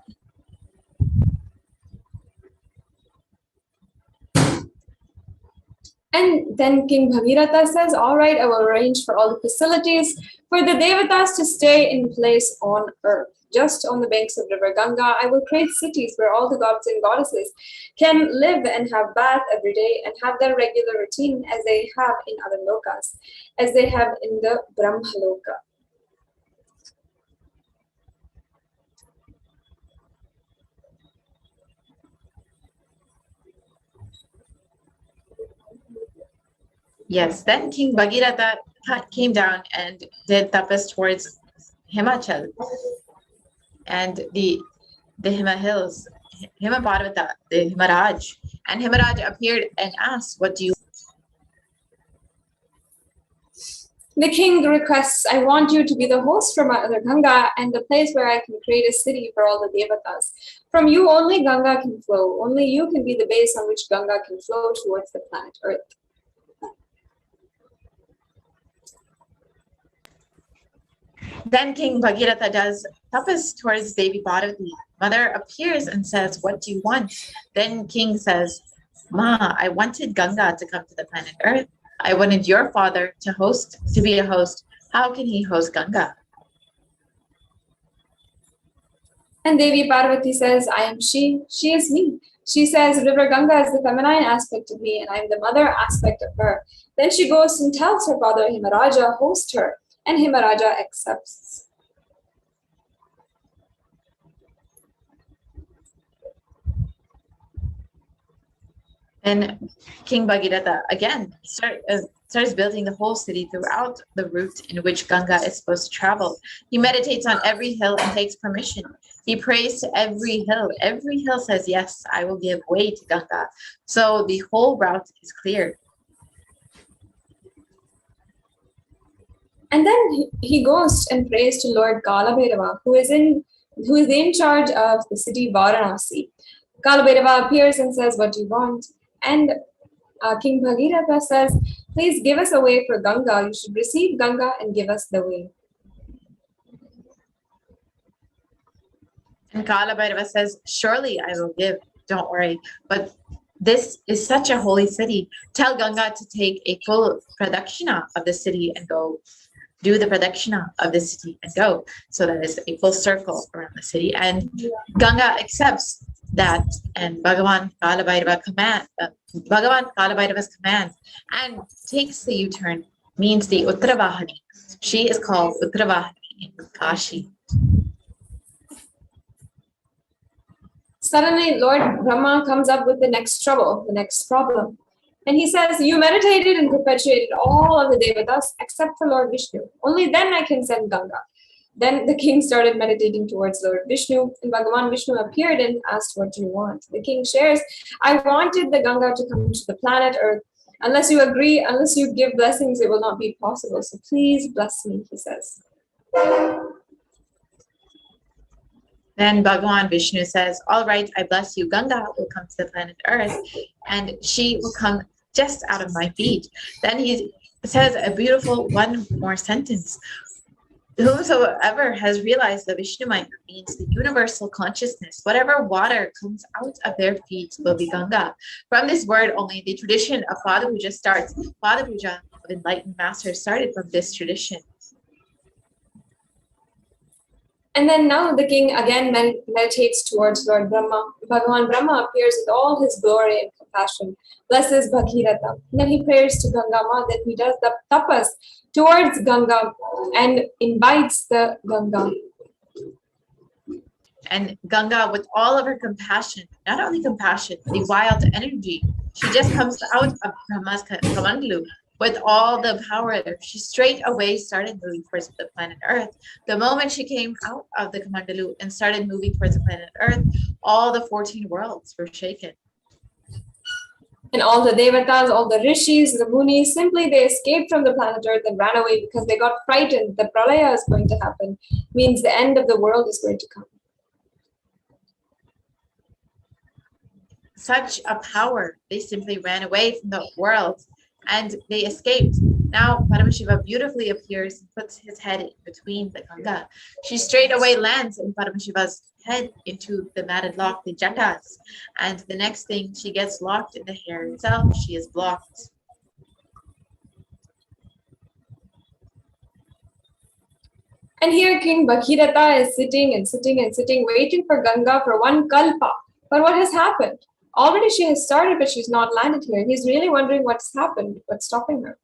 And then King Bhagiratha says, all right, I will arrange for all the facilities for the Devatas to stay in place on earth. Just on the banks of river Ganga, I will create cities where all the gods and goddesses can live and have bath every day and have their regular routine as they have in other lokas, as they have in the Brahma Loka. Yes, then King Bhagiratha came down and did tapas towards Himachal and the Hima hills, Hima Parvata, the Himaraj. And Himaraj appeared and asked, what do you? The king requests, I want you to be the host for Mother Ganga and the place where I can create a city for all the Devatas. From you only Ganga can flow. Only you can be the base on which Ganga can flow towards the planet Earth. Then King Bhagirath does tapas towards Devi Parvati. Mother appears and says, what do you want? Then King says, Ma, I wanted Ganga to come to the planet Earth. I wanted your father to be a host. How can he host Ganga? And Devi Parvati says, I am she is me. She says, River Ganga is the feminine aspect of me, and I am the mother aspect of her. Then she goes and tells her father Himaraja, host her, and Himaraja accepts. Then King Bhagiratha again starts building the whole city throughout the route in which Ganga is supposed to travel. He meditates on every hill and takes permission. He prays to every hill. Every hill says, yes, I will give way to Ganga. So the whole route is cleared. And then he goes and prays to Lord Kalabhairava, who is in charge of the city Varanasi. Kalabhairava appears and says, what do you want? And King Bhagiratha says, please give us a way for Ganga. You should receive Ganga and give us the way. And Kalabhairava says, surely I will give, don't worry. But this is such a holy city. Tell Ganga to take a full pradakshina of the city and go do the pradakshina of the city and go. So that is a full circle around the city. And Ganga accepts that, and Bhagavan Kalabhairava's command and takes the U-turn, means the Uttaravahani. She is called Uttaravahani in Kashi. Suddenly, Lord Brahma comes up with the next trouble, the next problem. And he says, you meditated and perpetuated all of the Devatas except for Lord Vishnu. Only then I can send Ganga. Then the king started meditating towards Lord Vishnu, and Bhagavan Vishnu appeared and asked, what do you want? The king shares, I wanted the Ganga to come to the planet Earth. Unless you agree, unless you give blessings, it will not be possible. So please bless me, he says. Then Bhagavan Vishnu says, all right, I bless you. Ganga will come to the planet Earth, and she will come just out of my feet. Then he says a beautiful one more sentence. Whosoever has realized the Vishnu mind means the universal consciousness, whatever water comes out of their feet will be Ganga. From this word only, the tradition of Pada Puja starts. Pada Puja of enlightened masters started from this tradition. And then now the king again meditates towards Lord Brahma. Bhagavan Brahma appears with all his glory and compassion, blesses Bhagiratha. Then he prays to Ganga Ma, then he does the tapas towards Ganga and invites the Ganga. And Ganga, with all of her compassion, not only compassion, the wild energy, she just comes out of Brahma's Kamandalu with all the power. She straight away started moving towards the planet Earth. The moment she came out of the Kamandalu and started moving towards the planet Earth, all the 14 worlds were shaken. And all the Devatas, all the Rishis, the Munis, simply they escaped from the planet Earth and ran away because they got frightened. The Pralaya is going to happen, means the end of the world is going to come. Such a power, they simply ran away from the world and they escaped. Now Paramashiva beautifully appears and puts his head in between the Ganga. She straight away lands in Paramashiva's head into the matted lock, the jatas. And the next thing, she gets locked in the hair itself. She is blocked. And here King Bhagiratha is sitting and sitting and sitting, waiting for Ganga for one kalpa. But what has happened? Already she has started, but she's not landed here. He's really wondering what's happened, what's stopping her.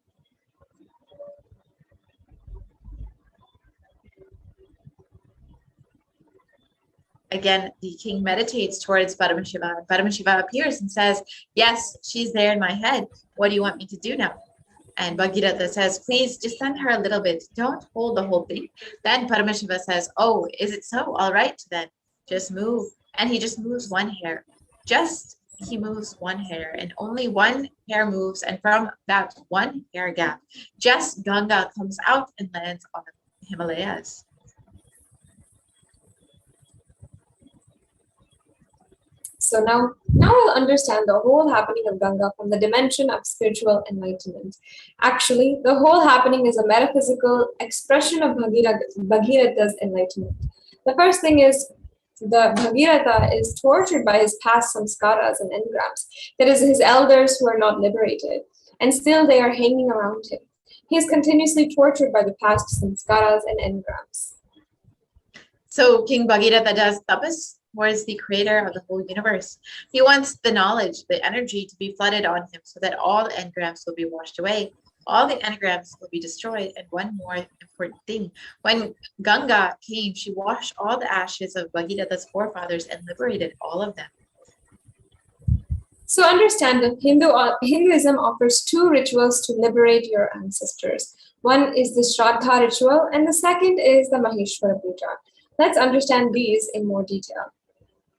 Again, the king meditates towards Paramashiva. Paramashiva appears and says, yes, she's there in my head. What do you want me to do now? And Bhagiratha says, please just send her a little bit. Don't hold the whole thing. Then Paramashiva says, oh, is it so? All right, then just move. And he just moves one hair. He moves one hair and only one hair moves. And from that one hair gap, just Ganga comes out and lands on the Himalayas. So now we'll understand the whole happening of Ganga from the dimension of spiritual enlightenment. Actually, the whole happening is a metaphysical expression of Bhagirath's enlightenment. The first thing is the Bhagiratha is tortured by his past samskaras and engrams. That is, his elders who are not liberated, and still they are hanging around him. He is continuously tortured by the past samskaras and engrams. So King Bhagiratha does tapas towards the creator of the whole universe. He wants the knowledge, the energy to be flooded on him so that all the engrams will be washed away. All the engrams will be destroyed. And one more important thing, when Ganga came, she washed all the ashes of Bhagiratha's forefathers and liberated all of them. So understand that Hinduism offers two rituals to liberate your ancestors. One is the Shraddha ritual and the second is the Maheshwara Puja. Let's understand these in more detail.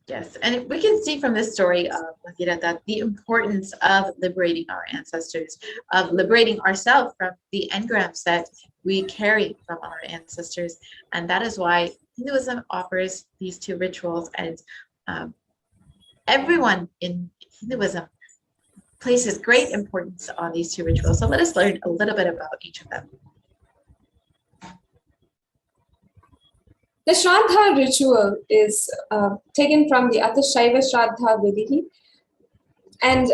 Yes, and we can see from this story of Bhagiratha the importance of liberating our ancestors, of liberating ourselves from the engrams that we carry from our ancestors. And that is why Hinduism offers these two rituals, and everyone in Hinduism places great importance on these two rituals. So let us learn a little bit about each of them. The Shraddha ritual is taken from the Atashaiva Shraddha Vidhi. And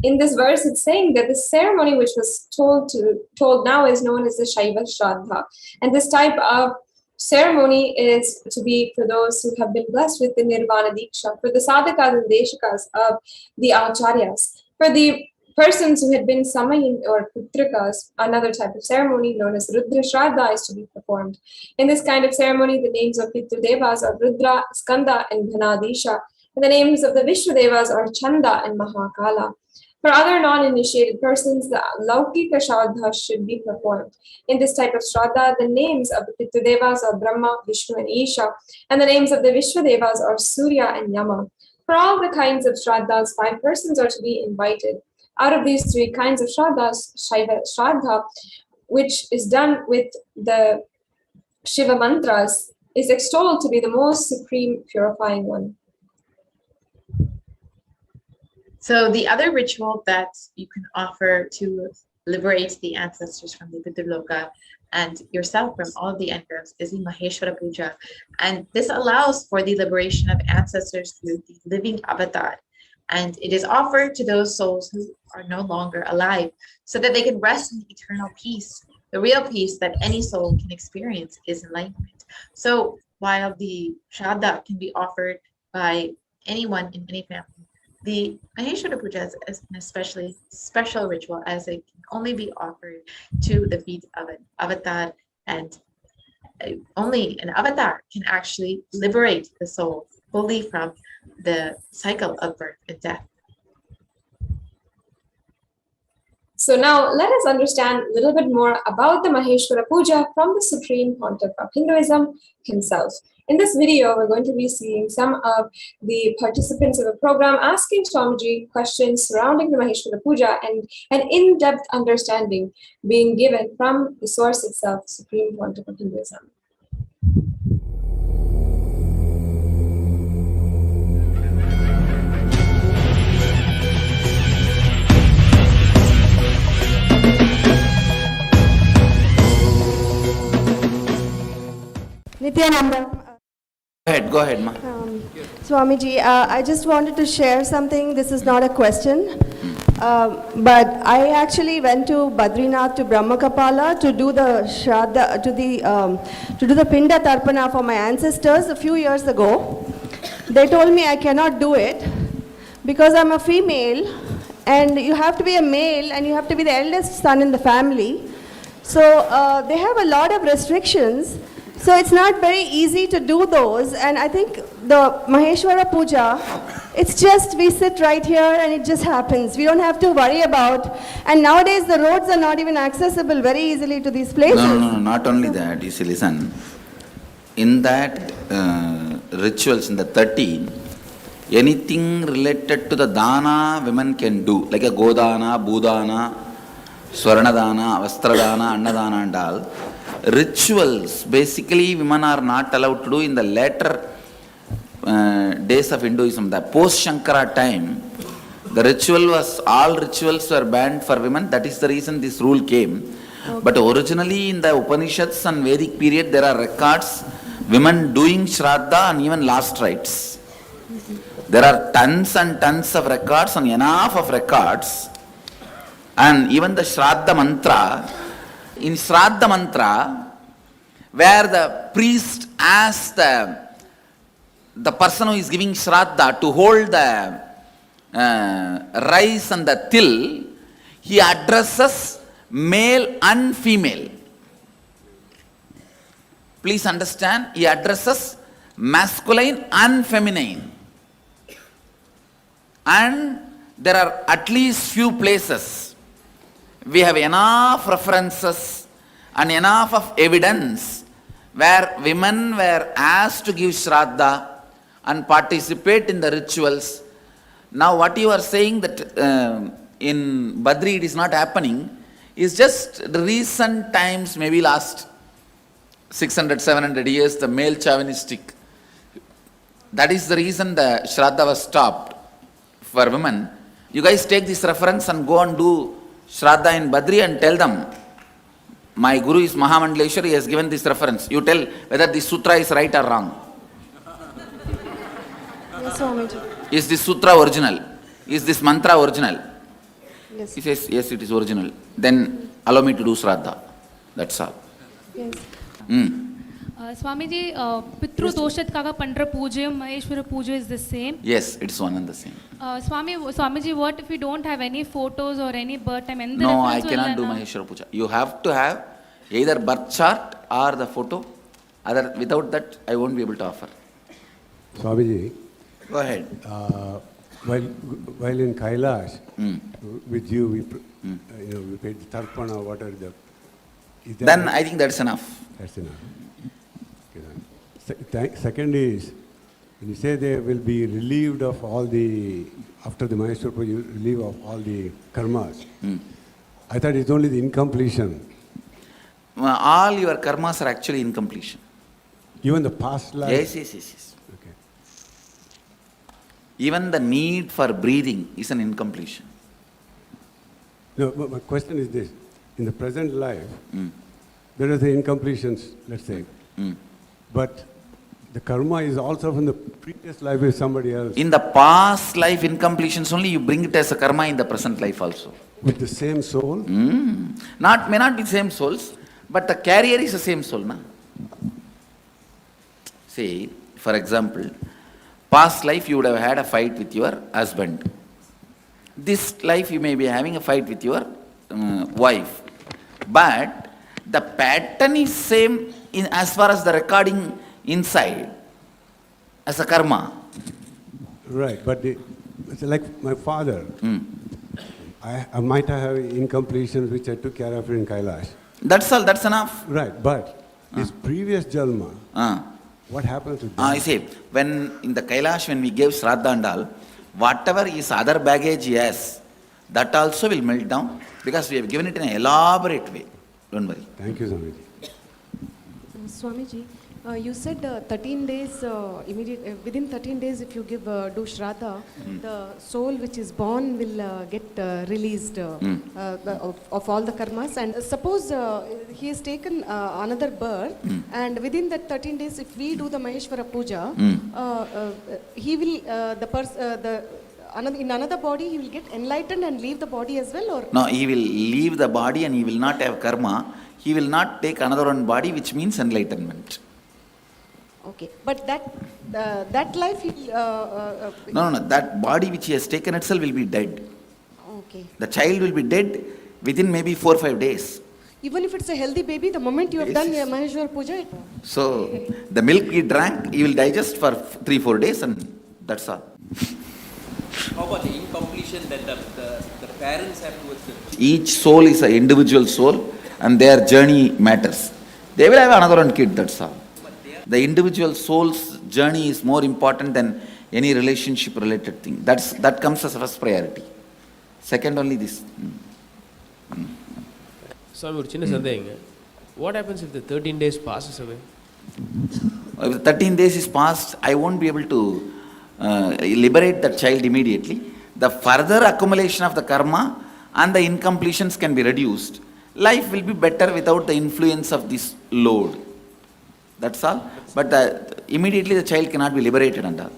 in this verse, it's saying that the ceremony which was told now is known as the Shaiva Shraddha. And this type of ceremony is to be for those who have been blessed with the Nirvana Diksha, for the sadhakas and deshikas of the acharyas, for the persons who had been samayin or putrikas. Another type of ceremony known as Rudra Shraddha is to be performed. In this kind of ceremony, the names of Pitru-devas are Rudra, Skanda, and Ghanadisha, and the names of the Vishnu-devas are Chanda and Mahakala. For other non-initiated persons, the Laukika Shraddha should be performed. In this type of Shraddha, the names of the Pitru-devas are Brahma, Vishnu, and Isha, and the names of the Vishnu-devas are Surya and Yama. For all the kinds of Shraddhas, 5 persons are to be invited. Out of these 3 kinds of Shraddhas, Shaiva Shraddha, which is done with the Shiva mantras, is extolled to be the most supreme purifying one. So the other ritual that you can offer to liberate the ancestors from the Pitraloka and yourself from all of the engrams is the Maheshwara Puja. And this allows for the liberation of ancestors through the living avatar. And it is offered to those souls who are no longer alive so that they can rest in eternal peace. The real peace that any soul can experience is enlightenment. So while the Shraddha can be offered by anyone in any family, the Maheshwara Puja is an especially special ritual, as it can only be offered to the feet of an avatar, and only an avatar can actually liberate the soul fully from the cycle of birth and death. So now let us understand a little bit more about the Maheshwara Puja from the Supreme Pontiff of Hinduism himself. In this video, we're going to be seeing some of the participants of the program asking Swamiji questions surrounding the Maheshwara Puja and an in-depth understanding being given from the source itself, Supreme Pontiff of Hinduism. Nithyananda. Go ahead, ma. Swamiji, I just wanted to share something. This is not a question, but I actually went to Badrinath, to Brahmakapala, to do the Shraddha, to do the Pinda Tarpana for my ancestors a few years ago. They told me I cannot do it because I'm a female, and you have to be a male, and you have to be the eldest son in the family. So they have a lot of restrictions. So it's not very easy to do those, and I think the Maheshwara Puja, it's just we sit right here and it just happens. We don't have to worry about, and nowadays the roads are not even accessible very easily to these places. No, not only that. You see, listen, in that rituals, in the 13, anything related to the dana women can do, like a godana, budana, swarnadana, vastradana, annadana and all. Rituals, basically women are not allowed to do in the later days of Hinduism, the post-Shankara time, the all rituals were banned for women. That is the reason this rule came. Okay. But originally in the Upanishads and Vedic period, there are records, women doing Shraddha and even last rites. There are tons and tons of records and enough of records. And even the Shraddha mantra, in Shraddha mantra, where the priest asks the person who is giving Shraddha to hold the rice and the til, he addresses male and female. Please understand, he addresses masculine and feminine. And there are at least few places we have enough references and enough of evidence where women were asked to give Shraddha and participate in the rituals. Now what you are saying that in Badri it is not happening is just the recent times, maybe last 600, 700 years, the male chauvinistic. That is the reason the Shraddha was stopped for women. You guys take this reference and go and do Shraddha in Badri and tell them, my Guru is Mahamandaleshwar, he has given this reference. You tell whether this sutra is right or wrong. Yes, Swamiji. Is this sutra original? Is this mantra original? Yes. He says, yes, it is original. Then allow me to do Shraddha. That's all. Yes. Swamiji, Pitru Doshat Kaga Pandra Pujayam, Maheshwara Puja is the same? Yes, it's one and the same. Swamiji, what if we don't have any photos or any birth time? No, I cannot do Maheshwara Puja. You have to have either birth chart or the photo. Without that, I won't be able to offer. Swamiji, go ahead. While in Kailash, with you, we paid the tarpana, what are the... Then I think that's enough. That's enough. Second is, when you say they will be relieved of all the, after the Maheshwara Puja, relieved of all the karmas. I thought it's only the incompletion. All your karmas are actually incompletion. Even the past life? Yes. Okay. Even the need for breathing is an incompletion. No, but my question is this. In the present life, there are the incompletions, let's say. But the karma is also from the previous life with somebody else. In the past life incompletions only, you bring it as a karma in the present life also. With the same soul? May not be same souls, but the carrier is the same soul. Na? Say, for example, past life you would have had a fight with your husband. This life you may be having a fight with your wife. But the pattern is same as far as the recording inside as a karma. Right, but it's like my father. I might have incompletions which I took care of in Kailash. That's all, that's enough. Right, but his previous Jalma, what happens to that? I say, when in the Kailash, when we gave Shraddha and all, whatever is other baggage he has, that also will melt down because we have given it in an elaborate way. Don't worry. Thank you, Swamiji. Swamiji, you said 13 days, within 13 days if you do Shraddha, the soul which is born will get released of all the karmas. And suppose he has taken another birth, and within that 13 days if we do the Maheshwara Puja, he will, in another body he will get enlightened and leave the body as well? Or no, he will leave the body and he will not have karma. He will not take another one body, which means enlightenment. Okay, but that life he no, that body which he has taken itself will be dead. Okay. The child will be dead within maybe 4 or 5 days. Even if it's a healthy baby, the moment you have done Maheshwara Puja, so the milk he drank, he will digest for 3 or 4 days, and that's all. How about the incompletion that the parents have towards the... Each soul is an individual soul, and their journey matters. They will have another one kid, that's all. The individual soul's journey is more important than any relationship related thing. That comes as a first priority. Second only this. Swami, ஒரு சின்ன சந்தேகங்க. What happens if the 13 days passes away? If 13 days is passed, I won't be able to liberate that child immediately. The further accumulation of the karma and the incompletions can be reduced. Life will be better without the influence of this load. That's all. But immediately the child cannot be liberated and all.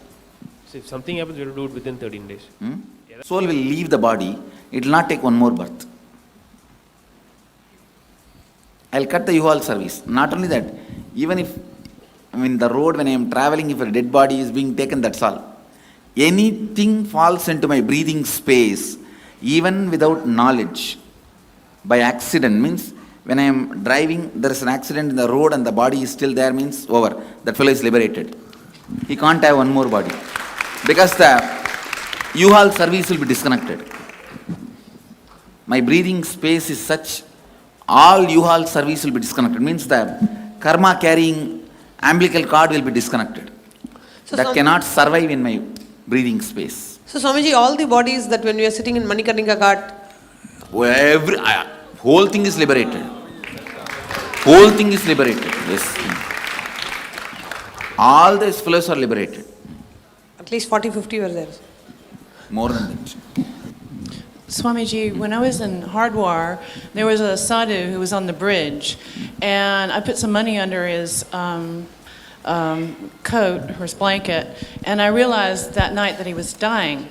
So if something happens, we have to do it within 13 days. Soul will leave the body. It will not take one more birth. I'll cut the U-Haul service. Not only that, even if the road when I am traveling, if a dead body is being taken, that's all. Anything falls into my breathing space, even without knowledge, by accident, means when I am driving, there is an accident in the road and the body is still there, means over. That fellow is liberated. He can't have one more body. Because the U-Haul service will be disconnected. My breathing space is such, all U-Haul service will be disconnected. Means the karma carrying umbilical cord will be disconnected. So that cannot survive in my breathing space. So Swamiji, all the bodies that when we are sitting in Manikarnika Ghat, whole thing is liberated. Whole thing is liberated. Yes. All these fellows are liberated. at least 40-50 were there. More than that. Swamiji, when I was in Hardwar, there was a sadhu who was on the bridge, and I put some money under his coat, or his blanket, and I realized that night that he was dying.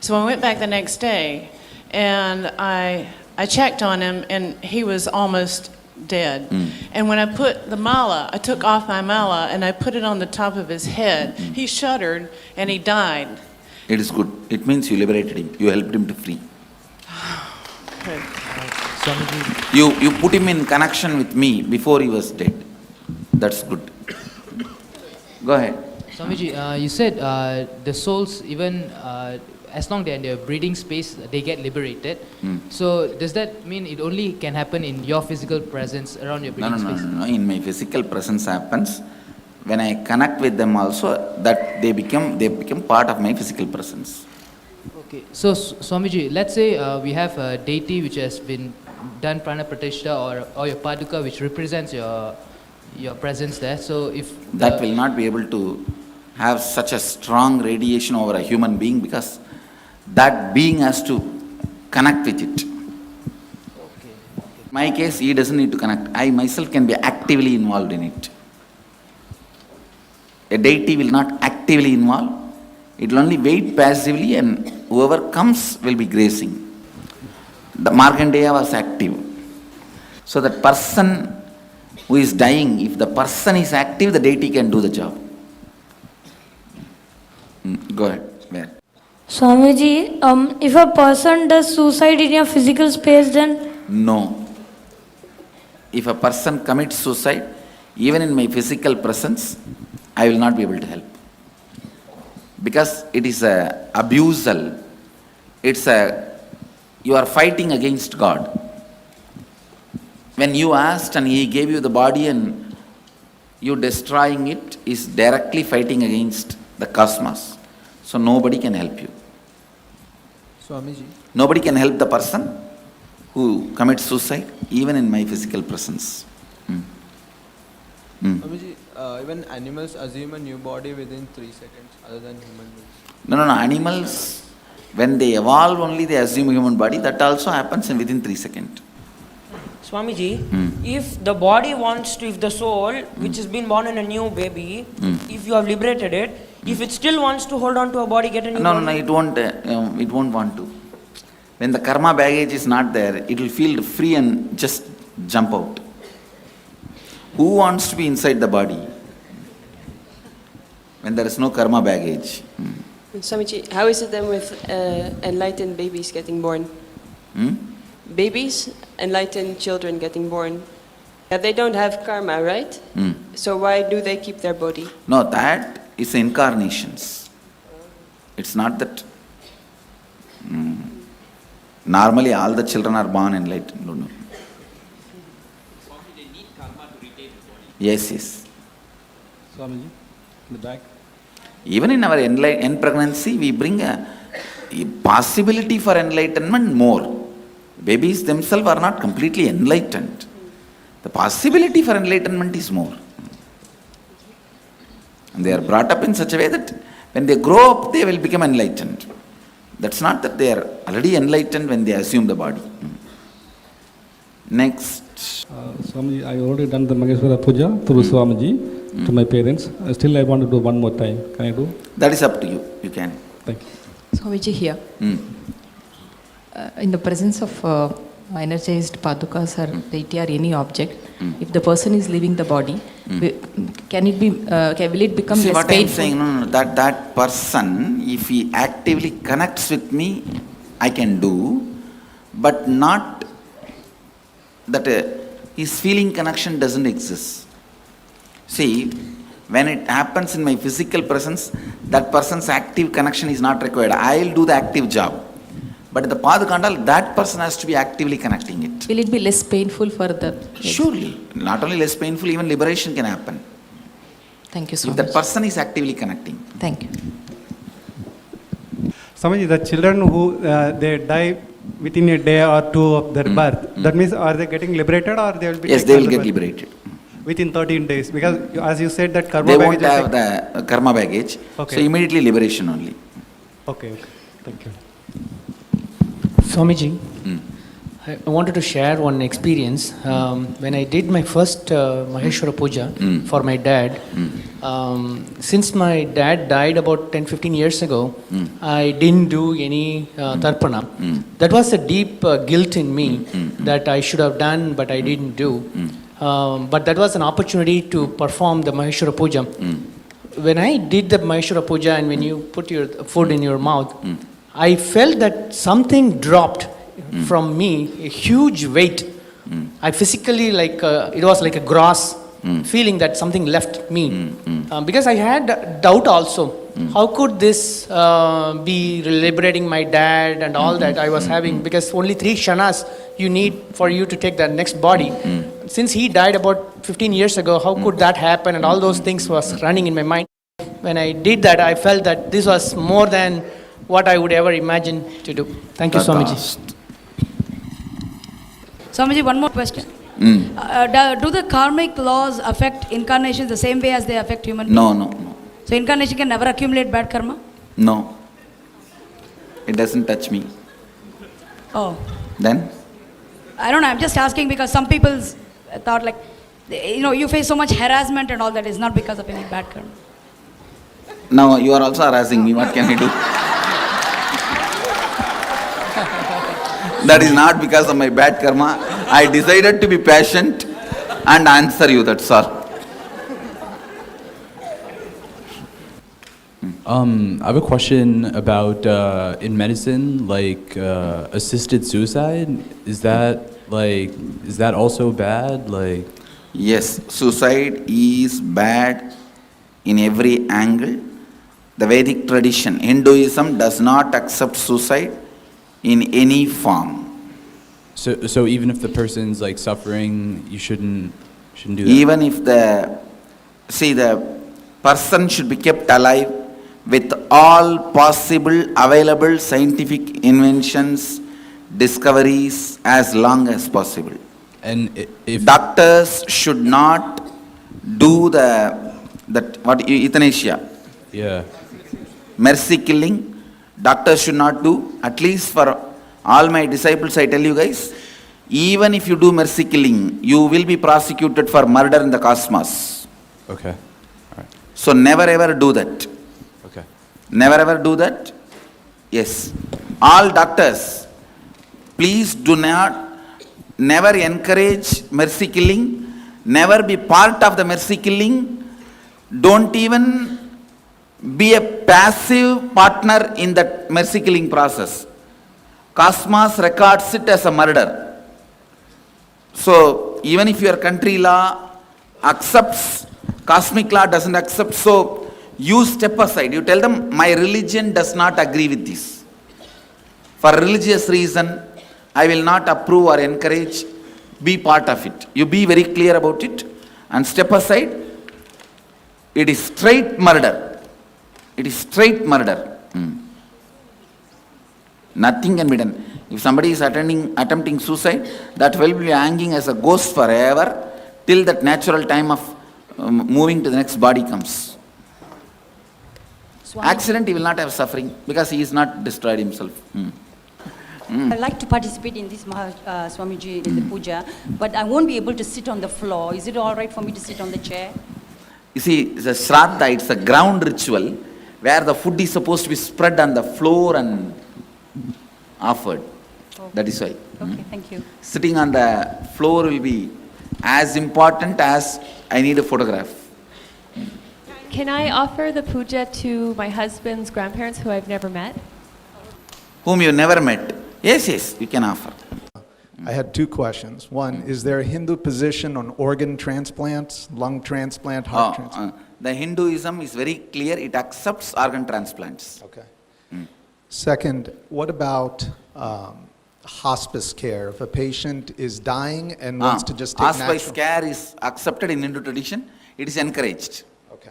So I went back the next day, and I checked on him, and he was almost dead. And when I put the mala, I took off my mala, and I put it on the top of his head. He shuddered, and he died. It is good. It means you liberated him. You helped him to free. You put him in connection with me before he was dead. That's good. Go ahead. Swamiji, you said the souls, even as long as they're in their breathing space, they get liberated. So does that mean it only can happen in your physical presence around your breathing space? No. In my physical presence happens. When I connect with them also, that they become part of my physical presence. Okay, so Swamiji, let's say we have a deity which has been done prana pratishtha or your paduka which represents your presence there. So if that will not be able to have such a strong radiation over a human being because that being has to connect with it. Okay. In my case, he doesn't need to connect. I myself can be actively involved in it. A deity will not actively involve. It will only wait passively and whoever comes will be gracing. The Markandeya was active. So that person who is dying, if the person is active, the deity can do the job. Go ahead. Where? Swamiji, if a person does suicide in your physical space, then? No. If a person commits suicide, even in my physical presence, I will not be able to help. Because it is a abusal. You are fighting against God. When you asked and He gave you the body and you destroying it is directly fighting against the cosmos. So nobody can help you. Swamiji. Nobody can help the person who commits suicide, even in my physical presence. Swamiji, even animals assume a new body within 3 seconds other than human beings. No. Animals, when they evolve only, they assume a human body. That also happens within 3 seconds. Swamiji, if the body wants to, if the soul, which has been born in a new baby, if you have liberated it, if it still wants to hold on to a body, get a new body? No, it won't want to. When the karma baggage is not there, it will feel free and just jump out. Who wants to be inside the body when there is no karma baggage? Swamiji, how is it then with enlightened babies getting born? Babies, enlightened children getting born. They don't have karma, right? So why do they keep their body? No, that is incarnations. It's not that. Normally all the children are born enlightened. No. They need karma to retain the body. Yes. Swamiji, in the back. Even in our end pregnancy, we bring a possibility for enlightenment more. Babies themselves are not completely enlightened. The possibility for enlightenment is more. And they are brought up in such a way that when they grow up, they will become enlightened. That's not that they are already enlightened when they assume the body. Next. Swamiji, I already done the Maheshwara Puja through Swamiji to my parents. Still, I want to do one more time. Can I do? That is up to you. You can. Thank you. Swamiji here. In the presence of energized padukas or deity or any object, if the person is leaving the body, can it be? Will it become less what painful? I am saying, that person, if he actively connects with me, I can do, but not that his feeling connection doesn't exist. See, when it happens in my physical presence, that person's active connection is not required. I'll do the active job. But in the Padukandal, that person has to be actively connecting it. Will it be less painful for the? Surely. Not only less painful, even liberation can happen. Thank you so much. If that person is actively connecting. Thank you. Swamiji, the children who they die within a day or two of their birth, that means are they getting liberated or they will be? Yes, they will get liberated. Within 13 days, because as you said that karma they baggage. They won't have the karma baggage. Okay. So immediately liberation only. Okay. Thank you. Swamiji, I wanted to share one experience. When I did my first Maheshwara Puja for my dad, since my dad died about 10-15 years ago, I didn't do any tarpana. That was a deep guilt in me that I should have done, but I didn't do. But that was an opportunity to perform the Maheshwara Puja. When I did the Maheshwara Puja and when you put your food in your mouth, I felt that something dropped from me, a huge weight. I physically, it was like a gross feeling that something left me. Because I had doubt also. How could this be liberating my dad and all that I was having? Because only 3 kshanas you need for you to take the next body. Since he died about 15 years ago, how could that happen? And all those things was running in my mind. When I did that, I felt that this was more than what I would ever imagine to do. Thank you, Swamiji. Swamiji, one more question. Do the karmic laws affect incarnations the same way as they affect human beings? No. So incarnation can never accumulate bad karma? No. It doesn't touch me. Oh. Then? I don't know, I'm just asking because some people thought you face so much harassment and all that is not because of any bad karma. Now you are also harassing me, what can I do? That is not because of my bad karma. I decided to be patient and answer you, that's all. I have a question about in medicine, assisted suicide. Is that also bad? Yes, suicide is bad in every angle. The Vedic tradition, Hinduism does not accept suicide in any form. So even if the person's suffering, you shouldn't do that? Even if the person should be kept alive with all possible available scientific inventions, discoveries as long as possible. And if doctors should not do euthanasia. Yeah. Mercy killing, doctors should not do. At least for all my disciples, I tell you guys, even if you do mercy killing, you will be prosecuted for murder in the cosmos. Okay. All right. So never ever do that. Okay. Never ever do that. Yes. All doctors, please do not, never encourage mercy killing, never be part of the mercy killing, don't even be a passive partner in that mercy killing process. Cosmos records it as a murder. So even if your country law accepts, cosmic law doesn't accept, so you step aside. You tell them, my religion does not agree with this. For religious reason, I will not approve or encourage, be part of it. You be very clear about it and step aside. It is straight murder. It is straight murder. Nothing can be done. If somebody is attempting suicide, that will be hanging as a ghost forever till that natural time of moving to the next body comes. accident, he will not have suffering because he is not destroyed himself. I'd like to participate in this Swamiji in the puja, but I won't be able to sit on the floor. Is it all right for me to sit on the chair? You see, the Shraddha, it's a ground ritual where the food is supposed to be spread on the floor and offered. That is why. Okay, thank you. Sitting on the floor will be as important as I need a photograph. Can I offer the puja to my husband's grandparents who I've never met? Whom you never met. Yes, yes, you can offer. I had two questions. One, is there a Hindu position on organ transplants, lung transplant, heart transplant? The Hinduism is very clear, it accepts organ transplants. Okay. Second, what about hospice care? If a patient is dying and wants to just take hospice natural... care is accepted in Hindu tradition, it is encouraged. Okay,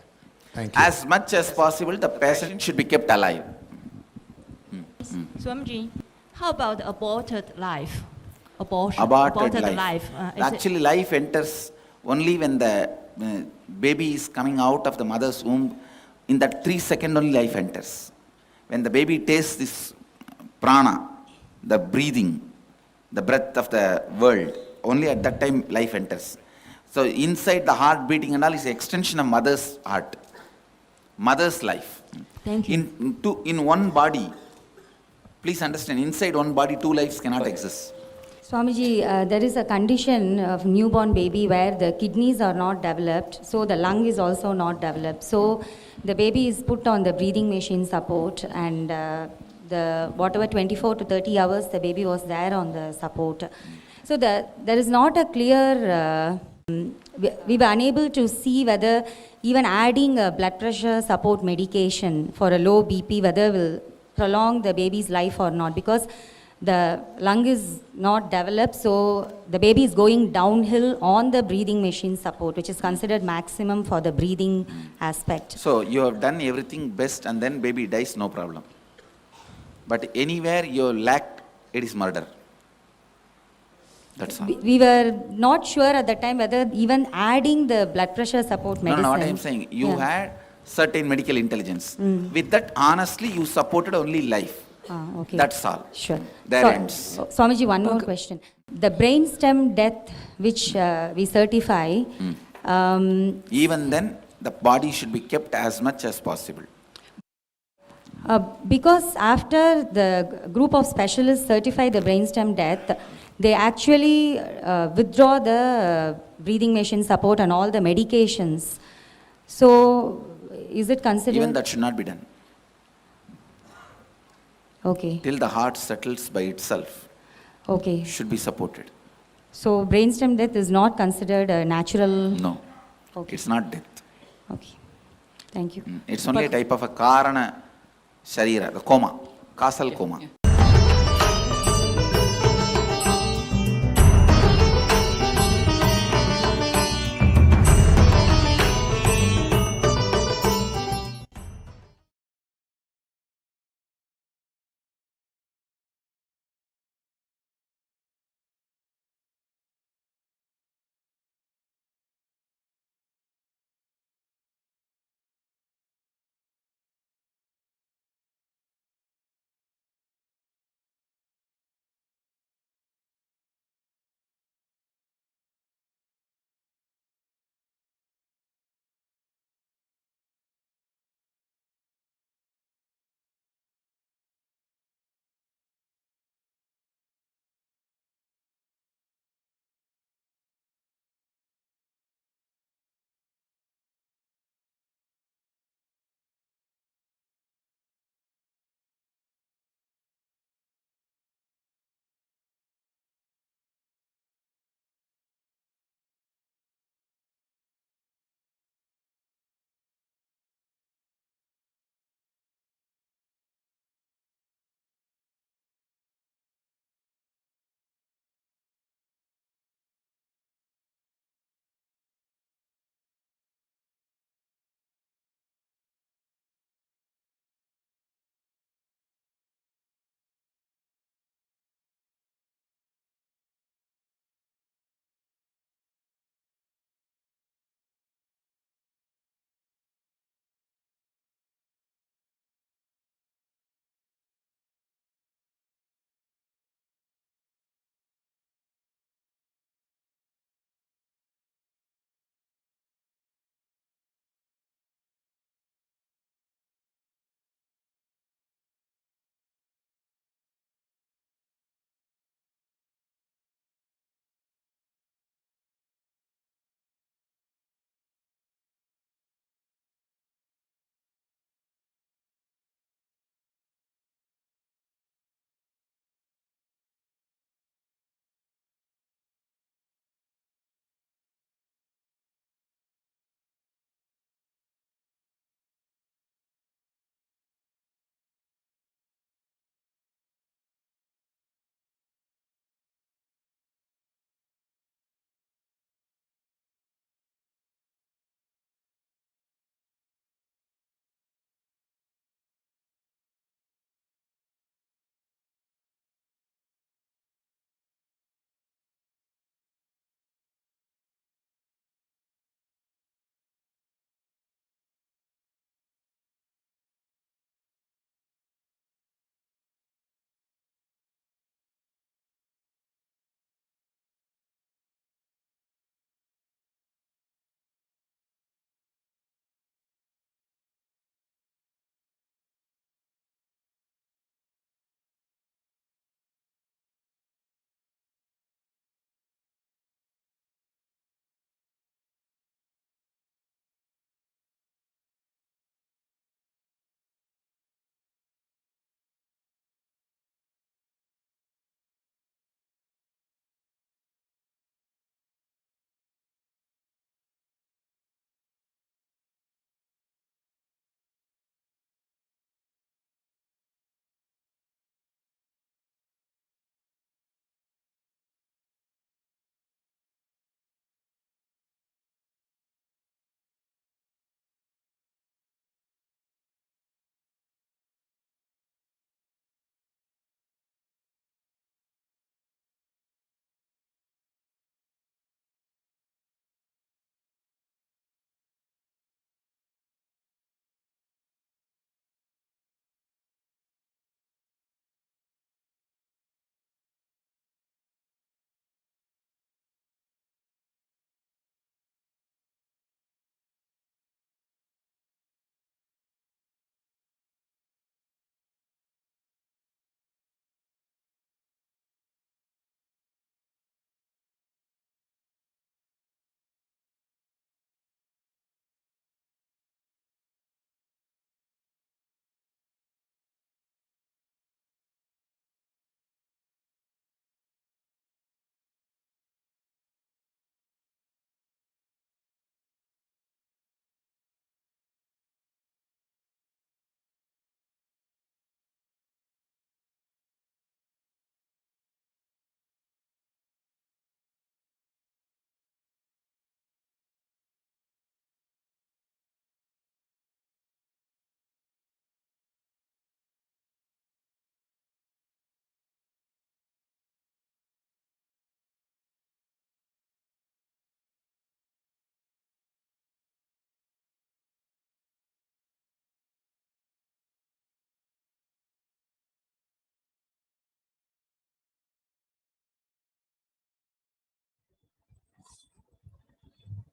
thank you. As much as possible, the patient should be kept alive. Swamiji, how about aborted life? Aborted life. Actually, life enters only when the baby is coming out of the mother's womb. In that 3 seconds only life enters. When the baby tastes this prana, the breathing, the breath of the world, only at that time life enters. So inside the heart beating and all is an extension of mother's heart, mother's life. Thank you. In one body, please understand, inside one body, two lives cannot exist. Swamiji, there is a condition of newborn baby where the kidneys are not developed, so the lung is also not developed. So the baby is put on the breathing machine support, and the whatever 24 to 30 hours the baby was there on the support. So there is not a clear, we were unable to see whether even adding a blood pressure support medication for a low BP, whether will prolong the baby's life or not, because the lung is not developed, so the baby is going downhill on the breathing machine support, which is considered maximum for the breathing aspect. So you have done everything best and then baby dies, no problem. But anywhere you lack, it is murder. That's all. We were not sure at the time whether even adding the blood pressure support medicine. No, what I am saying, you had certain medical intelligence. With that, honestly, you supported only life. Okay. That's all. Sure. There ends. Swamiji, one more question. The brainstem death which we certify. Even then, the body should be kept as much as possible. Because after the group of specialists certify the brainstem death, they actually withdraw the breathing machine support and all the medications. So, is it considered? Even that should not be done. Okay. Till the heart settles by itself. Okay. Should be supported. So, brainstem death is not considered a natural... No. Okay. It's not death. Okay. Thank you. It's only a type of a karana sharira, the coma, causal coma.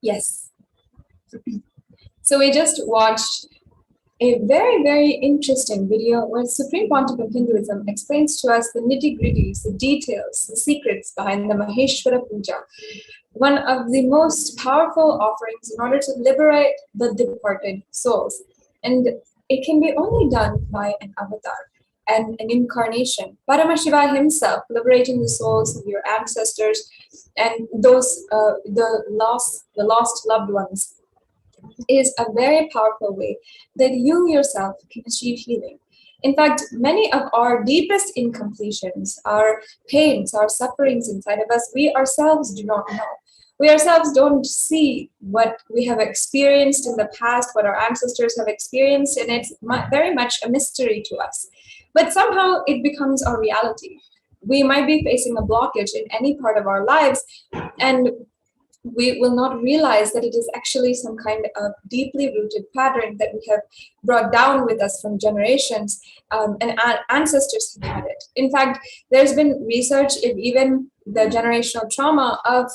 Yes. So we just watched a very, very interesting video where Supreme Pontiff of Hinduism explains to us the nitty-gritties, the details, the secrets behind the Maheshwara Puja, one of the most powerful offerings in order to liberate the departed souls. And it can be only done by an avatar and an incarnation. Paramashiva himself liberating the souls of your ancestors and those the lost loved ones is a very powerful way that you yourself can achieve healing. In fact, many of our deepest incompletions, our pains, our sufferings inside of us, we ourselves do not know. We ourselves don't see what we have experienced in the past, what our ancestors have experienced, and it's very much a mystery to us. But somehow it becomes our reality. We might be facing a blockage in any part of our lives, and we will not realize that it is actually some kind of deeply rooted pattern that we have brought down with us from generations, and our ancestors have had it. In fact, there's been research if even the generational trauma of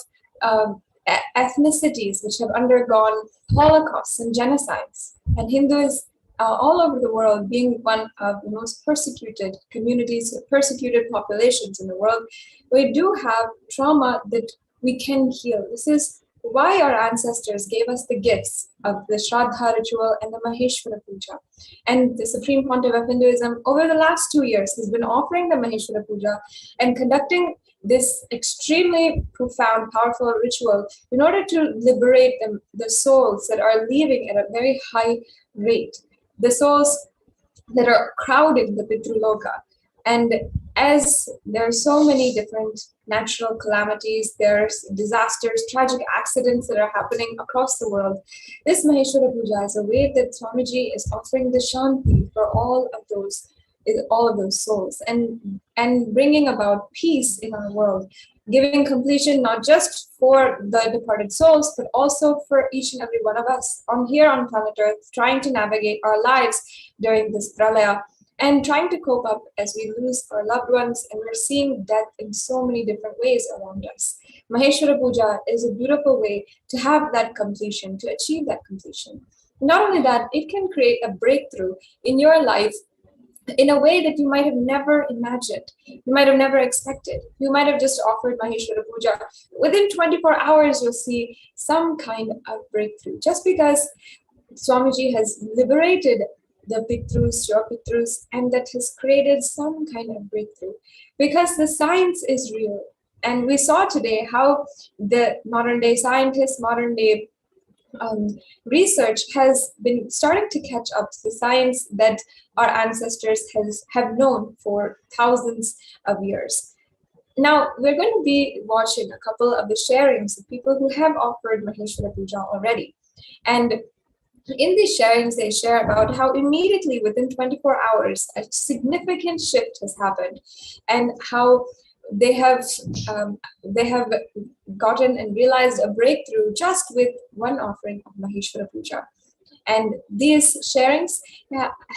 ethnicities which have undergone holocausts and genocides, and Hindus all over the world being one of the most persecuted communities, persecuted populations in the world, we do have trauma that we can heal. This is why our ancestors gave us the gifts of the Shraddha ritual and the Maheshwara Puja. And the Supreme Pontiff of Hinduism, over the last 2 years, has been offering the Maheshwara Puja and conducting this extremely profound, powerful ritual in order to liberate the souls that are leaving at a very high rate, the souls that are crowding the Pitruloka. And as there are so many different natural calamities, there's disasters, tragic accidents that are happening across the world, this Maheshwara Puja is a way that Swamiji is offering the Shanti for all of those souls and bringing about peace in our world, giving completion not just for the departed souls, but also for each and every one of us here on planet Earth, trying to navigate our lives during this pralaya and trying to cope up as we lose our loved ones and we're seeing death in so many different ways around us. Maheshwara Puja is a beautiful way to have that completion, to achieve that completion. Not only that, it can create a breakthrough in your life in a way that you might have never imagined, you might have never expected. You might have just offered Maheshwara Puja. Within 24 hours, you'll see some kind of breakthrough, just because Swamiji has liberated the Pitrus, your Pitrus, and that has created some kind of breakthrough. Because the science is real. And we saw today how the modern day scientists, modern day research has been starting to catch up to the science that our ancestors have known for thousands of years. Now, we're going to be watching a couple of the sharings of people who have offered Maheshwara Puja already. And in these sharings, they share about how immediately within 24 hours, a significant shift has happened and how they have gotten and realized a breakthrough just with one offering of Maheshwara Puja. And these sharings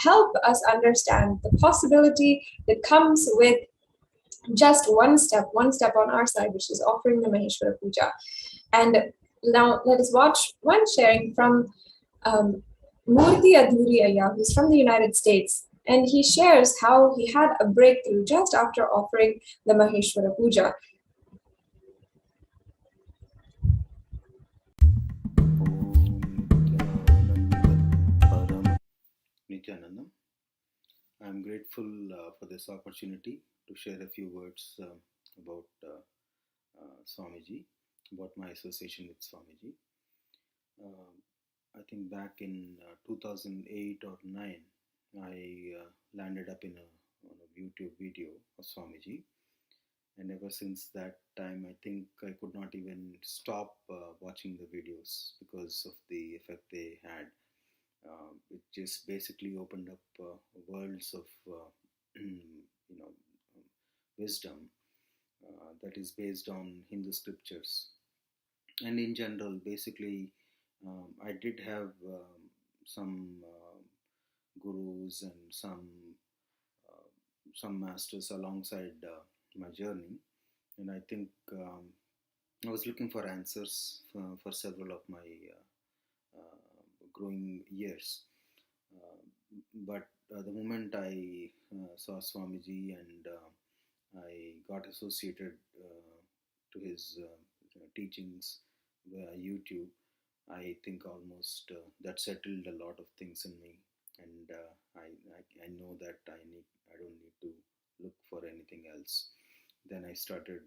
help us understand the possibility that comes with just one step on our side, which is offering the Maheshwara Puja. And now let us watch one sharing from Murthy Adhuri Ayya, who's from the United States. And he shares how he had a breakthrough just after offering the Maheshwara Puja. Nithyanandam. I'm grateful for this opportunity to share a few words about Swamiji, about my association with Swamiji. I think back in 2008 or 9, I landed up on a YouTube video of Swamiji, and ever since that time, I think I could not even stop watching the videos because of the effect they had. It just basically opened up worlds of wisdom that is based on Hindu scriptures, and in general, basically, I did have some gurus and some masters alongside my journey, and I think I was looking for answers for several of my growing years. But the moment I saw Swamiji and I got associated to his teachings via YouTube, I think almost that settled a lot of things in me, and I know that I don't need to look for anything else. Then I started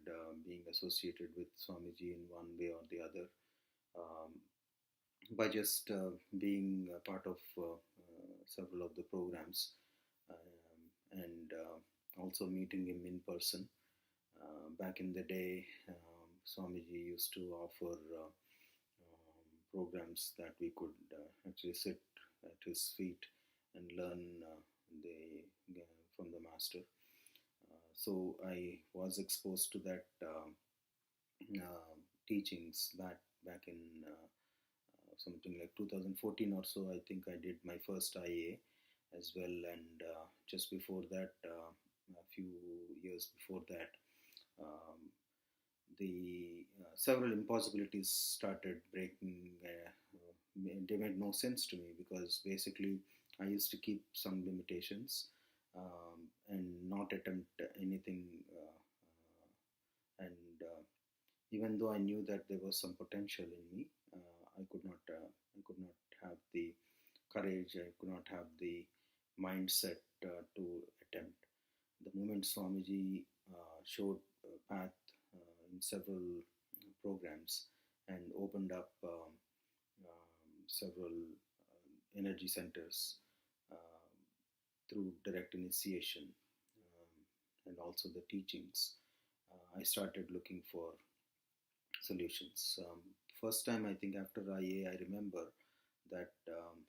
being associated with Swamiji in one way or the other, by just being a part of several of the programs, and also meeting him in person. Back in the day, Swamiji used to offer programs that we could actually sit at his feet and learn from the master. So I was exposed to that teachings back in something like 2014 or so. I think I did my first IA as well, and just before that, a few years before that, the several impossibilities started breaking. They made no sense to me, because basically I used to keep some limitations and not attempt anything. And even though I knew that there was some potential in me, I could not have the courage. I could not have the mindset to attempt. The moment Swamiji showed a path in several programs and opened up several energy centers through direct initiation, and also the teachings, I started looking for solutions. First time, I think after IA, I remember that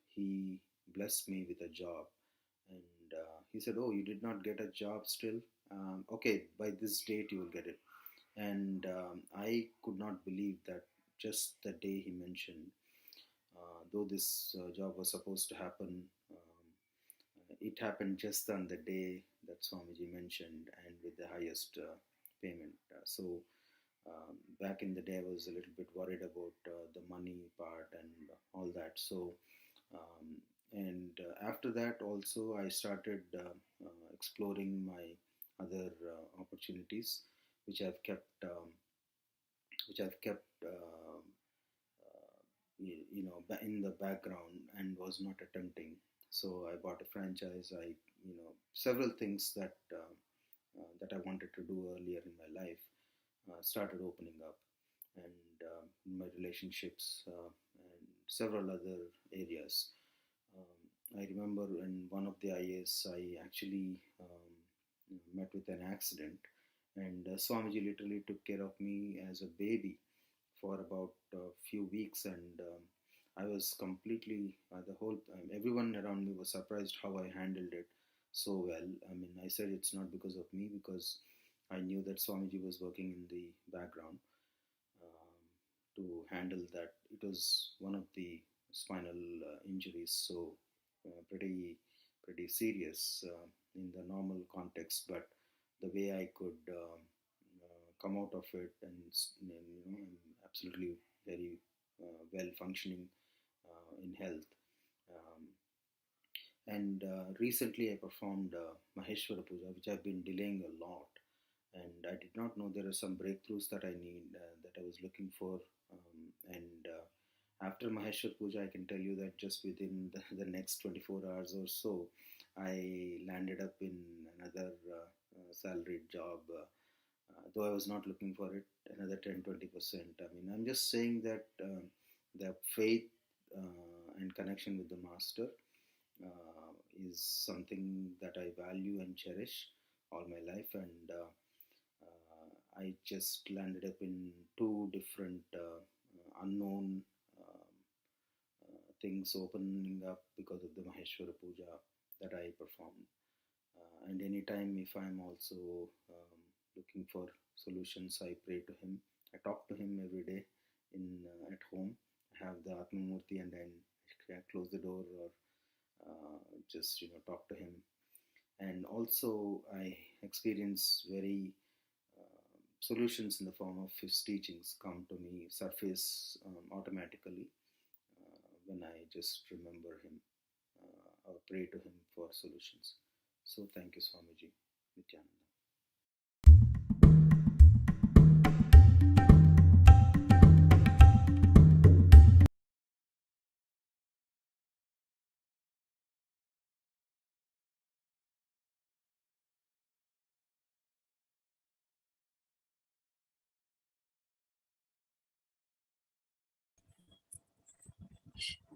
he blessed me with a job, and he said, "Oh, you did not get a job still? Okay, by this date you will get it." And I could not believe that just the day he mentioned, though this job was supposed to happen, it happened just on the day that Swamiji mentioned, and with the highest payment. So back in the day, I was a little bit worried about the money part and all that. So and after that also, I started exploring my other opportunities, which I've kept in the background and was not attempting. So I bought a franchise. Several things that I wanted to do earlier in my life started opening up, and my relationships and several other areas. I remember in one of the IAs, I actually met with an accident, and Swamiji literally took care of me as a baby for about a few weeks, and I was completely, everyone around me was surprised how I handled it so well. I mean, I said it's not because of me, because I knew that Swamiji was working in the background to handle that. It was one of the spinal injuries, so pretty serious in the normal context, but the way I could come out of it, and I'm absolutely very well functioning in health. And recently I performed Maheshwara Puja, which I've been delaying a lot, and I did not know there are some breakthroughs that I need, that I was looking for. And after Maheshwara Puja, I can tell you that just within the next 24 hours or so, I landed up in another salaried job, though I was not looking for it, another 10-20%. I mean, I'm just saying that the faith and connection with the Master is something that I value and cherish all my life, and I just landed up in two different unknown things opening up because of the Maheshwara Puja that I performed. And anytime if I'm also looking for solutions, I pray to him. I talk to him every day at home. I have the Atma Murti, and then I close the door or just talk to him. And also I experience very solutions in the form of his teachings come to me, surface automatically when I just remember him or pray to him for solutions. So thank you, Swamiji Nithyananda.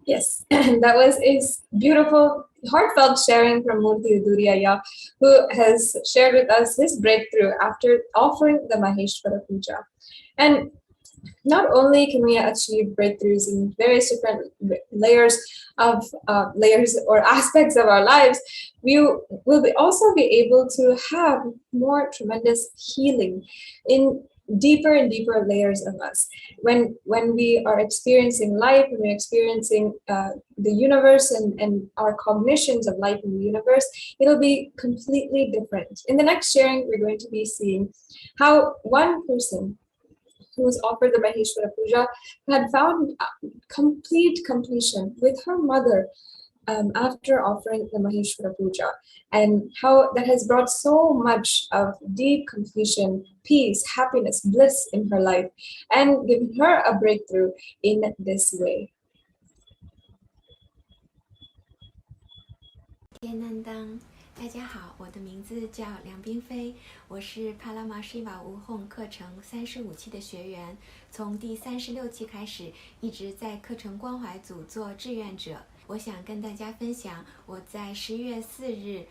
Yes, that was a beautiful, heartfelt sharing from Murthy Duriyaya, who has shared with us his breakthrough after offering the Maheshwara Puja. And not only can we achieve breakthroughs in various different layers or aspects of our lives, we will also be able to have more tremendous healing in deeper and deeper layers of us. When we are experiencing life, when we're experiencing the universe and our cognitions of life in the universe, it'll be completely different. In the next sharing, we're going to be seeing how one person who's offered the Maheshwara Puja had found complete completion with her mother after offering the Maheshwara Puja, and how that has brought so much of deep completion, peace, happiness, bliss in her life, and given her a breakthrough in this way. 天南当，大家好，我的名字叫梁冰飞，我是 Paramashivoham 课程35期的学员，从第36期开始，一直在课程关怀组做志愿者。我想跟大家分享我在11月4日，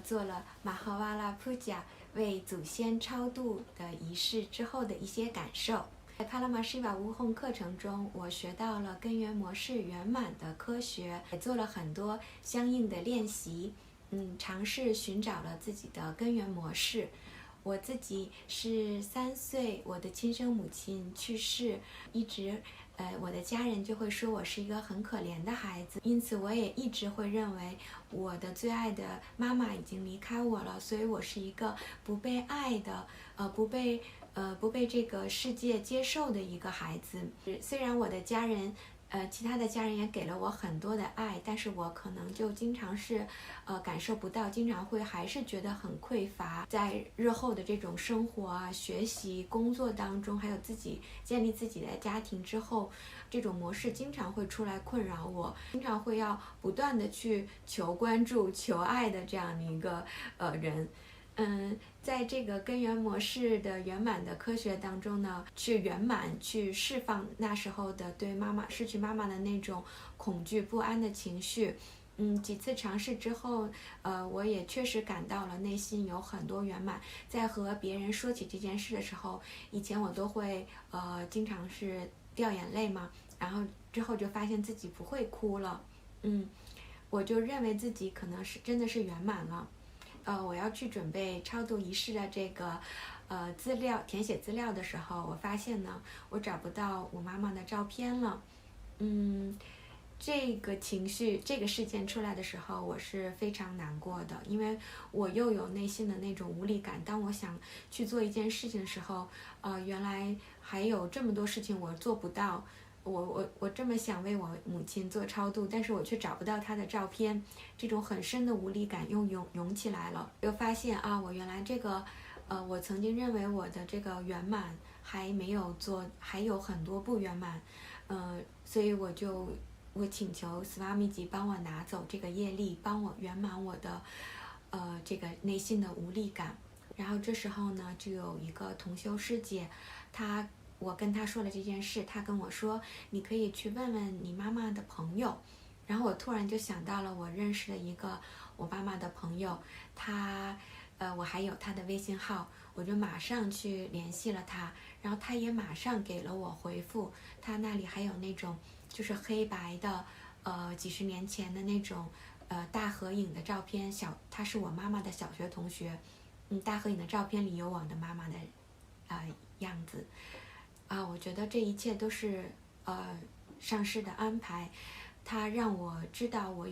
做了马哈瓦拉普加为祖先超度的仪式之后的一些感受。在 Paramashivoham 课程中，我学到了根源模式圆满的科学，也做了很多相应的练习。尝试寻找了自己的根源模式。我自己是3岁，我的亲生母亲去世，一直我的家人就会说我是一个很可怜的孩子，因此我也一直会认为我的最爱的妈妈已经离开我了，所以我是一个不被爱的，不被这个世界接受的一个孩子。虽然我的家人其他的家人也给了我很多的爱，但是我可能就经常是感受不到，经常会还是觉得很匮乏。在日后的这种生活啊、学习、工作当中，还有自己建立自己的家庭之后，这种模式经常会出来困扰我，经常会要不断的去求关注、求爱的这样的一个人。在这个根源模式的圆满的科学当中呢，去圆满去释放那时候的对妈妈失去妈妈的那种恐惧不安的情绪。几次尝试之后，我也确实感到了内心有很多圆满。在和别人说起这件事的时候，以前我都会经常是掉眼泪嘛，然后之后就发现自己不会哭了。我就认为自己可能是真的是圆满了。我要去准备超度仪式的这个填写资料的时候，我发现呢，我找不到我妈妈的照片了。这个情绪，这个事件出来的时候，我是非常难过的，因为我又有内心的那种无力感。当我想去做一件事情的时候，原来还有这么多事情我做不到。我这么想为我母亲做超度，但是我却找不到她的照片，这种很深的无力感又涌起来了。又发现我原来这个我曾经认为我的这个圆满还没有做，还有很多不圆满。所以我请求斯瓦米吉帮我拿走这个业力，帮我圆满我的这个内心的无力感。然后这时候呢，就有一个同修师姐，我跟他说了这件事，他跟我说你可以去问问你妈妈的朋友。然后我突然就想到了我认识的一个我妈妈的朋友，我还有他的微信号，我就马上去联系了他，然后他也马上给了我回复。他那里还有那种就是黑白的几十年前的那种大合影的照片，他是我妈妈的小学同学，大合影的照片里有我的妈妈的样子。我觉得这一切都是上师的安排，他让我知道我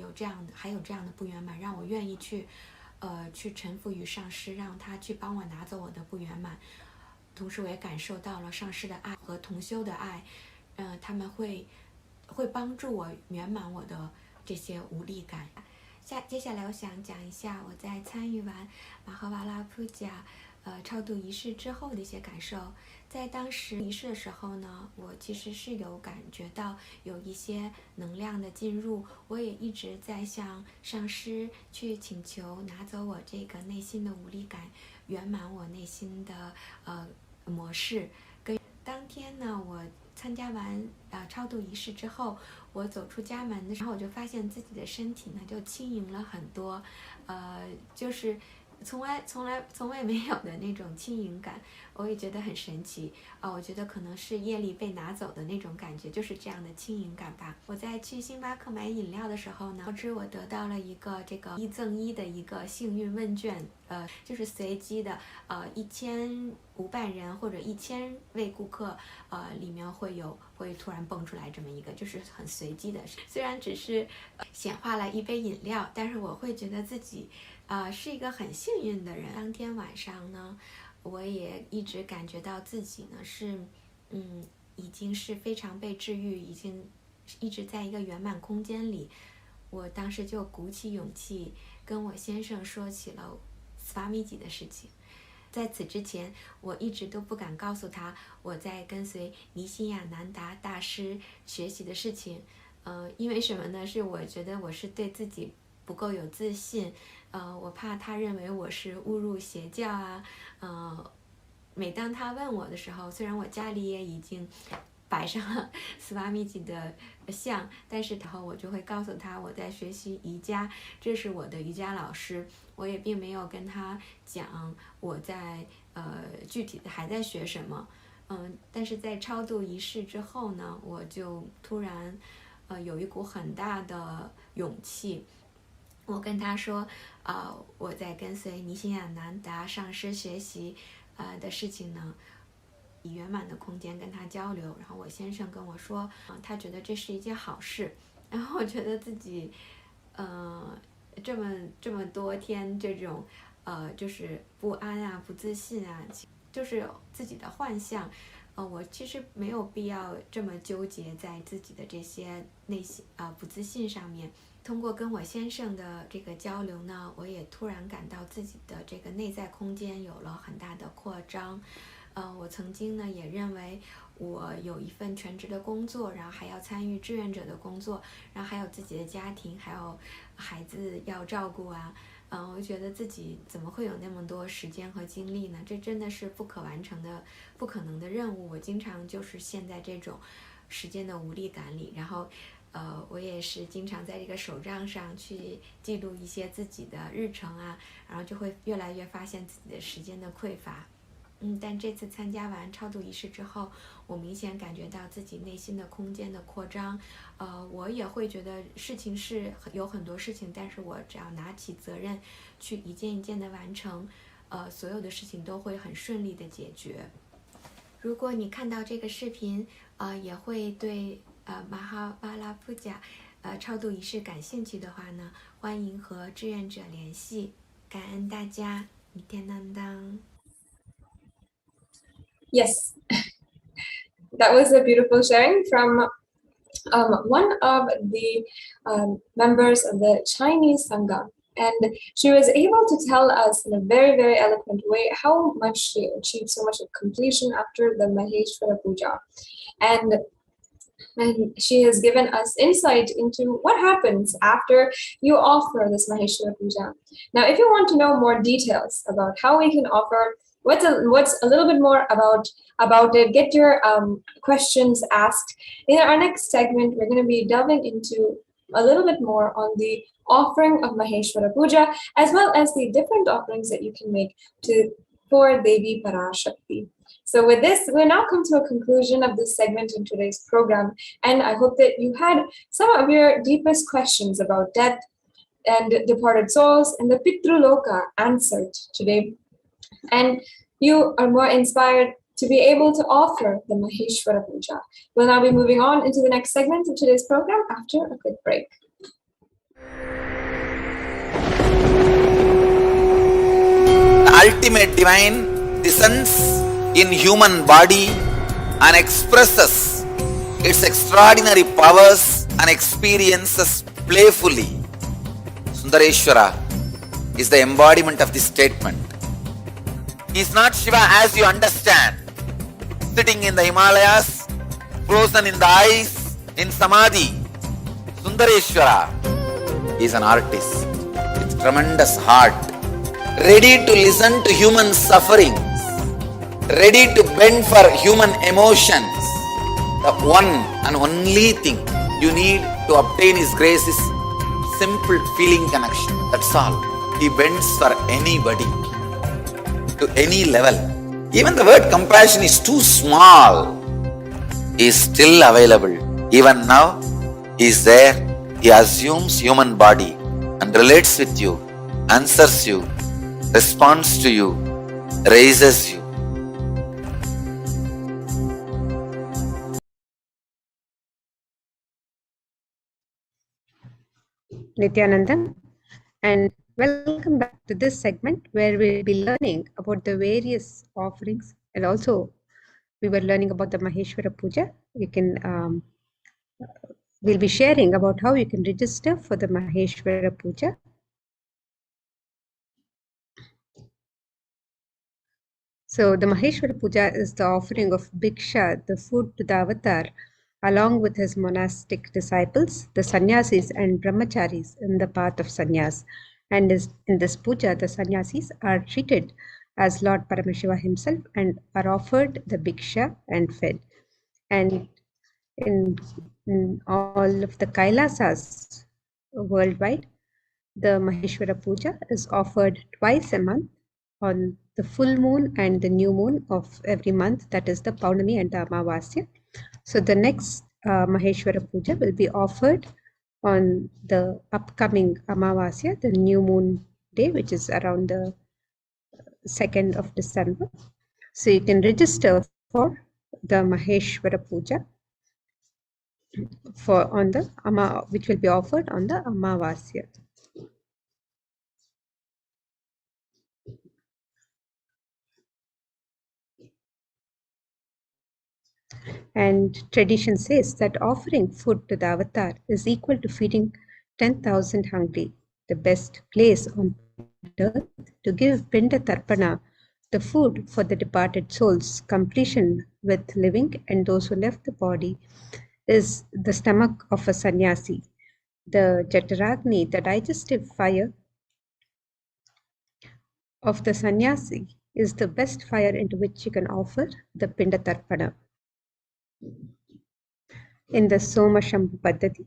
还有这样的不圆满，让我愿意去臣服于上师，让他去帮我拿走我的不圆满。同时我也感受到了上师的爱和同修的爱，他们会帮助我圆满我的这些无力感。接下来我想讲一下我在参与完马哈瓦拉普加超度仪式之后的一些感受。在当时仪式的时候呢，我其实是有感觉到有一些能量的进入，我也一直在向上师去请求拿走我这个内心的无力感，圆满我内心的模式。当天呢，我参加完超度仪式之后，我走出家门的时候，我就发现自己的身体呢就轻盈了很多，就是从未没有的那种轻盈感，我也觉得很神奇我觉得可能是业力被拿走的那种感觉，就是这样的轻盈感吧。我在去星巴克买饮料的时候呢，我得到了一个这个1赠1的一个幸运问卷，就是随机的1500人或者1000位顾客里面会突然蹦出来这么一个，就是很随机的。虽然只是显化了一杯饮料，但是我会觉得自己是一个很幸运的人。当天晚上呢，我也一直感觉到自己呢是已经是非常被治愈，已经一直在一个圆满空间里。我当时就鼓起勇气跟我先生说起了斯瓦米吉的事情。在此之前，我一直都不敢告诉他我在跟随尼辛亚南达大师学习的事情。因为什么呢？是我觉得我是对自己不够有自信，我怕他认为我是误入邪教啊。每当他问我的时候，虽然我家里也已经摆上了斯瓦米吉的像，但是然后我就会告诉他我在学习瑜伽，这是我的瑜伽老师。我也并没有跟他讲我在具体的还在学什么。但是在超度仪式之后呢，我就突然有一股很大的勇气。我跟他说我在跟随尼辛亚南达上师学习的事情呢，以圆满的空间跟他交流。然后我先生跟我说他觉得这是一件好事。然后我觉得自己这么多天这种就是不安啊、不自信啊，就是自己的幻象。我其实没有必要这么纠结在自己的这些内心不自信上面。通过跟我先生的这个交流呢，我也突然感到自己的这个内在空间有了很大的扩张。我曾经呢也认为我有一份全职的工作，然后还要参与志愿者的工作，然后还有自己的家庭，还有孩子要照顾啊。我觉得自己怎么会有那么多时间和精力呢？这真的是不可完成的、不可能的任务。我经常就是陷在这种时间的无力感里，然后我也是经常在这个手账上去记录一些自己的日程啊，然后就会越来越发现自己的时间的匮乏。但这次参加完超度仪式之后，我明显感觉到自己内心的空间的扩张。我也会觉得事情是有很多事情，但是我只要拿起责任去一件一件的完成，所有的事情都会很顺利的解决。如果你看到这个视频，也会对马哈巴拉普加超度仪式感兴趣的话呢，欢迎和志愿者联系。感恩大家，尼天南当。Yes, that was a beautiful sharing from one of the members of the Chinese Sangha. And she was able to tell us in a very, very eloquent way how much she achieved so much of completion after the Maheshwara Puja. And she has given us insight into what happens after you offer this Maheshwara Puja. Now, if you want to know more details about how we can offer, what's a little bit more about it, get your questions asked. In our next segment, we're going to be delving into a little bit more on the offering of Maheshwara Puja, as well as the different offerings that you can make for Devi Parashakti. So with this, we now come to a conclusion of this segment in today's program, and I hope that you had some of your deepest questions about death and departed souls and the Pitru Loka answered today. And you are more inspired to be able to offer the Maheshwara Puja. We'll now be moving on into the next segment of today's program after a quick break. The ultimate divine, the sons in human body and expresses its extraordinary powers and experiences playfully. Sundareshwara is the embodiment of this statement. He is not Shiva as you understand, sitting in the Himalayas, frozen in the ice, in Samadhi. Sundareshwara is an artist with tremendous heart, ready to listen to human sufferings, ready to bend for human emotions. The one and only thing you need to obtain His grace is simple feeling connection. That's all. He bends for anybody, to any level. Even the word compassion is too small. He is still available. Even now, He is there. He assumes human body and relates with you, answers you, responds to you, raises you. Nithyananda, and welcome back to this segment where we'll be learning about the various offerings, and also we were learning about the Maheshwara Puja. You can we'll be sharing about how you can register for the Maheshwara Puja. So the Maheshwara Puja is the offering of Bhiksha, the food to the avatar, along with his monastic disciples, the sannyasis and brahmacharis in the path of sannyas. And in this puja, the sannyasis are treated as Lord Paramashiva himself and are offered the bhiksha and fed. And in all of the Kailasas worldwide, the Maheshwara Puja is offered twice a month, on the full moon and the new moon of every month, that is the Paunami and the Amavasya. So the next Maheshwara Puja will be offered on the upcoming Amavasya, the new moon day, which is around the 2nd of December. So you can register for the Maheshwara Puja which will be offered on the Amavasya. And tradition says that offering food to the avatar is equal to feeding 10,000 hungry, the best place on earth to give Pinda Tarpana, the food for the departed souls. Completion with living and those who left the body is the stomach of a sannyasi. The Jataragni, the digestive fire of the sannyasi, is the best fire into which you can offer the Pinda Tarpana. In the Somashambhu Paddhati,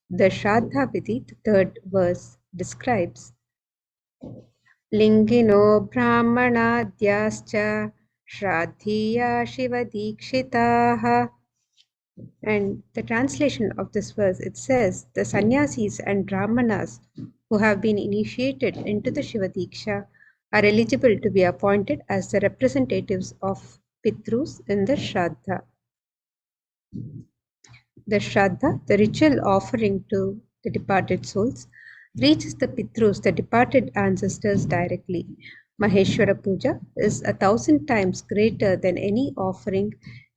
the Shraddha Vidhi, the third verse, describes Lingino Brahmanadyascha Shraddhiya Shiva Dikshitaha. And the translation of this verse, it says, the sannyasis and brahmanas who have been initiated into the Shiva Diksha are eligible to be appointed as the representatives of Pitrus in the Shraddha. The Shraddha, the ritual offering to the departed souls, reaches the Pitrus, the departed ancestors, directly. Maheshwara Puja is 1,000 times greater than offering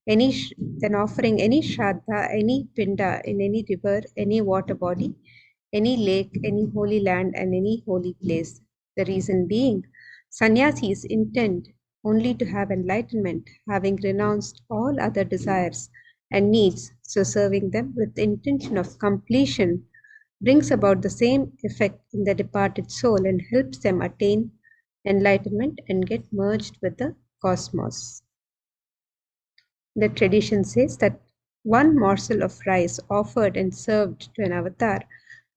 any Shraddha, any Pinda in any river, any water body, any lake, any holy land, and any holy place. The reason being, sannyasis intend only to have enlightenment, having renounced all other desires and needs, so serving them with the intention of completion brings about the same effect in the departed soul and helps them attain enlightenment and get merged with the cosmos. The tradition says that one morsel of rice offered and served to an avatar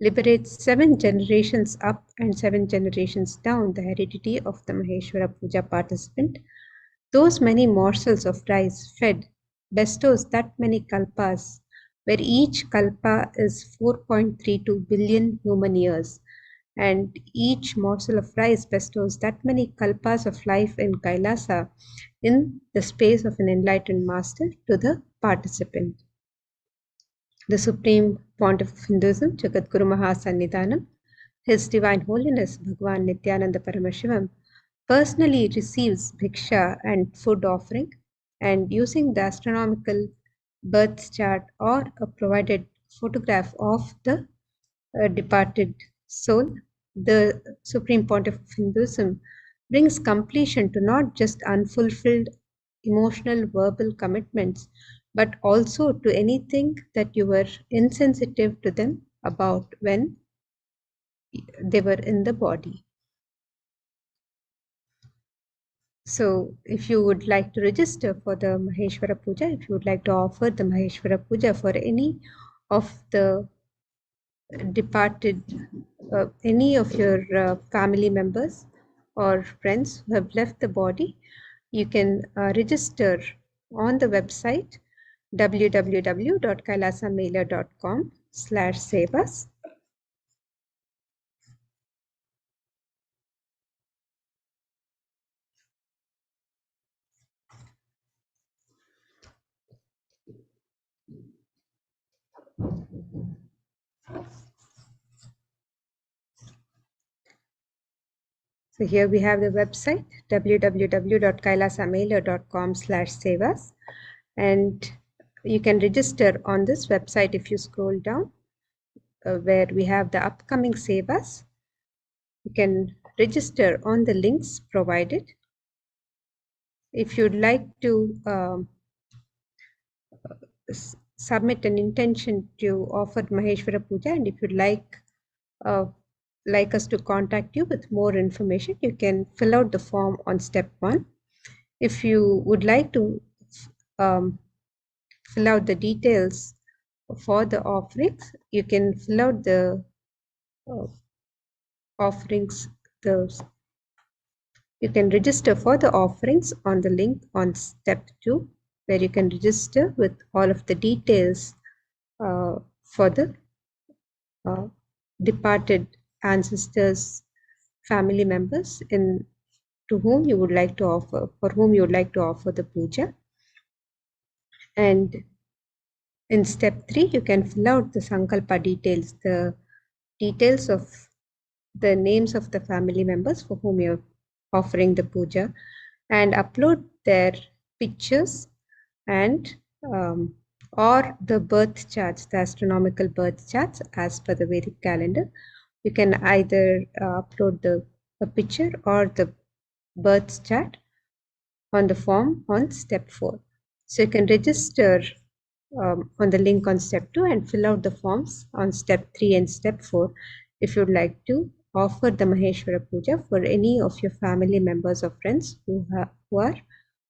liberates 7 generations up and 7 generations down the heredity of the Maheshwara Puja participant. Those many morsels of rice fed bestows that many kalpas, where each kalpa is 4.32 billion human years, and each morsel of rice bestows that many kalpas of life in Kailasa in the space of an enlightened master to the participant. The Supreme Pontiff of Hinduism, Jagadguru Mahasannidhanam, His Divine Holiness Bhagwan Nithyananda Paramashivam, personally receives bhiksha and food offering, and using the astronomical birth chart or a provided photograph of the departed soul, the Supreme Pontiff of Hinduism brings completion to not just unfulfilled emotional verbal commitments, but also to anything that you were insensitive to them about when they were in the body. So, if you would like to register for the Maheshwara Puja, if you would like to offer the Maheshwara Puja for any of the departed, any of your family members or friends who have left the body, you can register on the website www.kailasamailer.com/sevas. So here we have the website www.kailasamailer.com/sevas, and you can register on this website if you scroll down where we have the upcoming sevas. You can register on the links provided. If you'd like to submit an intention to offer Maheshwara Puja, and if you'd like us to contact you with more information, you can fill out the form on step 1. If you would like to fill out the details for the offerings, you can fill out the offerings, you can register for the offerings on the link on step 2, where you can register with all of the details for the departed ancestors, family members to whom you would like to offer, for whom you would like to offer the puja. And in step 3, you can fill out the sankalpa details, the details of the names of the family members for whom you're offering the puja, and upload their pictures and or the birth charts, the astronomical birth charts as per the Vedic calendar. You can either upload a picture or the birth chart on the form on step 4. So you can register on the link on step 2 and fill out the forms on step 3 and step 4 if you'd like to offer the Maheshwara Puja for any of your family members or friends who are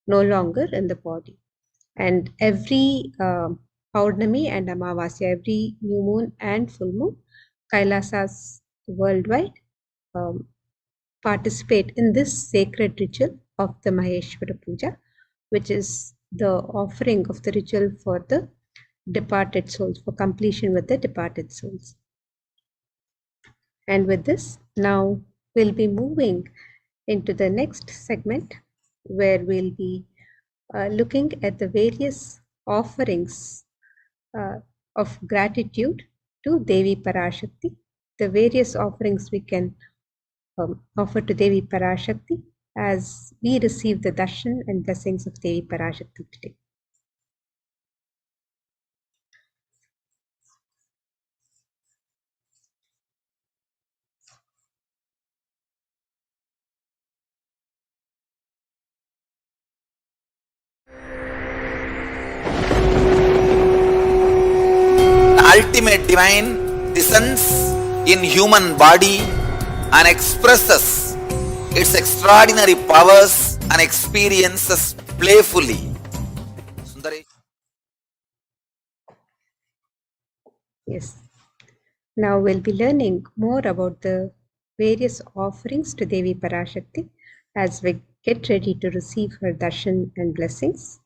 no longer in the body. And every Paurnami and Amavasya, every new moon and full moon, Kailasas worldwide participate in this sacred ritual of the Maheshwara Puja, which is the offering of the ritual for the departed souls, for completion with the departed souls. And with this, now we'll be moving into the next segment, where we'll be looking at the various offerings of gratitude to Devi Parashakti, the various offerings we can offer to Devi Parashakti as we receive the darshan and blessings of Devi Parashakti today. Ultimate divine descends in human body and expresses its extraordinary powers and experiences playfully. Yes. Now we'll be learning more about the various offerings to Devi Parashakti as we get ready to receive her darshan and blessings.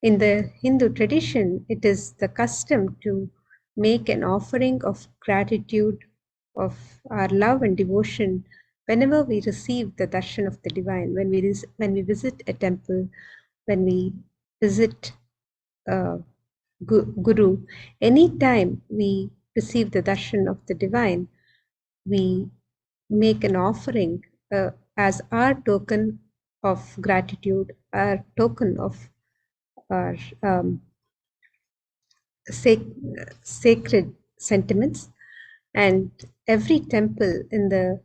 In the Hindu tradition, it is the custom to make an offering of gratitude, of our love and devotion whenever we receive the darshan of the divine, when we visit a temple, when we visit Guru, anytime we receive the darshan of the divine, we make an offering as our token of gratitude, our token of our sacred sentiments. And every temple in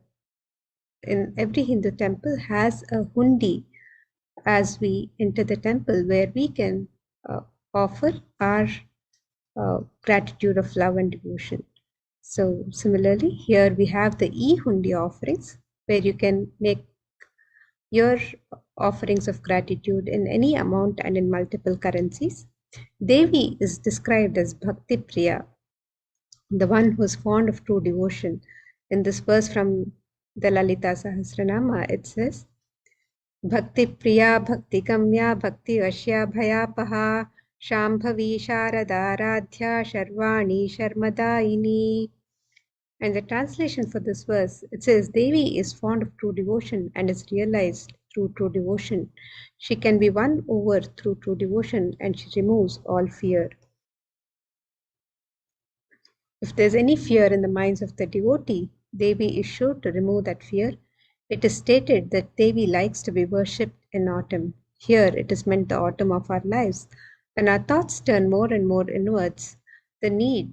every Hindu temple has a hundi as we enter the temple, where we can offer our gratitude of love and devotion. So similarly, here we have the e-hundi offerings, where you can make your offerings of gratitude in any amount and in multiple currencies. Devi is described as Bhakti Priya, the one who is fond of true devotion. In this verse from the Lalita Sahasranama, it says, Bhakti Priya, Bhakti Gamya, Bhakti Vashya Bhayapaha, Shambhavi Sharada Radhya Sharvani Sharmadaini. And the translation for this verse, it says, Devi is fond of true devotion and is realized through true devotion. She can be won over through true devotion, and she removes all fear. If there's any fear in the minds of the devotee, Devi is sure to remove that fear. It is stated that Devi likes to be worshipped in autumn. Here it is meant the autumn of our lives. When our thoughts turn more and more inwards, the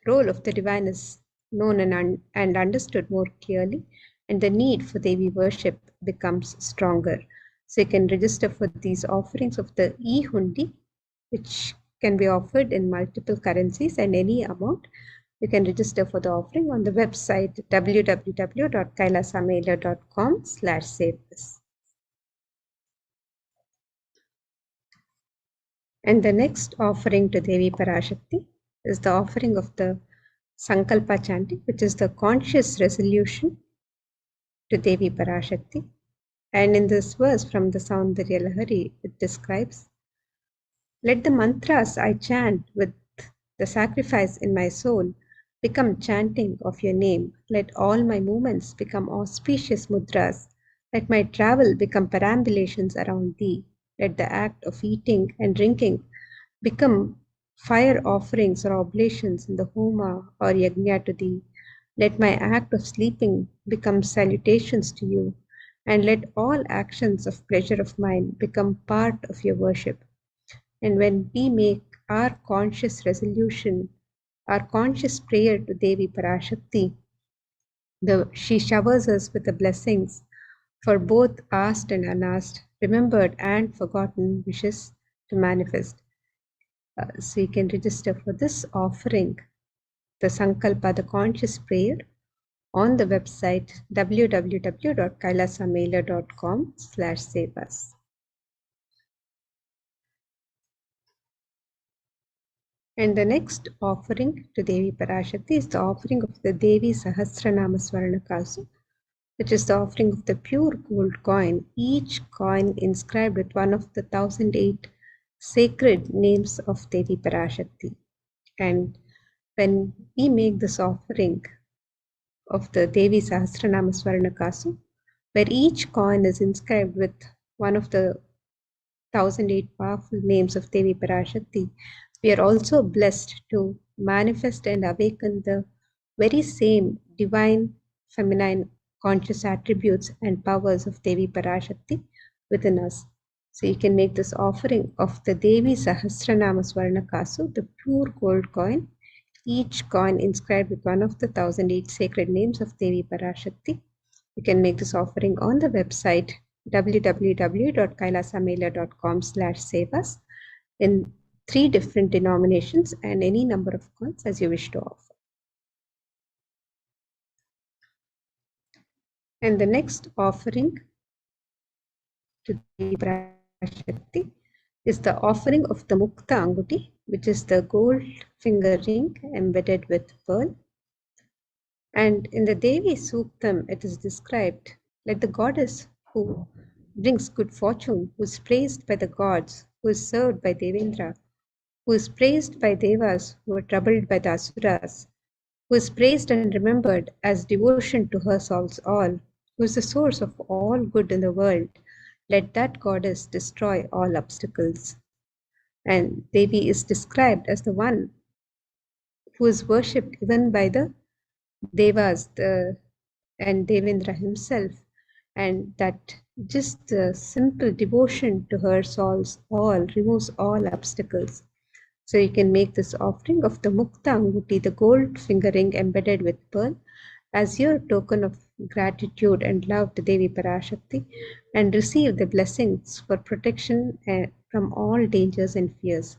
role of the divine is known and understood more clearly, and the need for Devi worship becomes stronger. So you can register for these offerings of the e-hundi, which can be offered in multiple currencies and any amount. You can register for the offering on the website www.kailasamela.com/save. And the next offering to Devi Parashakti is the offering of the Sankalpa chanting, which is the conscious resolution to Devi Parashakti. And in this verse from the Saundarya Lahari, it describes, let the mantras I chant with the sacrifice in my soul become chanting of your name. Let all my movements become auspicious mudras. Let my travel become perambulations around thee. Let the act of eating and drinking become fire offerings or oblations in the homa or yajna to thee. Let my act of sleeping become salutations to you, and let all actions of pleasure of mine become part of your worship. And when we make our conscious resolution, our conscious prayer to Devi Parashakti, she showers us with the blessings for both asked and unasked, remembered and forgotten wishes to manifest. So you can register for this offering, the Sankalpa, the conscious prayer, on the website www.kailasamela.com/sevas. And the next offering to Devi Parashakti is the offering of the Devi Sahasranama Swarnakasu, which is the offering of the pure gold coin, each coin inscribed with one of the 1008 sacred names of Devi Parashakti. And when we make this offering of the Devi Sahasranama Swarnakasu, where each coin is inscribed with one of the 1008 powerful names of Devi Parashakti, we are also blessed to manifest and awaken the very same divine, feminine, conscious attributes and powers of Devi Parashakti within us. So you can make this offering of the Devi Sahasranama Swarnakasu, the pure gold coin, each coin inscribed with one of the 1008 sacred names of Devi Parashakti. You can make this offering on the website www.kailasamela.com/sevas in 3 different denominations and any number of coins as you wish to offer. And the next offering to Devi Parashakti is the offering of the Mukta Anguti, which is the gold finger ring embedded with pearl. And in the Devi Suktam, it is described, let the goddess who brings good fortune, who is praised by the gods, who is served by Devendra, who is praised by Devas who are troubled by the Asuras, who is praised and remembered as devotion to her solves all, who is the source of all good in the world, let that goddess destroy all obstacles. And Devi is described as the one who is worshipped even by the Devas and Devendra himself, and that just the simple devotion to her removes all obstacles. So you can make this offering of the Mukta Anguti, the gold fingering embedded with pearl, as your token of gratitude and love to Devi Parashakti, and receive the blessings for protection from all dangers and fears.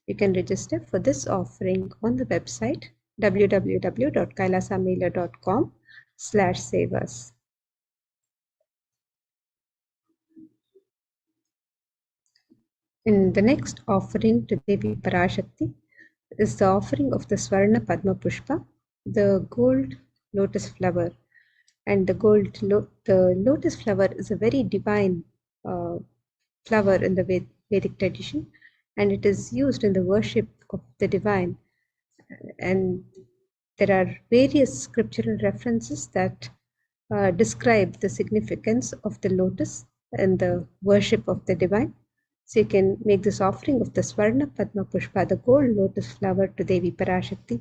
You can register for this offering on the website www.kailasamela.com/savas. And the next offering to Devi Parashakti is the offering of the Swarna Padma Pushpa, the gold lotus flower. And the lotus flower is a very divine flower in the Vedic tradition, and it is used in the worship of the divine. And there are various scriptural references that describe the significance of the lotus and the worship of the divine. So you can make this offering of the Swarna Padma Pushpa, the gold lotus flower, to Devi Parashakti,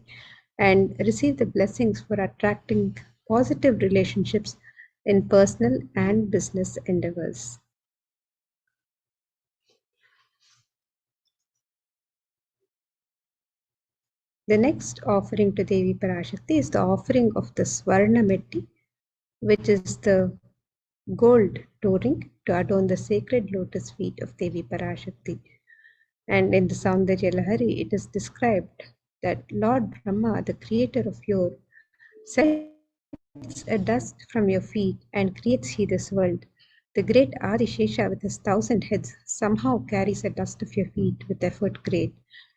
and receive the blessings for attracting positive relationships in personal and business endeavors. The next offering to Devi Parashakti is the offering of the Swarna Metti, which is the gold touring to adorn the sacred lotus feet of Devi Parashakti. And in the Saundarya Lahari, it is described that Lord Brahma, the creator of Yor, sets a dust from your feet and creates he this world. The great Adishesha with his 1,000 heads somehow carries a dust of your feet with effort great,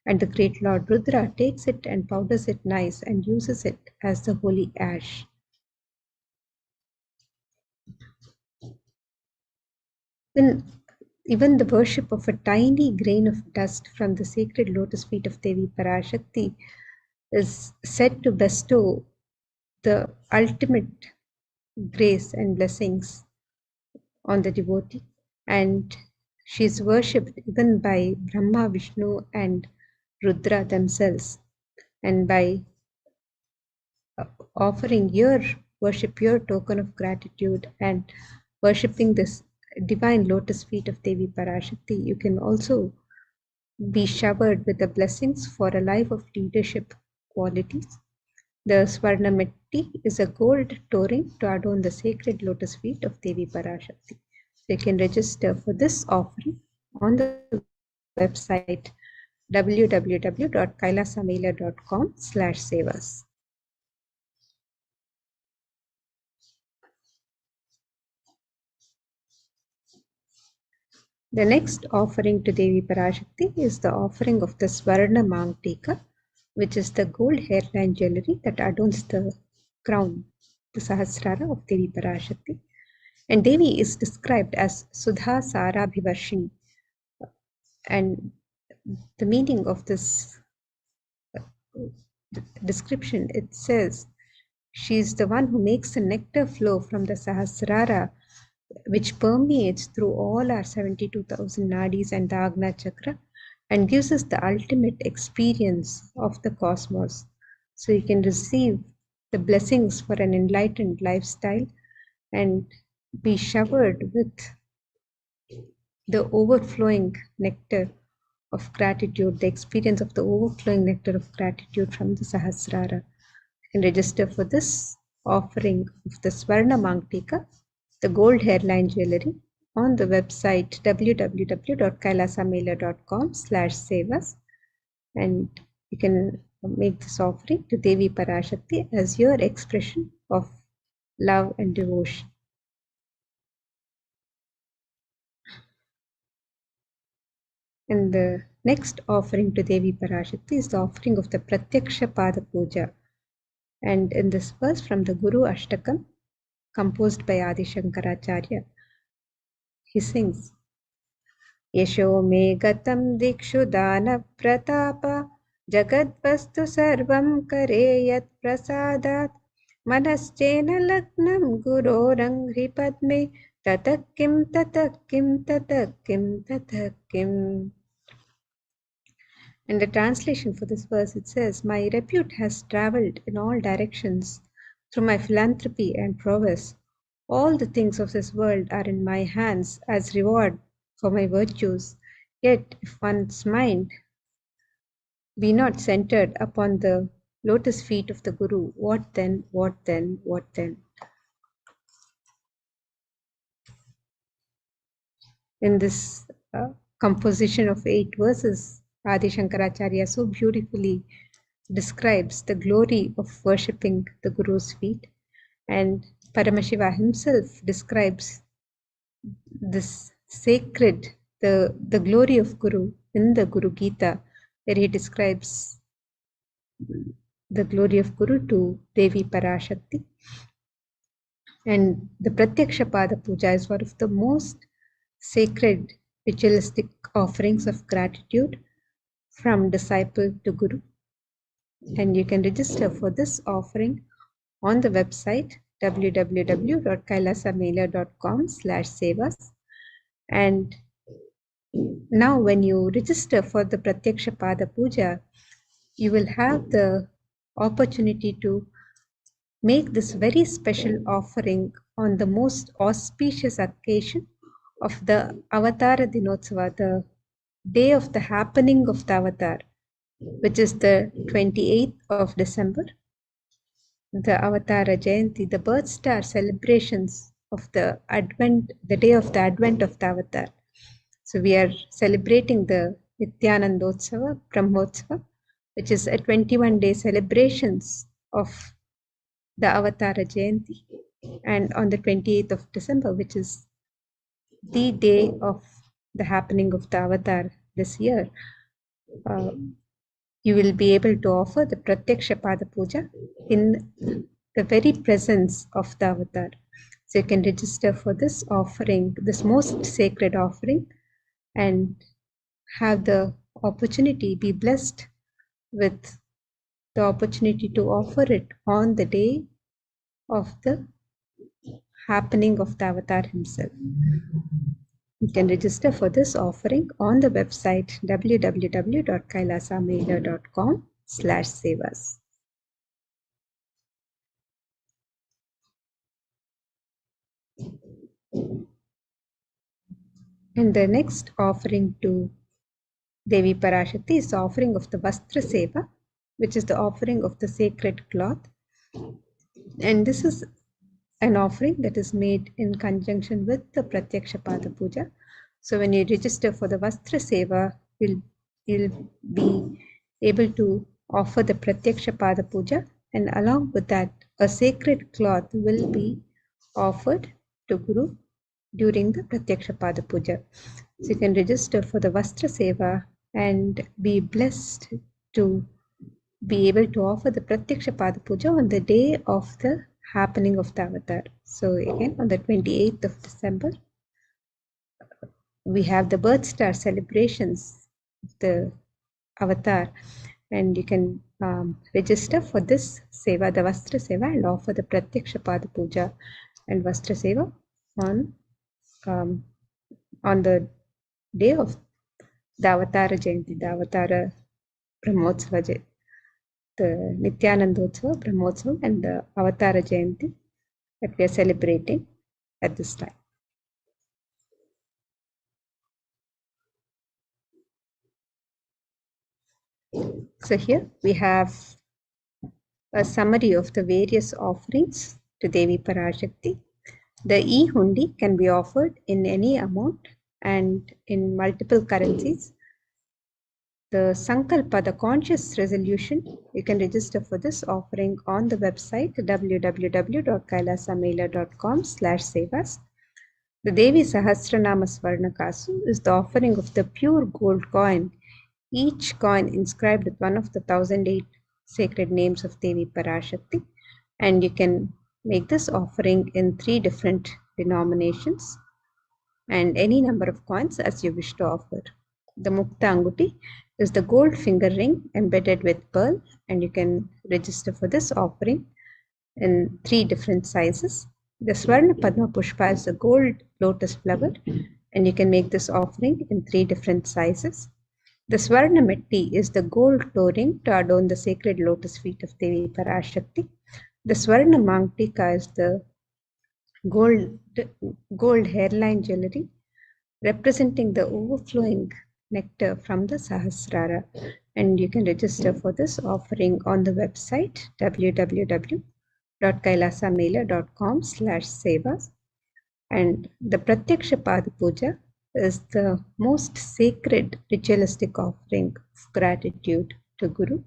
and the great Lord Rudra takes it and powders it nice and uses it as the holy ash. Even the worship of a tiny grain of dust from the sacred lotus feet of Devi Parashakti is said to bestow the ultimate grace and blessings on the devotee, and she is worshipped even by Brahma, Vishnu, and Rudra themselves. And by offering your worship, your token of gratitude, and worshipping this divine lotus feet of Devi Parashakti, you can also be showered with the blessings for a life of leadership qualities. The Swarna Metti is a gold touring to adorn the sacred lotus feet of Devi Parashakti. So you can register for this offering on the website www.kailasamela.com/savas. The next offering to Devi Parashakti is the offering of the Swarna Mangtika, which is the gold hairline jewelry that adorns the crown, the Sahasrara of Devi Parashakti. And Devi is described as Sudha Sarabhivarshini. And the meaning of this description, it says, she is the one who makes the nectar flow from the Sahasrara, which permeates through all our 72,000 nadis and the Agna Chakra, and gives us the ultimate experience of the cosmos. So you can receive the blessings for an enlightened lifestyle and be showered with the overflowing nectar of gratitude, the experience of the overflowing nectar of gratitude from the Sahasrara. You can register for this offering of the Swarna Mangtika, the gold hairline jewelry, on the website www.kailasamela.com/savas, and you can make this offering to Devi Parashakti as your expression of love and devotion. And the next offering to Devi Parashakti is the offering of the Pratyaksha Pada Puja. And in this verse from the Guru Ashtakam, composed by Adi Shankaracharya, he sings, Yasho me gatam dikshu dana pratapa jagadvastu sarvam kareyat prasadat manaschena lagnam gurorang hripadme tatakim tatakim tatakim tatakim. In the translation for this verse, it says, my repute has traveled in all directions Through my philanthropy and prowess, all the things of this world are in my hands as reward for my virtues. Yet, if one's mind be not centered upon the lotus feet of the Guru, what then, what then, what then? In this composition of 8 verses, Adi Shankaracharya so beautifully describes the glory of worshipping the Guru's feet, and Paramashiva himself describes this sacred, the glory of Guru in the Guru Gita, where he describes the glory of Guru to Devi Parashakti. And the Pratyaksha Pada Puja is one of the most sacred ritualistic offerings of gratitude from disciple to Guru. And you can register for this offering on the website www.kailasamela.com/sevas. And now when you register for the Pratyaksha Pada Puja, you will have the opportunity to make this very special offering on the most auspicious occasion of the Avatara Dinotsava, the day of the happening of the Avatar, which is the 28th of December, the Avatara Jayanti, the birth star celebrations of the Advent, the day of the Advent of the Avatar. So we are celebrating the Nithyananda Paramashivam, which is a 21-day celebrations of the Avatara Jayanti, and on the 28th of December, which is the day of the happening of the Avatar this year, you will be able to offer the Pratyaksha Pada Puja in the very presence of the Avatar. So you can register for this offering, this most sacred offering, and have the opportunity, be blessed with the opportunity to offer it on the day of the happening of the Avatar himself. You can register for this offering on the website www.kailasamela.com/sevas. And the next offering to Devi Parashakti is the offering of the Vastra Seva, which is the offering of the sacred cloth. And this is an offering that is made in conjunction with the Pratyaksha Pada Puja. So when you register for the Vastra Seva, you'll be able to offer the Pratyaksha Pada Puja, and along with that, a sacred cloth will be offered to Guru during the Pratyaksha Pada Puja. So you can register for the Vastra Seva and be blessed to be able to offer the Pratyaksha Pada Puja on the day of the happening of the Avatar. So again, on the 28th of December, we have the birth star celebrations of the Avatar, and you can register for this Seva, the Vastra Seva, and offer the Pratyaksha Pada Puja and Vastra Seva on the day of the Avatara Jayanti, the Avatara Brahmotsava, the Nithyananda Brahmotsavam, and the Avatara Jayanti that we are celebrating at this time. So here we have a summary of the various offerings to Devi Parashakti. The e-hundi can be offered in any amount and in multiple currencies. The Sankalpa, the conscious resolution, you can register for this offering on the website www.kailasamela.com/sevas. The Devi Sahasranama Swarnakasu is the offering of the pure gold coin, each coin inscribed with one of the 1008 sacred names of Devi Parashakti, and you can make this offering in 3 different denominations and any number of coins as you wish to offer. The Mukta Anguti is the gold finger ring embedded with pearl, and you can register for this offering in 3 different sizes. The Swarna Padma Pushpa is the gold lotus flower, and you can make this offering in 3 different sizes. The Swarna Metti is the gold toe ring to adorn the sacred lotus feet of Devi Parashakti, The Swarna Mangtika is the gold hairline jewelry representing the overflowing nectar from the Sahasrara. And you can register for this offering on the website www.kailasamela.com/sevas. And the Pratyaksha Pada Puja is the most sacred ritualistic offering of gratitude to Guru.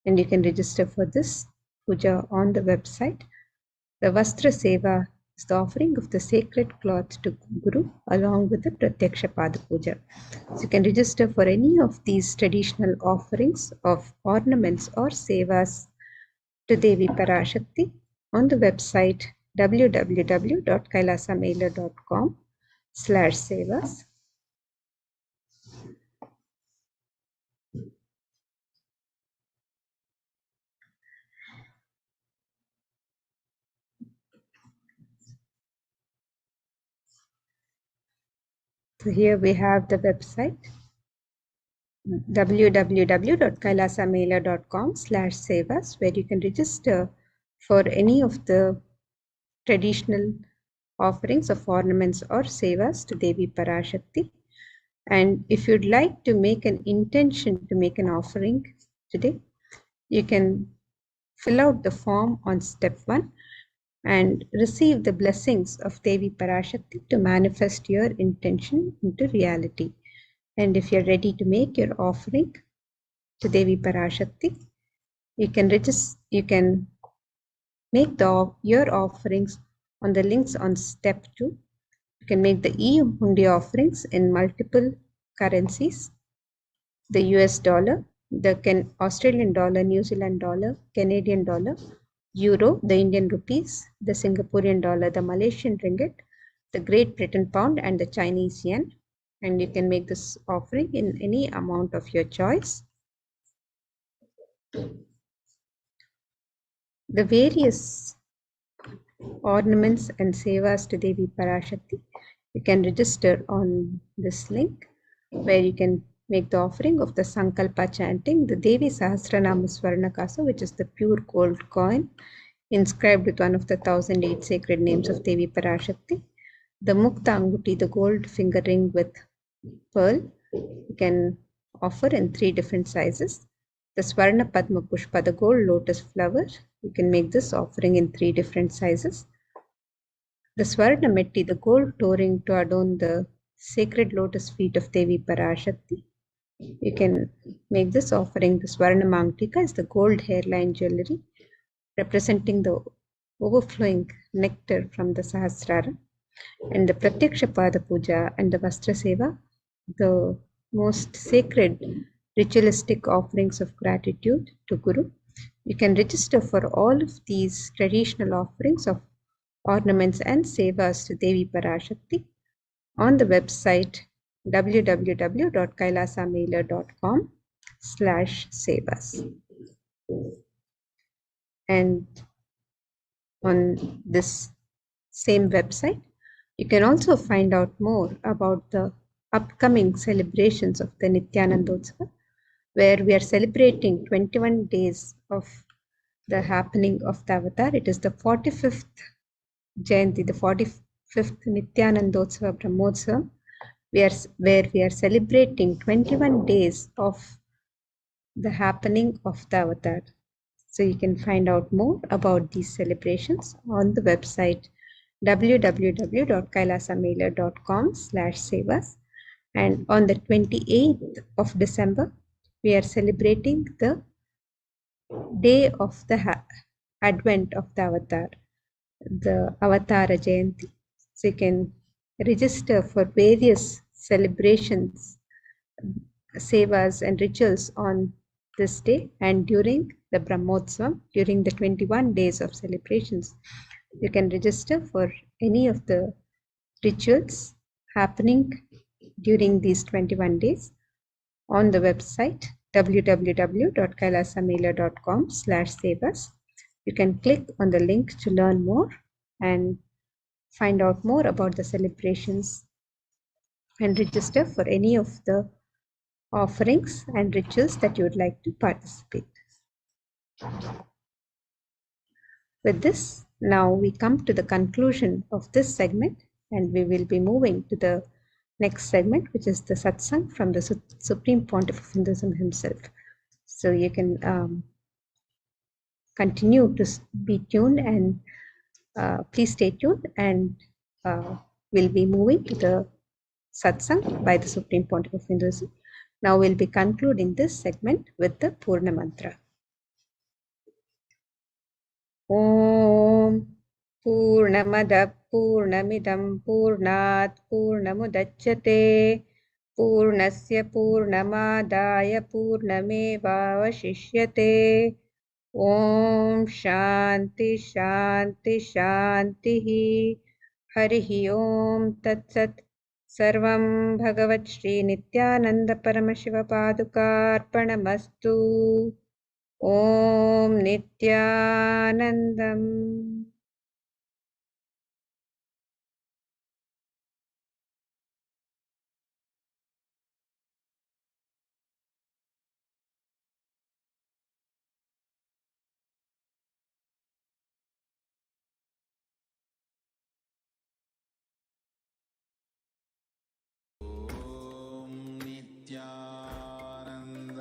And you can register for this puja on the website. The Vastra Seva is the offering of the sacred cloth to Guru along with the Pratyaksha Pada Puja. So you can register for any of these traditional offerings of ornaments or sevas to Devi Parashakti on the website www.kailasamela.com/sevas. So here we have the website www.kailasamela.com/sevas, where you can register for any of the traditional offerings of ornaments or sevas to Devi Parashakti. And if you'd like to make an intention to make an offering today, you can fill out the form on step 1 and receive the blessings of Devi Parashakti to manifest your intention into reality. And if you're ready to make your offering to Devi Parashakti, you can make your offerings on the links on step 2. You can make the e-hundi offerings in multiple currencies: the US dollar, the Australian dollar, New Zealand dollar, Canadian dollar, Euro, the Indian rupees, the Singaporean dollar, the Malaysian ringgit, the Great Britain pound, and the Chinese yen. And you can make this offering in any amount of your choice. The various ornaments and sevas to Devi Parashakti, you can register on this link, where you can make the offering of the Sankalpa chanting, the Devi Sahasranama Swarnakasa, which is the pure gold coin inscribed with one of the 1008 sacred names of Devi Parashakti, the Mukta Anguti, the gold finger ring with pearl, you can offer in 3 different sizes. The Swarna Padma Pushpa, the gold lotus flower, you can make this offering in 3 different sizes. The Swarna Metti, the gold toe ring to adorn the sacred lotus feet of Devi Parashakti, you can make this offering. The Swarna Mangtika is the gold hairline jewelry representing the overflowing nectar from the Sahasrara. And the Pratyaksha Pada Puja and the Vastra Seva, the most sacred ritualistic offerings of gratitude to Guru. You can register for all of these traditional offerings of ornaments and sevas to Devi Parashakti on the website www.kailasamela.com/sevas. And on this same website, you can also find out more about the upcoming celebrations of the Nithyanandotsava, where we are celebrating 21 days of the happening of the avatar. It is the 45th Jayanti, the 45th Nithyanandotsava Brahmotsavam, where we are celebrating 21 days of the happening of the avatar. So you can find out more about these celebrations on the website www.kailasamela.com/sevas. And on the 28th of December, we are celebrating the day of the advent of the avatar, the Avatara Jayanti. So you can register for various celebrations, sevas and rituals on this day and during the Brahmotsavam, during the 21 days of celebrations. You can register for any of the rituals happening during these 21 days on the website www.kailasamela.com/sevas. You can click on the link to learn more and find out more about the celebrations and register for any of the offerings and rituals that you would like to participate. With this, now we come to the conclusion of this segment, and we will be moving to the next segment, which is the satsang from the Supreme Pontiff of Hinduism himself. So you can continue to be tuned, and please stay tuned, and we'll be moving to the satsang by the Supreme Pontiff of Hinduism. Now we'll be concluding this segment with the Purna Mantra. Om Purnamada Purnamidam Purnat Purnamudachyate Purnasya Purnamadaya Purnamevavashishyate. Om Shanti Shanti Shanti Harihi Om Tat Sat. Sarvam Bhagavat Shri Nithyananda Paramashiva Padukarpanamastu. Om Nithyanandam.